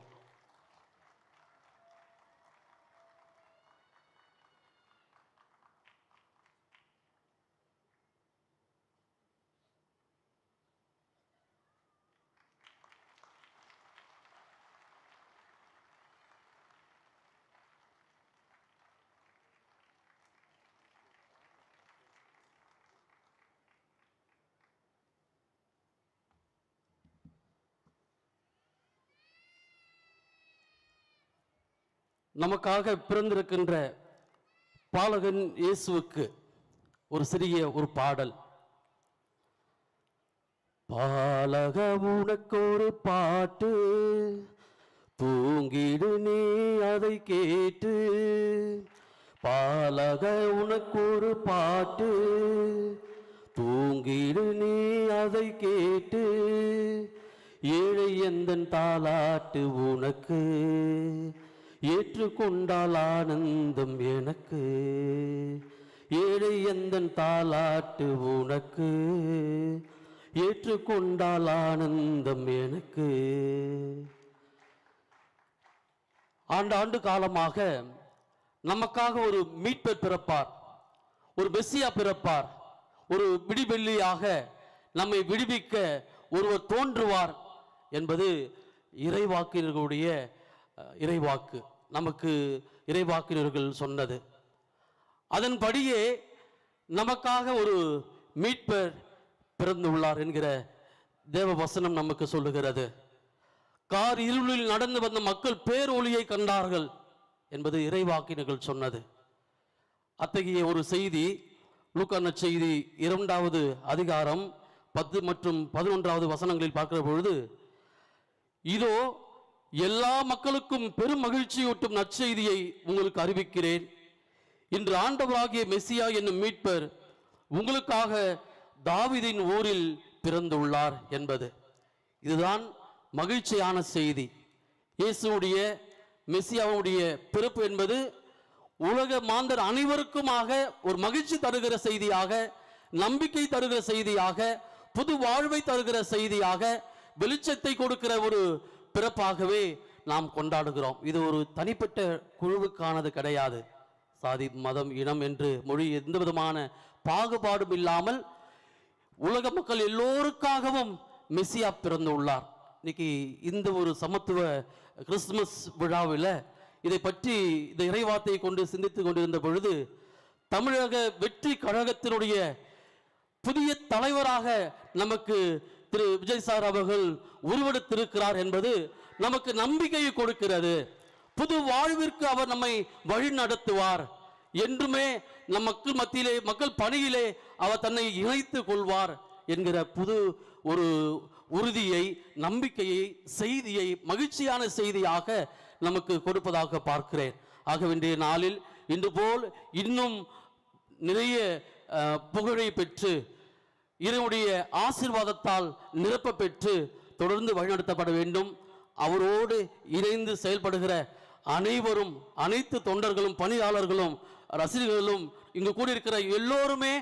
நமக்காக பிறந்திருக்கின்ற பாலகன் இயேசுவுக்கு ஒரு சிறிய ஒரு பாடல். பாலக உனக்கு ஒரு பாட்டு, தூங்கிடு நீ அதை கேட்டு. பாலக உனக்கு ஒரு பாட்டு, தூங்கிடு நீ அதை கேட்டு. ஏழை எந்தன் தாலாட்டு உனக்கு, ஏற்றுக்கொண்டால் ஆனந்தம் எனக்கு. ஏழை எந்தன் தாலாட்டு உனக்கு, ஏற்றுக்கொண்டால் ஆனந்தம் எனக்கு. ஆண்டாண்டு காலமாக நமக்காக ஒரு மீட்பர் பிறப்பார், ஒரு மெசியா பிறப்பார், ஒரு விடிவெள்ளியாக நம்மை விடுவிக்க ஒருவர் தோன்றுவார் என்பது இறைவாக்கினர்களுடைய இறைவாக்கு, நமக்கு இறைவாக்கினர்கள் சொன்னது. அதன்படியே நமக்காக ஒரு மீட்பர் பிறந்துள்ளார் என்கிற தேவ வசனம் நமக்கு சொல்லுகிறது. கார் இருளில் நடந்து வந்த மக்கள் பேரொளியை கண்டார்கள் என்பது இறைவாக்கினர்கள் சொன்னது. அத்தகைய ஒரு செய்தி லூக்கா நற்செய்தி 2வது அதிகாரம் 10 மற்றும் 11வது வசனங்களில் பார்க்கிற பொழுது, இதோ எல்லா மக்களுக்கும் பெரும் மகிழ்ச்சியூட்டும் நற்செய்தியை உங்களுக்கு அறிவிக்கிறேன். இன்று ஆண்டவராகிய மெசியா என்னும் மீட்பர் உங்களுக்காக தாவீதின் ஊரில் பிறந்துள்ளார் என்பது. இதுதான் மகிழ்ச்சியான செய்தி. இயேசுடைய மெசியாவுடைய பிறப்பு என்பது உலக மாந்தர் அனைவருக்குமாக ஒரு மகிழ்ச்சி தருகிற செய்தியாக, நம்பிக்கை தருகிற செய்தியாக, புது வாழ்வை தருகிற செய்தியாக, வெளிச்சத்தை கொடுக்கிற ஒரு பிறப்பாகவே நாம் கொண்டாடுகிறோம். இது ஒரு தனிப்பட்ட குழுவுக்கானது கிடையாது. சாதி, மதம், இனம் என்று மொழி எந்த விதமான பாகுபாடும் இல்லாமல் உலக மக்கள் எல்லோருக்காகவும் மெசியா பிறந்துள்ளார். இன்னைக்கு இந்த ஒரு சமத்துவ கிறிஸ்துமஸ் விழாவில் இதை பற்றி இந்த இறைவார்த்தையை கொண்டு சிந்தித்துக் கொண்டிருந்த பொழுது, தமிழக வெற்றி கழகத்தினுடைய புதிய தலைவராக நமக்கு திரு விஜய் சார் அவர்கள் உருவெடுத்திருக்கிறார் என்பது நமக்கு நம்பிக்கையை கொடுக்கிறது. புது வாழ்விற்கு அவர் நம்மை வழி நடத்துவார். என்றுமே நம் மக்கள் மத்தியிலே, மக்கள் பணியிலே அவர் தன்னை இணைத்துக் கொள்வார் என்கிற புது ஒரு உறுதியை, நம்பிக்கையை, செய்தியை, மகிழ்ச்சியான செய்தியாக நமக்கு கொடுப்பதாக பார்க்கிறேன். ஆக வேண்டிய நாளில் இன்று போல் இன்னும் நிறைய புகழை பெற்று, இறைவனுடைய ஆசீர்வாதத்தால் நிரப்ப பெற்று தொடர்ந்து வழிநடத்தப்பட வேண்டும். அவரோடு இணைந்து செயல்படுகிற அனைவரும், அனைத்து தொண்டர்களும், பணியாளர்களும், ரசிகர்களும், இங்கு கூடியிருக்கிற எல்லோருமே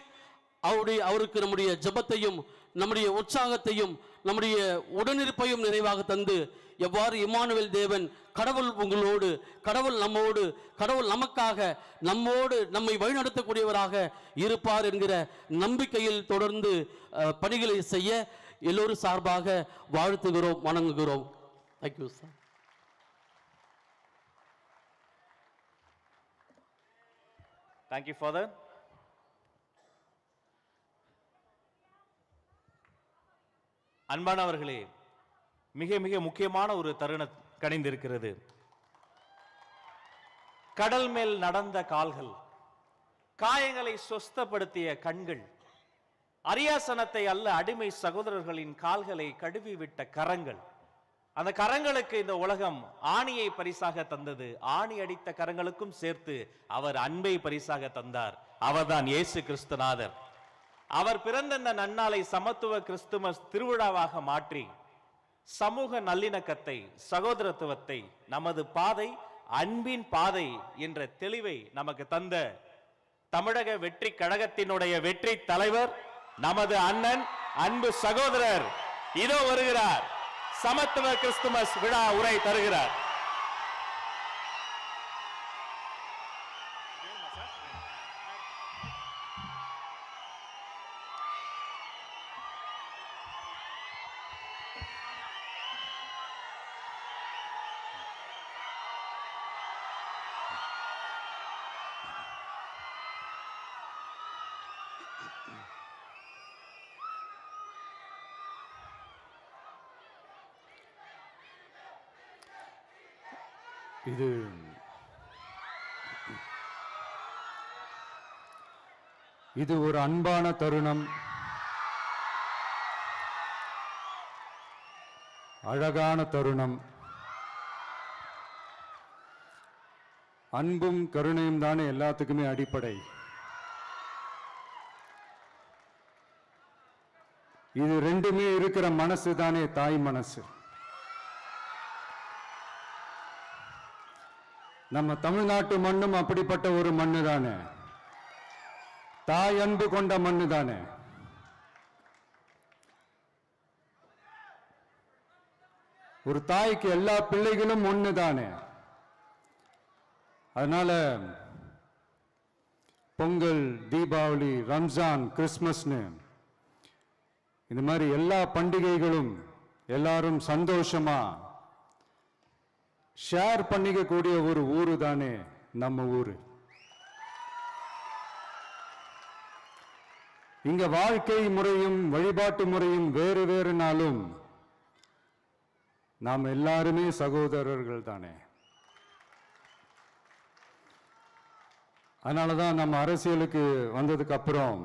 அவருக்கு நம்முடைய ஜெபத்தையும், நம்முடைய உற்சாகத்தையும், நம்முடைய உடனிருப்பையும் நிறைவாக தந்து, எவ்வாறு இம்மானுவேல் தேவன் கடவுள் உங்களோடு, கடவுள் நம்மோடு, கடவுள் நமக்காக, நம்மோடு நம்மை வழிநடத்தக்கூடியவராக இருப்பார் என்கிற நம்பிக்கையில் தொடர்ந்து பணிகளை செய்ய எல்லோரும் சார்பாக வாழ்த்துகிறோம், வணங்குகிறோம். Thank you sir. Thank you father. அன்பானவர்களே, மிக மிக முக்கியமான ஒரு தருணம் கணிந்திருக்கிறது. கடல் மேல் நடந்த கால்கள், காயங்களை சொஸ்தப்படுத்திய கண்கள், அரியாசனத்தை அல்ல அடிமை சகோதரர்களின் கால்களை கழுவி விட்ட கரங்கள், அந்த கரங்களுக்கு இந்த உலகம் ஆணியை பரிசாக தந்தது. ஆணி அடித்த கரங்களுக்கும் சேர்த்து அவர் அன்பை பரிசாக தந்தார். அவர்தான் இயேசு கிறிஸ்துநாதர். அவர் பிறந்த இந்த நன்னாளை சமத்துவ கிறிஸ்துமஸ் திருவிழாவாக மாற்றி சமூக நல்லிணக்கத்தை, சகோதரத்துவத்தை, நமது பாதை அன்பின் பாதை என்ற தெளிவை நமக்கு தந்த தமிழக வெற்றி கழகத்தினுடைய வெற்றி தலைவர் நமது அண்ணன், அன்பு சகோதரர் இதோ வருகிறார். சமத்துவ கிறிஸ்துமஸ் விழா உரை தருகிறார். இது ஒரு அன்பான தருணம், அழகான தருணம். அன்பும் கருணையும் தானே எல்லாத்துக்குமே அடிப்படை. இது ரெண்டுமே இருக்கிற மனசு தானே தாய் மனசு. நம்ம தமிழ்நாட்டு மண்ணும் அப்படிப்பட்ட ஒரு மண்ணு தானே, தாய் அன்பு கொண்ட மண்ணு தானே. ஒரு தாய்க்கு எல்லா பிள்ளைகளும் ஒண்ணு தானே. அதனால பொங்கல், தீபாவளி, ரம்ஜான், கிறிஸ்மஸ்னு இந்த மாதிரி எல்லா பண்டிகைகளும் எல்லாரும் சந்தோஷமா ஷேர் பண்ணிக்க கூடிய ஒரு ஊரு தானே நம்ம ஊரு. இங்க வாழ்க்கை முறையும் வழிபாட்டு முறையும் வேறு வேறுனாலும் நாம் எல்லாருமே சகோதரர்கள் தானே. அதனாலதான் நம்ம அரசியலுக்கு வந்ததுக்கு அப்புறம்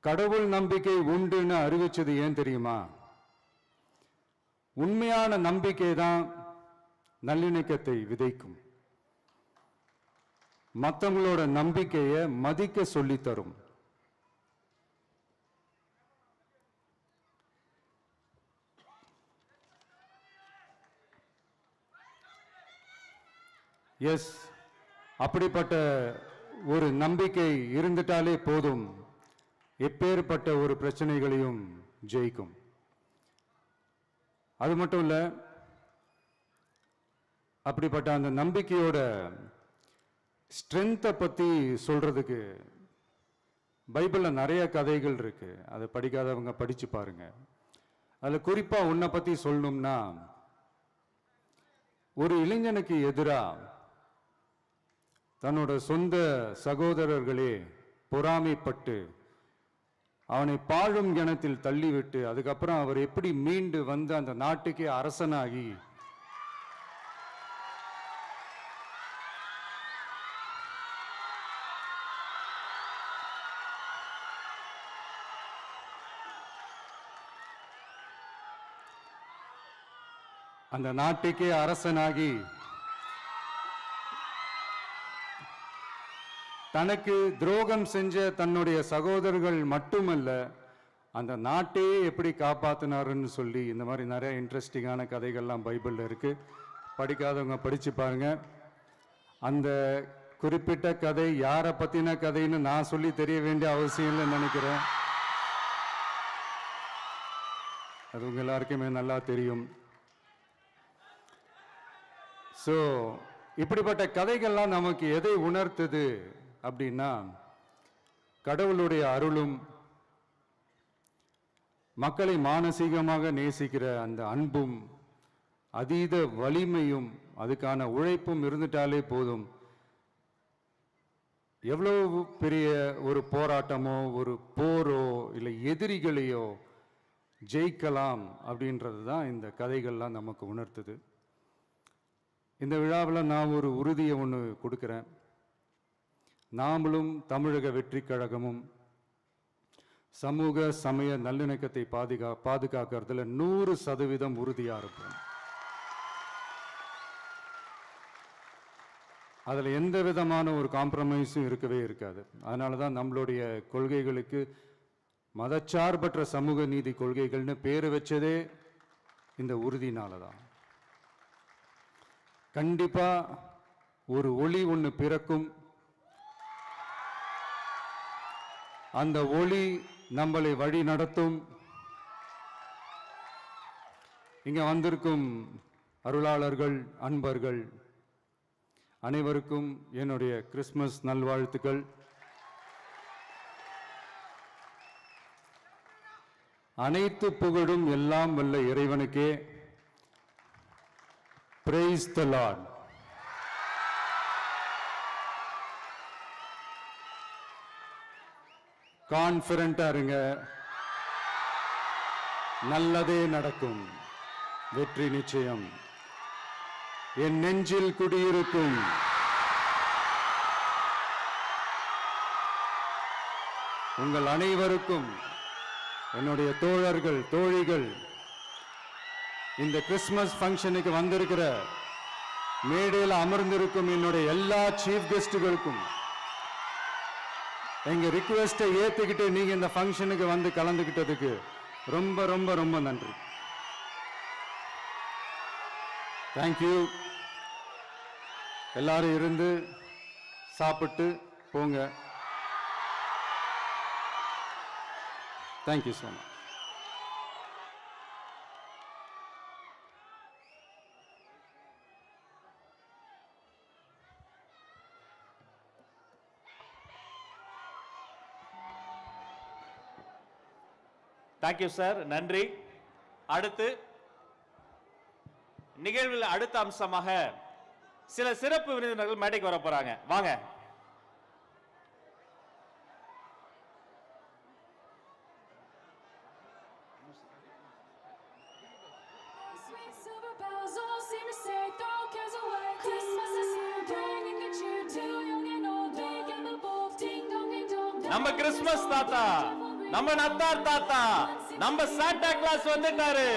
கடவுள் நம்பிக்கை உண்டுன்னு அறிவிச்சது ஏன் தெரியுமா? உண்மையான நம்பிக்கை தான் நல்லிணக்கத்தை விதைக்கும், மற்றவங்களோட நம்பிக்கையை மதிக்க சொல்லி தரும். எஸ், அப்படிப்பட்ட ஒரு நம்பிக்கை இருந்துட்டாலே போதும், எப்பேற்பட்ட ஒரு பிரச்சனைகளையும் ஜெயிக்கும். அது மட்டும் இல்லை, அப்படிப்பட்ட அந்த நம்பிக்கையோட ஸ்ட்ரென்த்தை பற்றி சொல்றதுக்கு பைபிளில் நிறைய கதைகள் இருக்கு. அதை படிக்காதவங்க படிச்சு பாருங்க. அதில் குறிப்பாக உன்னை பற்றி சொல்லணும்னா, ஒரு இளைஞனுக்கு எதிராக தன்னோட சொந்த சகோதரர்களே பொறாமைப்பட்டு அவனை பாழும் கிணத்தில் தள்ளிவிட்டு அதுக்கப்புறம் அவர் எப்படி மீண்டு வந்து அந்த நாட்டுக்கே அரசனாகி அந்த நாட்டுக்கே அரசனாகி தனக்கு துரோகம் செஞ்ச தன்னுடைய சகோதரர்கள் மட்டுமல்ல, அந்த நாட்டையே எப்படி காப்பாத்தினாருன்னு சொல்லி இந்த மாதிரி நிறைய இன்ட்ரெஸ்டிங்கான கதைகள்லாம் பைபிளில் இருக்கு. படிக்காதவங்க படிச்சு பாருங்க. அந்த குறிப்பிட்ட கதை யாரை பத்தின கதைன்னு நான் சொல்லி தெரிய வேண்டிய அவசியம் இல்லைன்னு நினைக்கிறேன். அது உங்க எல்லாருக்குமே நல்லா தெரியும். ஸோ இப்படிப்பட்ட கதைகள்லாம் நமக்கு எதை உணர்த்துது அப்படின்னா, கடவுளுடைய அருளும் மக்களை மானசீகமாக நேசிக்கிற அந்த அன்பும் அதீத வலிமையும் அதுக்கான உழைப்பும் இருந்துட்டாலே போதும், எவ்வளவு பெரிய ஒரு போராட்டமோ ஒரு போரோ இல்லை எதிரிகளையோ ஜெயிக்கலாம் அப்படின்றது தான் இந்த கதைகள்லாம் நமக்கு உணர்த்துது. இந்த விழாவில் நான் ஒரு உறுதியை ஒன்று கொடுக்குறேன். நாமளும் தமிழக வெற்றி கழகமும் சமூக சமய நல்லிணக்கத்தை பாதுகாக்கிறதுல 100% உறுதியாக இருப்போம். அதில் எந்த விதமான ஒரு காம்ப்ரமைஸும் இருக்கவே இருக்காது. அதனால தான் நம்மளுடைய கொள்கைகளுக்கு மதச்சார்பற்ற சமூக நீதி கொள்கைகள்னு பேர் வச்சதே இந்த உறுதினால தான். கண்டிப்பா ஒரு ஒளி ஒன்று பிறக்கும். அந்த ஒளி நம்மளை வழி நடத்தும். இங்க வந்திருக்கும் அருளாளர்கள், அன்பர்கள் அனைவருக்கும் என்னுடைய கிறிஸ்துமஸ் நல்வாழ்த்துக்கள். அனைத்து புகழும் எல்லாம் வல்ல இறைவனுக்கே. Praise the Lord. கான்ஃபிடண்டா இருங்க, நல்லதே நடக்கும், வெற்றி நிச்சயம். என் நெஞ்சில் குடியிருக்கும் உங்கள் அனைவருக்கும், என்னுடைய தோழர்கள், தோழிகள், இந்த கிறிஸ்துமஸ் ஃபங்க்ஷனுக்கு வந்திருக்கிற மேடையில் அமர்ந்திருக்கும் என்னுடைய எல்லா சீஃப் கெஸ்டுகளுக்கும் எங்க ரிக்வெஸ்டை ஏத்துக்கிட்டு நீங்க இந்த ஃபங்க்ஷனுக்கு வந்து கலந்துக்கிட்டதுக்கு ரொம்ப ரொம்ப ரொம்ப நன்றி. தேங்க்யூ. எல்லாரும் இருந்து சாப்பிட்டு போங்க. Thank you so much. Thank you sir, நன்றி. அடுத்து நிகழ்வில் அடுத்த அம்சமாக சில சிறப்பு விருந்தினர்கள் மேடைக்கு வர போறாங்க. வாங்க. நம்ம கிறிஸ்துமஸ் தாத்தா, நம்ம நத்தார் தாத்தா, நம்ம சாண்டா கிளாஸ் வந்துட்டாரு.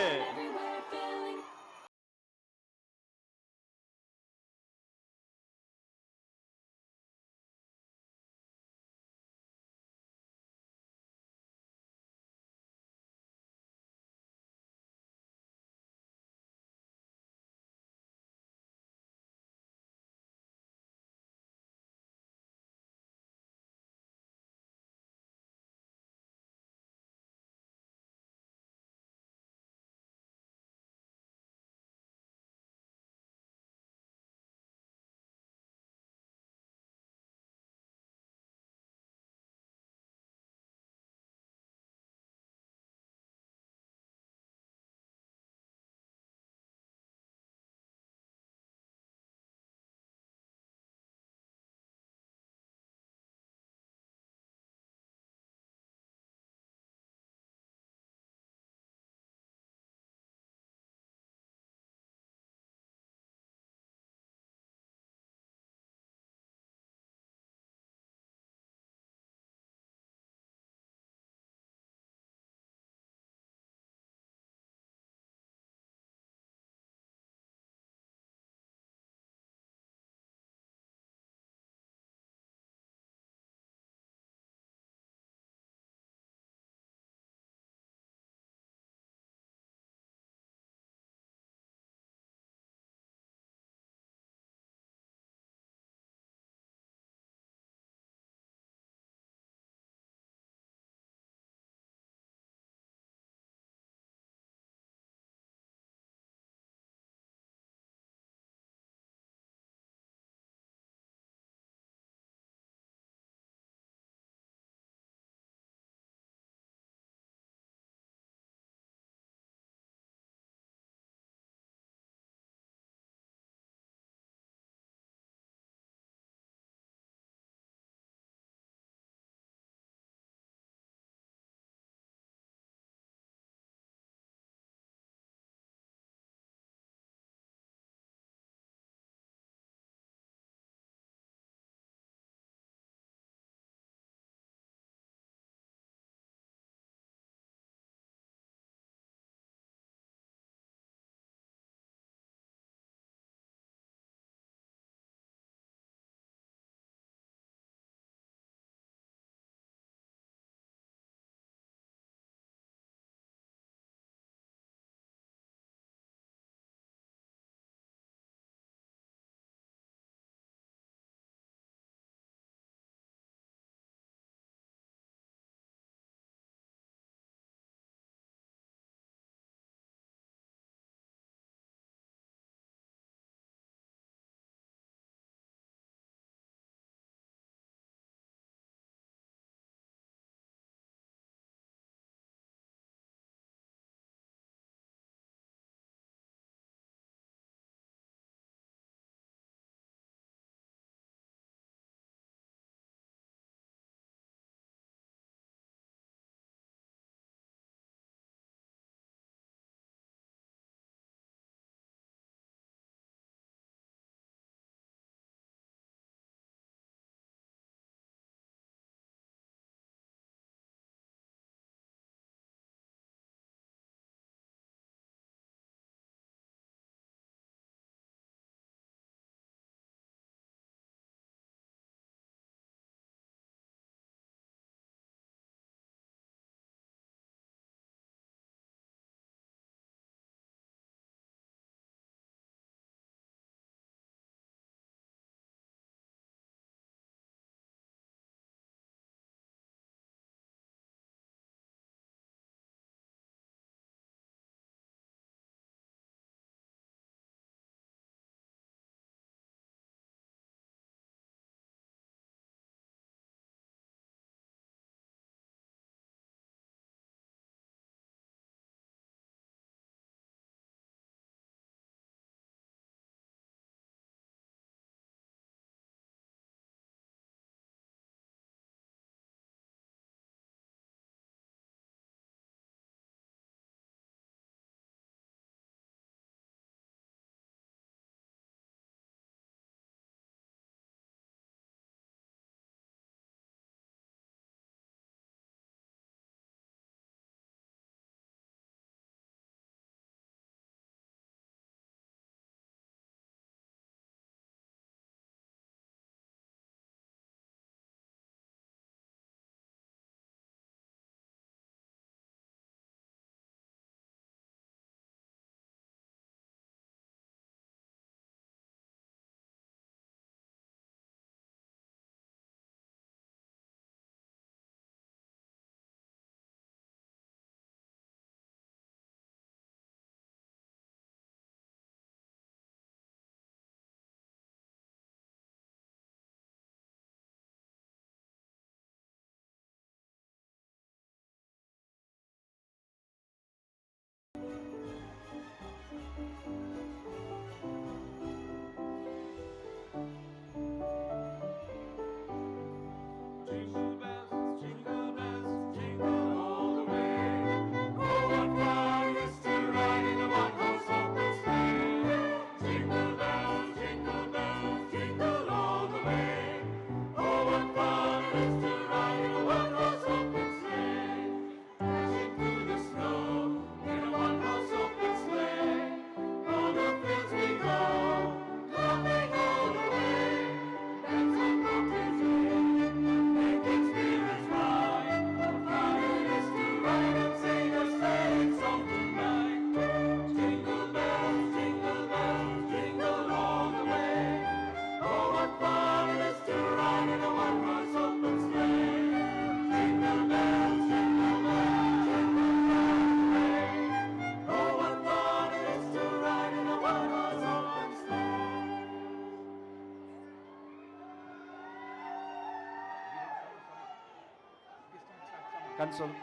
கன்சோல்.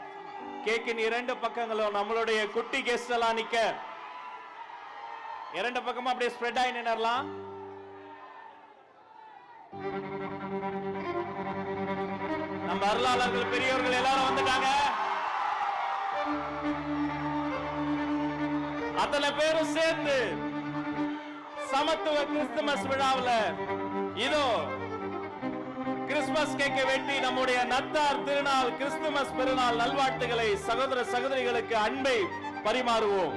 கேக்கின் இரண்டு பக்கங்களும் நம்மளுடைய குட்டி கெஸ்ட் எல்லாம் நிக்க, இரண்டு பக்கமும் அப்படியே ஸ்ப்ரெட் ஆகி நின்னரலாம். நம்ம அருளாளர்கள் பெரியவர்கள் எல்லாரும் வந்துட்டாங்க. அத்தனை பேரும் சேர்ந்து சமத்துவ கிறிஸ்துமஸ் விழாவில் இதோ கிறிஸ்துமஸ் கேக்கை வெட்டி நம்முடைய நத்தார் திருநாள் கிறிஸ்துமஸ் பெருநாள் நல்வாழ்த்துக்களை சகோதர சகோதரிகளுக்கு அன்பை பரிமாறுவோம்.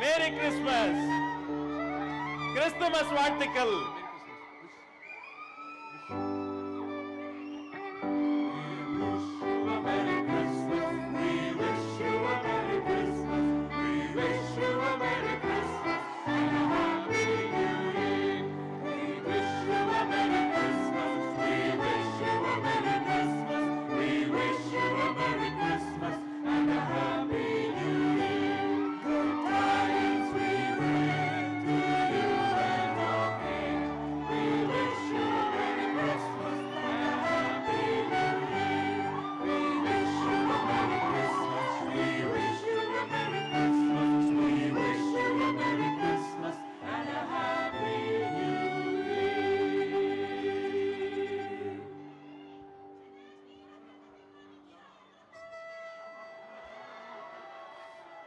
மேரி கிறிஸ்துமஸ், கிறிஸ்துமஸ் வாழ்த்துக்கள்.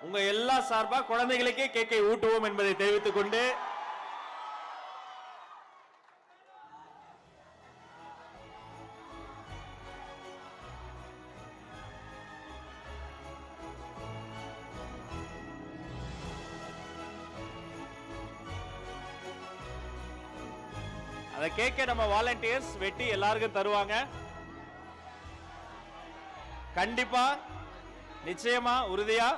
உங்க எல்லா சார்பா குழந்தைகளுக்கே கேக்கை ஊட்டுவோம் என்பதை தெரிவித்துக் கொண்டு அந்த கேக்கை நம்ம வாலண்டியர்ஸ் வெட்டி எல்லாருக்கும் தருவாங்க. கண்டிப்பா, நிச்சயமா, உறுதியா.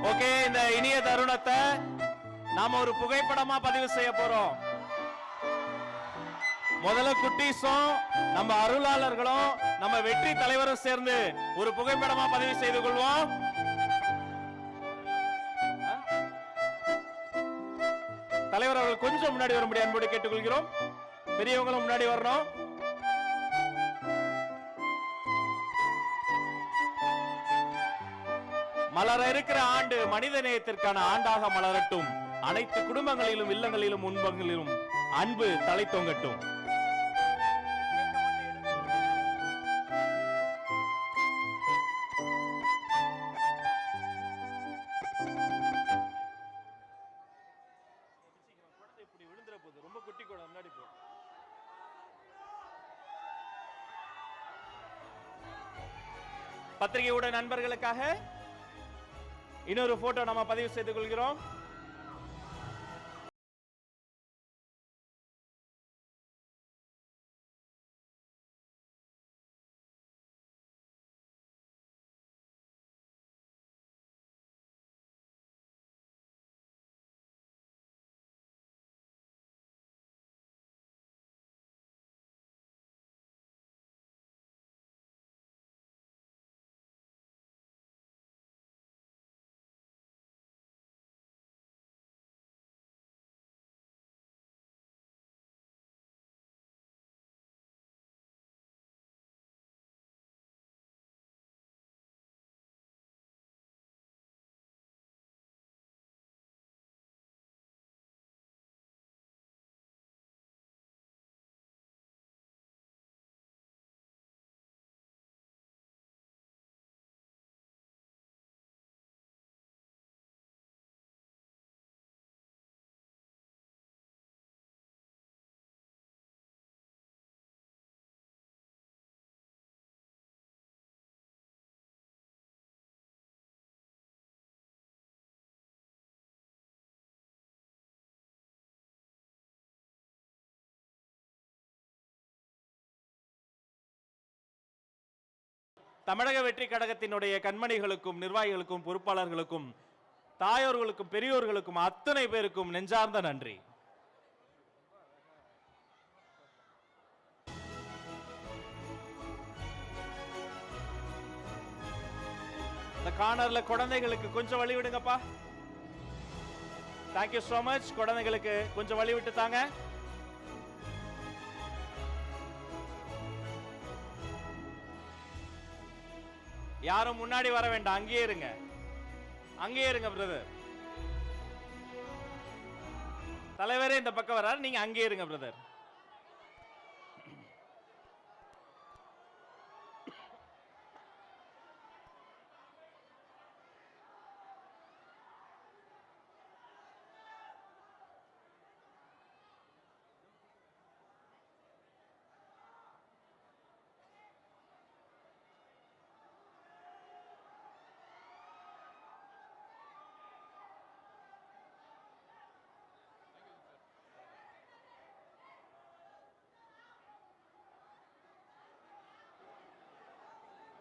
ஓகே, இந்த இனிய தருணத்தை நாம ஒரு புகைப்படமா பதிவு செய்ய போறோம். முதல்ல குட்டீஸும் நம்ம அருளாளர்களும் நம்ம வெற்றி தலைவரும் சேர்ந்து ஒரு புகைப்படமா பதிவு செய்து கொள்வோம். தலைவர் அவர்கள் கொஞ்சம் முன்னாடி வரும்படி அன்போடு கேட்டுக்கொள்கிறோம். பெரியவங்களும் முன்னாடி வரணும். மலர இருக்கிற ஆண்டு மனித நேயத்திற்கான ஆண்டாக மலரட்டும். அனைத்து குடும்பங்களிலும் இல்லங்களிலும் உண்பங்களிலும் அன்பு தலை தொங்கட்டும். ரொம்ப குட்டி கூட முன்னாடி போ. பத்திரிகையுடன் நண்பர்களுக்காக இன்னொரு போட்டோ நம்ம பதிவு செய்து கொள்கிறோம். தமிழக வெற்றி கழகத்தினுடைய கண்மணிகளுக்கும் நிர்வாகிகளுக்கும் பொறுப்பாளர்களுக்கும் தாயோர்களுக்கும் பெரியோர்களுக்கும் அத்தனை பேருக்கும் நெஞ்சார்ந்த நன்றி. இந்த கார்னர்ல குழந்தைகளுக்கு கொஞ்சம் வழி விடுங்கப்பா. Thank you so much. குழந்தைகளுக்கு கொஞ்சம் வழி விட்டு தாங்க. யாரும் முன்னாடி வர வேண்டாம், அங்கேயே இருங்க, அங்கேயே இருங்க பிரதர். தலைவரே இந்த பக்கம் வராரு, நீங்க அங்கேயே இருங்க பிரதர்.